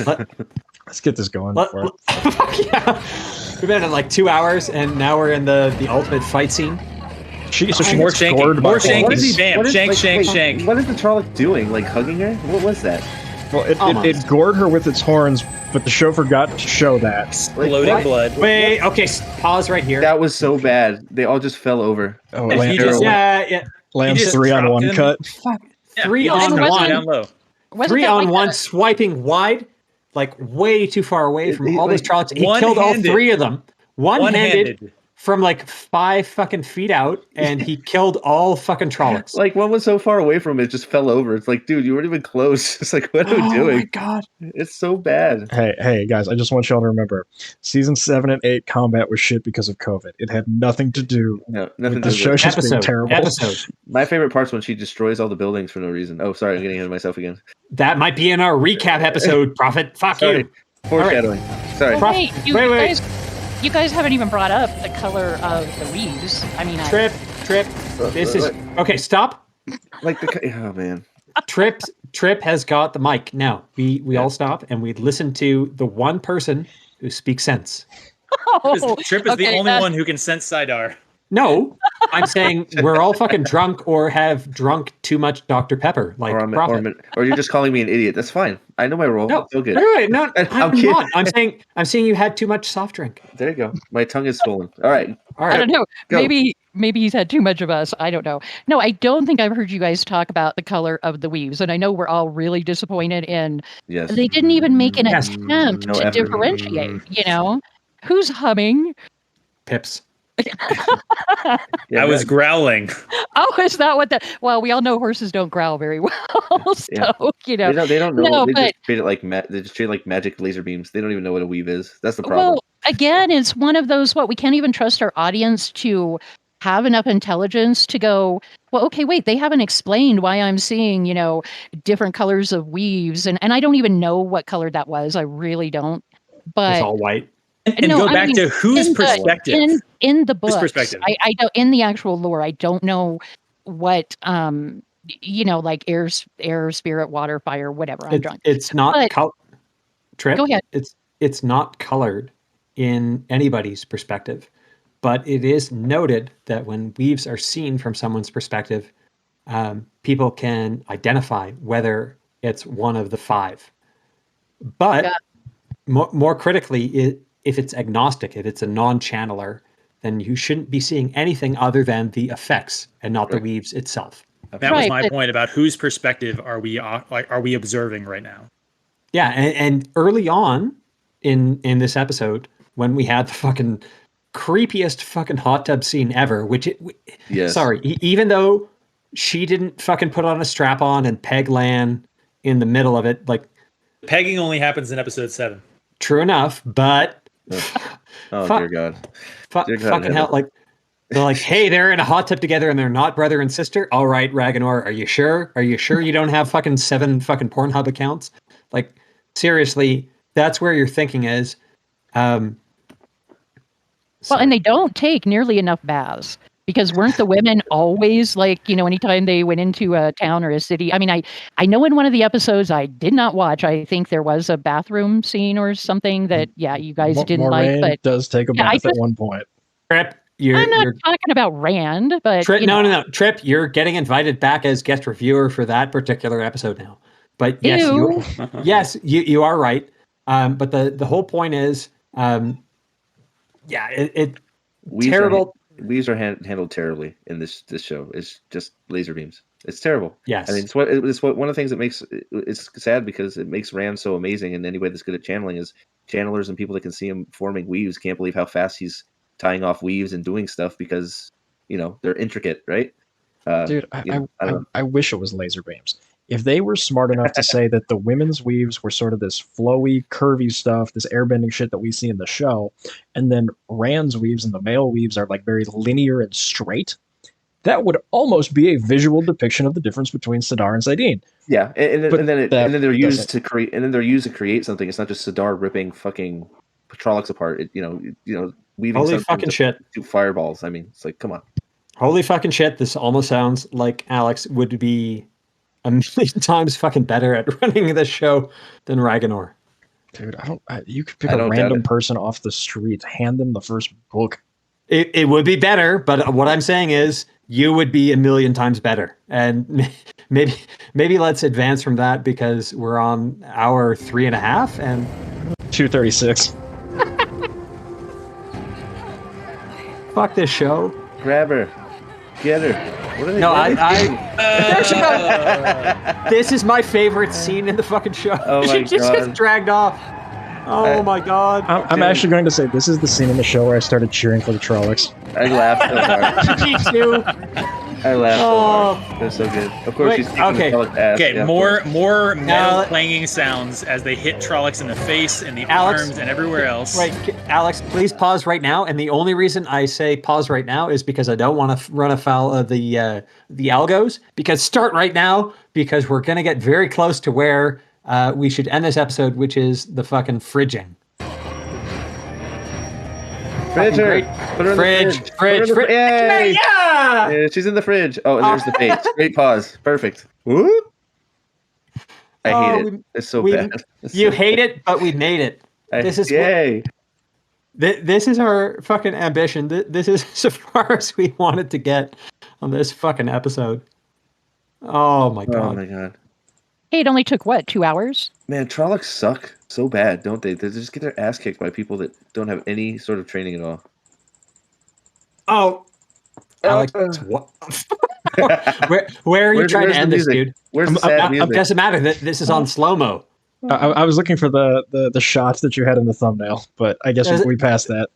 Let's get this going. Yeah. We've been in like 2 hours, and now we're in the ultimate fight scene. More shanking. More shanking. Bam. Shank. What is the Trolloc doing? Like hugging her? What was that? Well, it gored her with its horns, but the show forgot to show that. Exploding blood. Wait, okay, pause right here. That was so bad. They all just fell over. Oh, Lamb's 3-on-1 cut. Fuck. 3-on-1 down low. 3-on-1 swiping wide, like way too far away from all those Trollocs. He killed all 3 of them. One-handed. From like 5 fucking feet out, and he killed all fucking Trollocs. Like one was so far away from it, just fell over. It's like, dude, you weren't even close. It's like, what are we doing? Oh my god, it's so bad. Hey, guys, I just want y'all to remember, season 7 and 8 combat was shit because of COVID. It had nothing to do with the show just being terrible. My favorite part's when she destroys all the buildings for no reason. Oh, sorry, I'm getting ahead of myself again. That might be in our recap episode, Prophet. Fuck you. Foreshadowing. Right. Sorry. Wait. You guys haven't even brought up the color of the weaves. I mean, Trip. This is okay. Stop. Like oh man. Trip has got the mic now. We all stop and we listen to the one person who speaks sense. Trip is the only one who can sense Sidar. No, I'm saying we're all fucking drunk or have drunk too much Dr. Pepper. Like or you're just calling me an idiot. That's fine. I know my role. No, it's so good. No, I'm not. I'm saying you had too much soft drink. There you go. My tongue is swollen. All right. I don't know. Go. Maybe he's had too much of us. I don't know. No, I don't think I've heard you guys talk about the color of the weaves, and I know we're all really disappointed in. Yes. They didn't even make an attempt to differentiate. Who's humming? Pips. I was growling. Oh, is that what that? Well, we all know horses don't growl very well, so they don't know. No, just treat it like they just treat it like magic laser beams. They don't even know what a weave is. That's the problem. Well, again, it's one of those we can't even trust our audience to have enough intelligence to go, well, okay, wait, they haven't explained why I'm seeing, different colors of weaves, and I don't even know what color that was. I really don't. But it's all white. And go back to whose perspective? In the book, perspective? I don't. In the actual lore, I don't know what like air, spirit, water, fire, whatever. I'm drunk. It's not But Trip. go ahead. It's not colored in anybody's perspective, but it is noted that when weaves are seen from someone's perspective, people can identify whether it's one of the five. But Yeah. more critically, if it's agnostic, if it's a non-channeler, then you shouldn't be seeing anything other than the effects and not the Right. weaves itself. That was Right, my but- point about whose perspective are we observing right now? Yeah, and early on in this episode, when we had the fucking creepiest fucking hot tub scene ever, Yes. sorry, even though she didn't fucking put on a strap on and peg Lan in the middle of it, like Pegging only happens in episode 7. true enough, but Oh Fuck. dear God. Dear God in fucking hell, heaven. like they're like, hey, they're in a hot tub together and they're not brother and sister. All right, Ragnar, are you sure? Are you sure you don't have fucking 7 fucking Pornhub accounts? Like, seriously, that's where your thinking is. Well, and they don't take nearly enough baths, because weren't the women always like, anytime they went into a town or a city? I mean, I know in one of the episodes I did not watch, I think there was a bathroom scene or something that, you guys didn't like, Moraine but does take a Yeah, I bath at just- one point. Trip, I'm not you're talking about Rand, but Trip, no. Trip, you're getting invited back as guest reviewer for that particular episode now. But yes, Ew. you are right. But the whole point is, Weaves terrible. Weaves are handled terribly in this show. It's just laser beams. It's terrible. Yes. I mean, it's what one of the things that makes it's sad, because it makes Rand so amazing, and anybody that's good at channeling is channelers and people that can see him forming weaves can't believe how fast he's tying off weaves and doing stuff, because they're intricate, right? Dude, I don't know. I wish it was laser beams. If they were smart enough to say that the women's weaves were sort of this flowy, curvy stuff, this airbending shit that we see in the show, and then Rand's weaves and the male weaves are like very linear and straight, that would almost be a visual depiction of the difference between Sidar and Sidine. Yeah, and then they're used doesn't. to create something. It's not just Sidar ripping fucking Trollocs apart. Weaving Holy something fucking to shit. shoot fireballs. I mean, it's like, come on. Holy fucking shit! This almost sounds like Alex would be a million times fucking better at running this show than Ragnar. Dude, you could pick I a don't doubt random it. person off the street, hand them the first book. It would be better, but what I'm saying is you would be a million times better. And maybe let's advance from that, because we're on hour 3.5 and 236. fuck this show. Grab her, get her. What are they? No, what are they I doing? there she goes. This is my favorite scene in the fucking show. Oh my She just God. gets dragged off. Oh my God. I'm actually going to say this is the scene in the show where I started cheering for the Trollocs. I laughed so hard. Me too. I laughed so Oh. hard. They're so good. Of course, Wait, she's kicking okay. the Trolloc ass. Okay, Yeah, of more course. metal Now- clanging sounds as they hit Trollocs in the face, in the Alex- arms, and everywhere else. Right, Alex, please pause right now. And the only reason I say pause right now is because I don't want to run afoul of the algos. Because start right now, because we're gonna get very close to where we should end this episode, which is the fucking fridging. Fridge her. Great. Put her in the Fridge. Put her in the Fridge. Yay! Yeah! Yeah, she's in the fridge. Oh, and there's the bait. Great pause. Perfect. Woo! I hate it. It's so bad. It's You so hate it, but we made it. bad. This is yay. this is our fucking ambition. This is so far as we wanted to get on this fucking episode. Oh my Oh God. my God. Hey, it only took, 2 hours? Man, Trollocs suck so bad, don't they? They just get their ass kicked by people that don't have any sort of training at all. Oh, Alex, what? where are you Where's- trying where's to end the this, music? dude? Where's the sad It music? doesn't matter. This is on slow mo. I was looking for the shots that you had in the thumbnail, but I guess Does it- we passed that.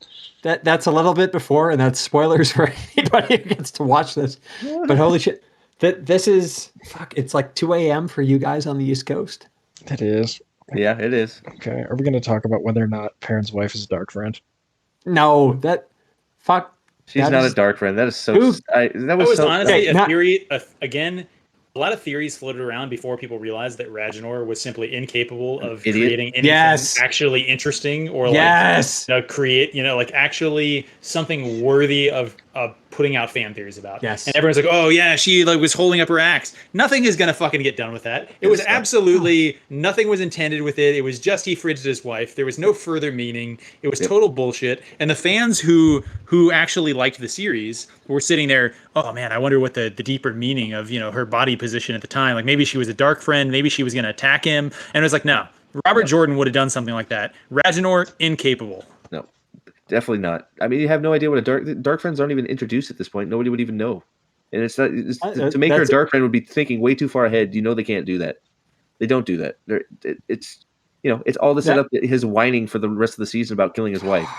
That's a little bit before, and that's spoilers for anybody who gets to watch this. But holy shit, this is fuck. It's like 2 a.m. for you guys on the East Coast. It is. Yeah, it is. Okay, are we going to talk about whether or not Perrin's wife is a dark friend? No, fuck. She's That not is- a dark friend. That is so. Who? That That was was so. honestly Okay, a not- theory. Again, a lot of theories floated around before people realized that Ragnar was simply incapable of Idiot. creating anything Yes. actually interesting or Yes. create, actually something worthy of putting out fan theories about. Yes. And everyone's like, oh yeah, she like was holding up her axe. Nothing is gonna fucking get done with that. It was absolutely nothing was intended with it. It was just he fridged his wife. There was no further meaning. It was total bullshit. And the fans who actually liked the series were sitting there, oh man, I wonder what the deeper meaning of, her body position at the time. Like maybe she was a dark friend, maybe she was gonna attack him. And it was like, no, Robert Jordan would have done something like that. Raginor, incapable. No, definitely not. I mean, you have no idea what a dark friends aren't even introduced at this point. Nobody would even know. And it's not to make her a dark friend would be thinking way too far ahead. They can't do that. They don't do that. It's all to set up his whining for the rest of the season about killing his wife.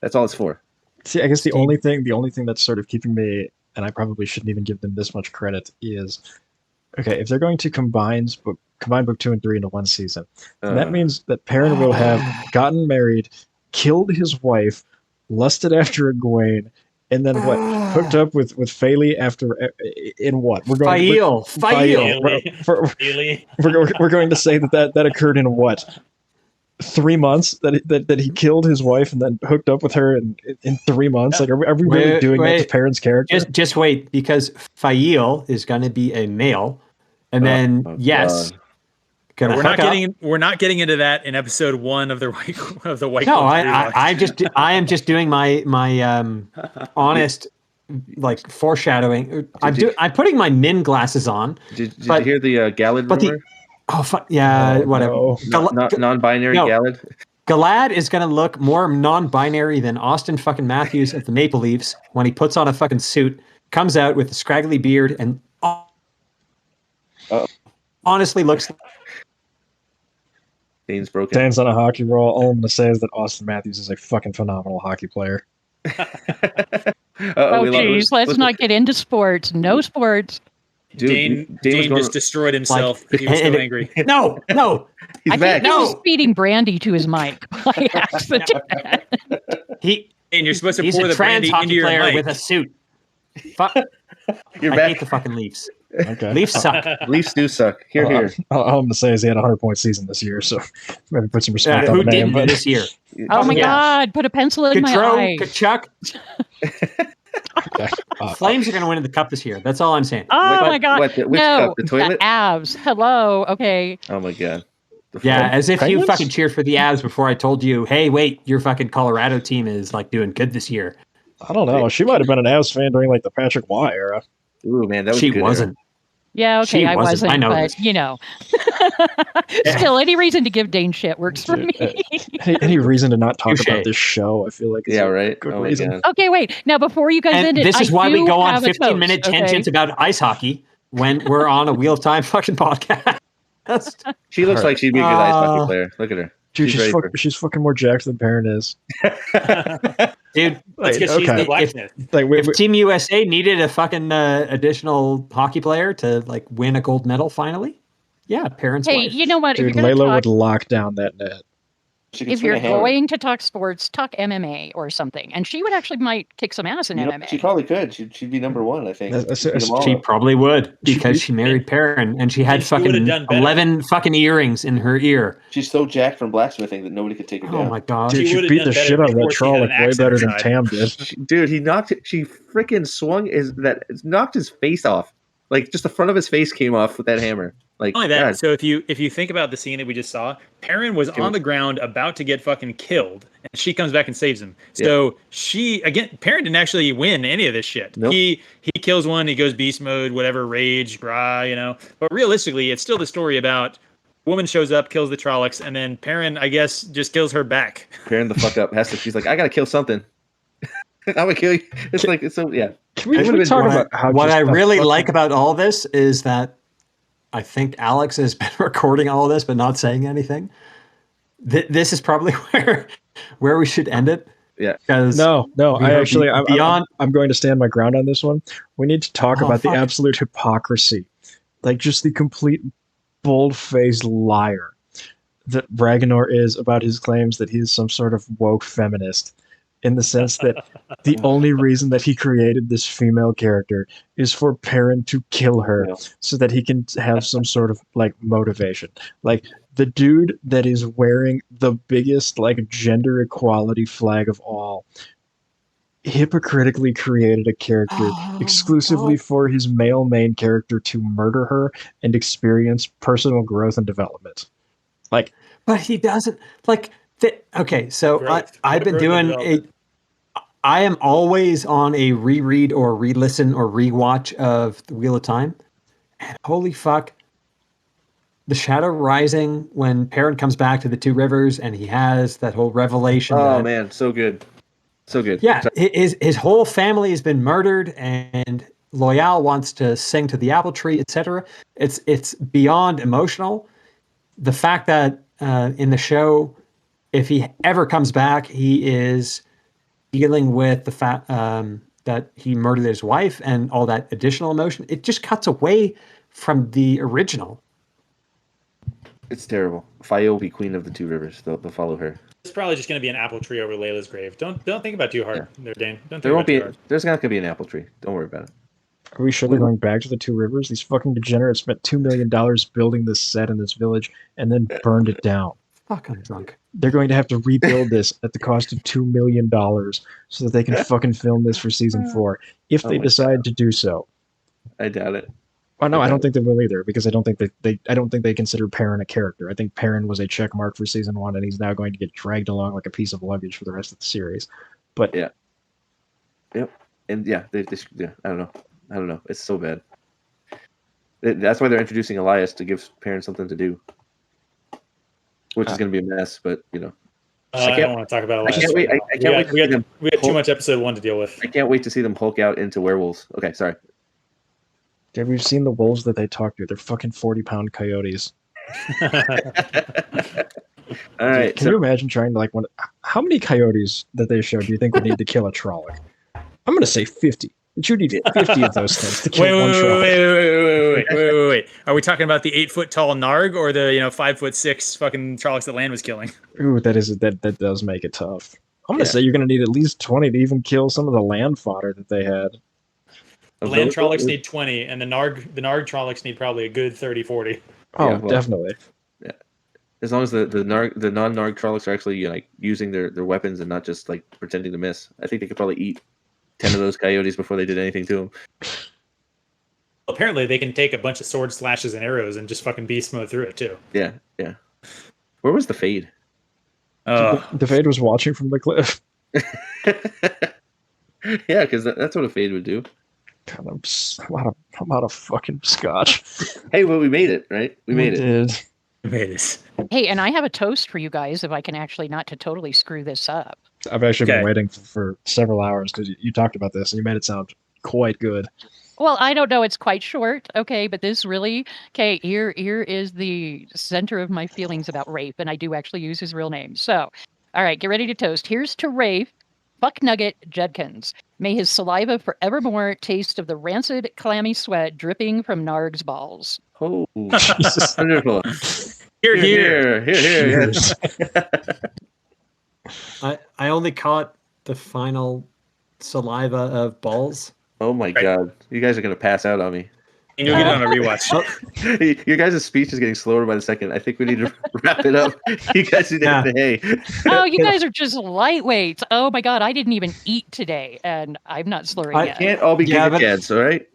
That's all it's for. See, I guess the only thing that's sort of keeping me, and I probably shouldn't even give them this much credit, is okay, if they're going to combine book 2 and 3 into one season, then that means that Perrin will have gotten married, killed his wife, lusted after Egwene, and then hooked up with Faeli after in what? We're going We're going to say that occurred in what? 3 months that he killed his wife and then hooked up with her in 3 months. Like, are we really doing that to Perrin's character? Just wait, because Fael is going to be a male, and then we're not getting into that in episode 1 of the White. No, I am just doing my honest like foreshadowing. I'm putting my Min glasses on. Did you hear the Galad rumor? Whatever. No. Non-binary Galad. Galad is going to look more non-binary than Austin fucking Matthews of the Maple Leafs when he puts on a fucking suit, comes out with a scraggly beard, and honestly looks. Dane's broken. Dane's on a hockey roll. All I'm going to say is that Austin Matthews is a fucking phenomenal hockey player. Jeez, let's not get into sports. No sports. Dude, Dane just destroyed himself. He was so angry. No. He's back. He was feeding brandy to his mic by accident. And you're supposed to he's pour a the trans brandy hockey into your player mic. with a suit. Fuck. You're I back. hate the fucking Leafs. Okay. Leafs suck. Leafs do suck. Here. All I'm going to say is he had a 100-point season this year, so maybe put some respect on Who the name. didn't this year? Oh my God! Put a pencil in my eye. Kachuk. Okay. Flames are going to win the cup this year. That's all I'm saying. Oh my God! Which no, cup? The toilet? the Avs. Hello. Okay. Oh my God. Yeah, as if you Penguins? fucking cheered for the Avs before I told you, hey, wait, your fucking Colorado team is like doing good this year. I don't know. She might have been an Avs fan during like the Patrick Waugh era. Ooh, man, that was She good wasn't. Yeah, okay, I wasn't, I know but still, any reason to give Dane shit works for me. Any reason to not talk Touche. about this show? I feel like it's a good reason. Okay, wait. Now, before you guys end it, this is why we do go on have a 15-minute toast, tangents about ice hockey when we're on a Wheel of Time fucking podcast. She looks like she'd be a good ice hockey player. Look at her. Dude, she's fucking more jacked than Perrin is. Dude, That's because she's the blacksmith. if Team USA needed a fucking additional hockey player to like win a gold medal finally, yeah, Perrin's wife. You know what? Dude, if you're Layla talk, would lock down that net. if you're going to talk sports, talk MMA or something, and she would actually might kick some ass in MMA. She probably could. She'd be number one, I think. She probably would because she married Perrin and she had fucking 11 fucking earrings in her ear. She's so jacked from blacksmithing that nobody could take her down. Oh my God. Dude, she beat the shit out of that Trolloc way better than Tam did. Dude, she freaking knocked his face off. Like just the front of his face came off with that hammer. Like only that. God. So if you think about the scene that we just saw, Perrin was on the ground about to get fucking killed, and she comes back and saves him. So Perrin didn't actually win any of this shit. Nope. He kills one, he goes beast mode, whatever, rage, brah, But realistically, it's still the story about woman shows up, kills the Trollocs, and then Perrin, I guess, just kills her back. Perrin the fuck up. She's like, I gotta kill something. I'm gonna kill you. It's like it's so yeah. Can we talk about how what I really like about all this is that I think Alex has been recording all of this but not saying anything. This is probably where we should end it. Yeah. No. I'm going to stand my ground on this one. We need to talk about the absolute hypocrisy, like just the complete bold-faced liar that Ragnar is about his claims that he's some sort of woke feminist. In the sense that the only reason that he created this female character is for Perrin to kill her so that he can have some sort of like motivation. Like the dude that is wearing the biggest like gender equality flag of all hypocritically created a character exclusively for his male main character to murder her and experience personal growth and development. Like, But he doesn't like. Okay, so Growth. I've been Growth and doing development. I am always on a reread or re-listen or rewatch of The Wheel of Time, and holy fuck, The Shadow Rising when Perrin comes back to the Two Rivers and he has that whole revelation. Oh that, man, so good, so good. yeah, his whole family has been murdered, and Loyal wants to sing to the apple tree, etc. It's beyond emotional. The fact that in the show, if he ever comes back, he is dealing with the fact that he murdered his wife and all that additional emotion. It just cuts away from the original. It's terrible. Fio will be queen of the Two Rivers. They'll follow her. It's probably just going to be an apple tree over Layla's grave. Don't think about it too hard there, Dane. Don't think There about won't it be. too hard. There's not gonna be an apple tree. Don't worry about it. are we sure they're going back to the Two Rivers? These fucking degenerates spent $2 million building this set in this village and then burned it down. Fuck, I'm drunk. They're going to have to rebuild this at the cost of $2 million so that they can fucking film this for season 4 if they my decide to do so. I doubt it. Oh no, Okay. I don't think they will either, because I don't think they consider Perrin a character. I think Perrin was a check mark for season 1, and he's now going to get dragged along like a piece of luggage for the rest of the series. But Yeah. Yep. And yeah, I don't know. It's so bad. That's why they're introducing Elias to give parents something to do, which is going to be a mess. But you know, I don't want to talk about it. I can't wait. I can't wait to see them. We got too much episode 1 to deal with. I can't wait to see them Hulk out into werewolves. Okay, sorry. yeah, we've seen the wolves that they talk to. They're fucking 40-pound coyotes. All right. Can you imagine trying to how many coyotes that they show do you think would need to kill a Trolloc? I'm going to say 50. But you need 50 of those things to kill one Trolloc. Wait. Are we talking about the 8-foot-tall Narg or the 5'6" fucking Trollocs that Land was killing? Ooh, that does make it tough. I'm going to say you're going to need at least 20 to even kill some of the land fodder that they had. The Land Trollocs need 20, and the Narg Trollocs need probably a good 30, 40. Oh, Yeah, well, definitely. Yeah. As long as the non-Narg Trollocs are actually using their weapons and not just pretending to miss, I think they could probably eat 10 of those coyotes before they did anything to them. Apparently, they can take a bunch of sword slashes and arrows and just fucking beast mode through it too. Yeah. Where was the Fade? The Fade was watching from the cliff. Yeah, because that's what a Fade would do. God, I'm out of fucking scotch. Hey, well, we made it, right? We made it. Did. We made it. Hey, and I have a toast for you guys if I can actually not to totally screw this up. I've actually Okay. been waiting for several hours because you talked about this and you made it sound quite good. Well, I don't know. It's quite short, okay, but this really, okay, here is the center of my feelings about Rafe, and I do actually use his real name. So, all right, get ready to toast. Here's to Rafe, Bucknugget Judkins. May his saliva forevermore taste of the rancid, clammy sweat dripping from Narg's balls. Oh, wonderful. Here. Yes. I only caught the final saliva of balls. Oh my God. You guys are going to pass out on me. And you'll get it on a rewatch. Your guys' speech is getting slower by the second. I think we need to wrap it up. You guys need to hit the hay. Oh, you guys are just lightweights. Oh my God, I didn't even eat today, and I'm not slurring I yet. Can't all be Yeah, Giga but- Chads, all right?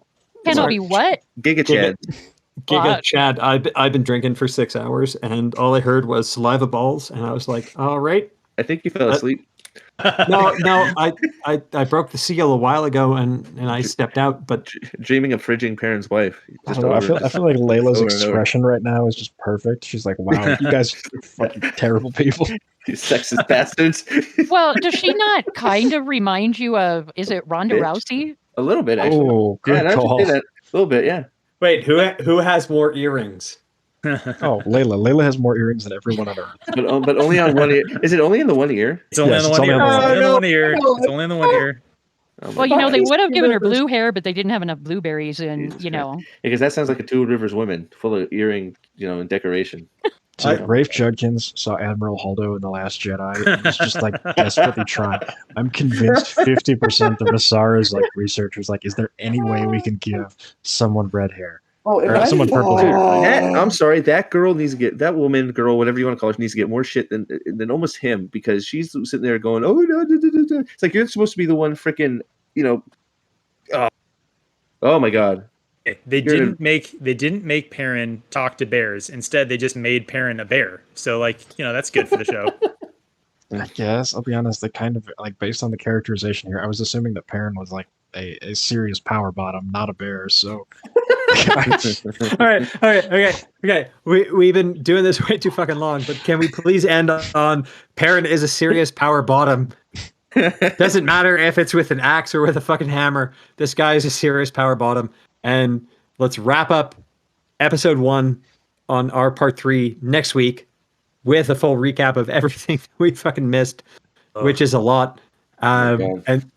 Cannot be what? Giga Giga- Chads. Giga Chad, I've been drinking for 6 hours, and all I heard was saliva balls, and I was like, all right. I think you fell asleep. No, I broke the seal a while ago, and I stepped out, but Dreaming of fridging Perrin's wife. I don't know. I feel like Layla's over and over. expression right now is just perfect. She's like, "Wow, you guys are fucking terrible people." You sexist bastards. Well, does she not kind of remind you of, is it Ronda Bitch. Rousey? A little bit, actually. Oh, Yeah, good now that you call. say that, a little bit, yeah. wait, who has more earrings? Oh, Layla. Layla has more earrings than everyone on Earth. But only on one ear. Is it only in the one ear? It's only Yes, on the it's one only ear. on the It's one only on the one ear. It's only on the one ear. Oh my Well, you know, God. they would have given her blue hair, but they didn't have enough blueberries, and Jesus you know. Because that sounds like a Two Rivers woman, full of earring, and decoration. So Rafe Judkins saw Admiral Holdo in The Last Jedi and was just desperately trying. I'm convinced 50% of Masara's researchers is there any way we can give someone red hair? Oh, Or someone purple hair. I'm sorry. That girl needs to get, that woman, girl, whatever you want to call her, needs to get more shit than almost him, because she's sitting there going, "Oh no!" It's like you're supposed to be the one freaking, oh my god. They didn't make Perrin talk to bears. Instead, they just made Perrin a bear. So that's good for the show. I guess I'll be honest. They kind of like based on the characterization here. I was assuming that Perrin was like a serious power bottom, not a bear. So. All right. Okay. We've been doing this way too fucking long, but can we please end on Perrin is a serious power bottom? Doesn't matter if it's with an axe or with a fucking hammer. This guy is a serious power bottom. And let's wrap up episode 1 on our part 3 next week with a full recap of everything we fucking missed, which is a lot. And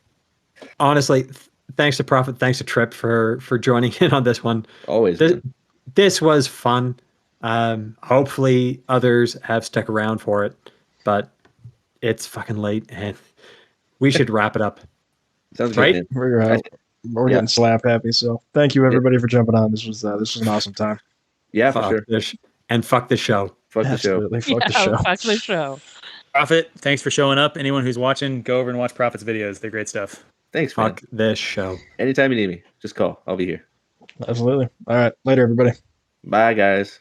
honestly, thanks to Prophet, thanks to Trip for joining in on this one. Always. This was fun. Hopefully others have stuck around for it, but it's fucking late and we should wrap it up. Sounds right? Good, We're getting slap happy. So thank you everybody for jumping on. This was an awesome time. Yeah, fuck for sure. And fuck the show. Fuck Absolutely. the show. Fuck the show. Fuck the show. Prophet, thanks for showing up. Anyone who's watching, go over and watch Prophet's videos. They're great stuff. Thanks, man. Fuck this show. Anytime you need me, just call. I'll be here. Absolutely. All right. Later, everybody. Bye, guys.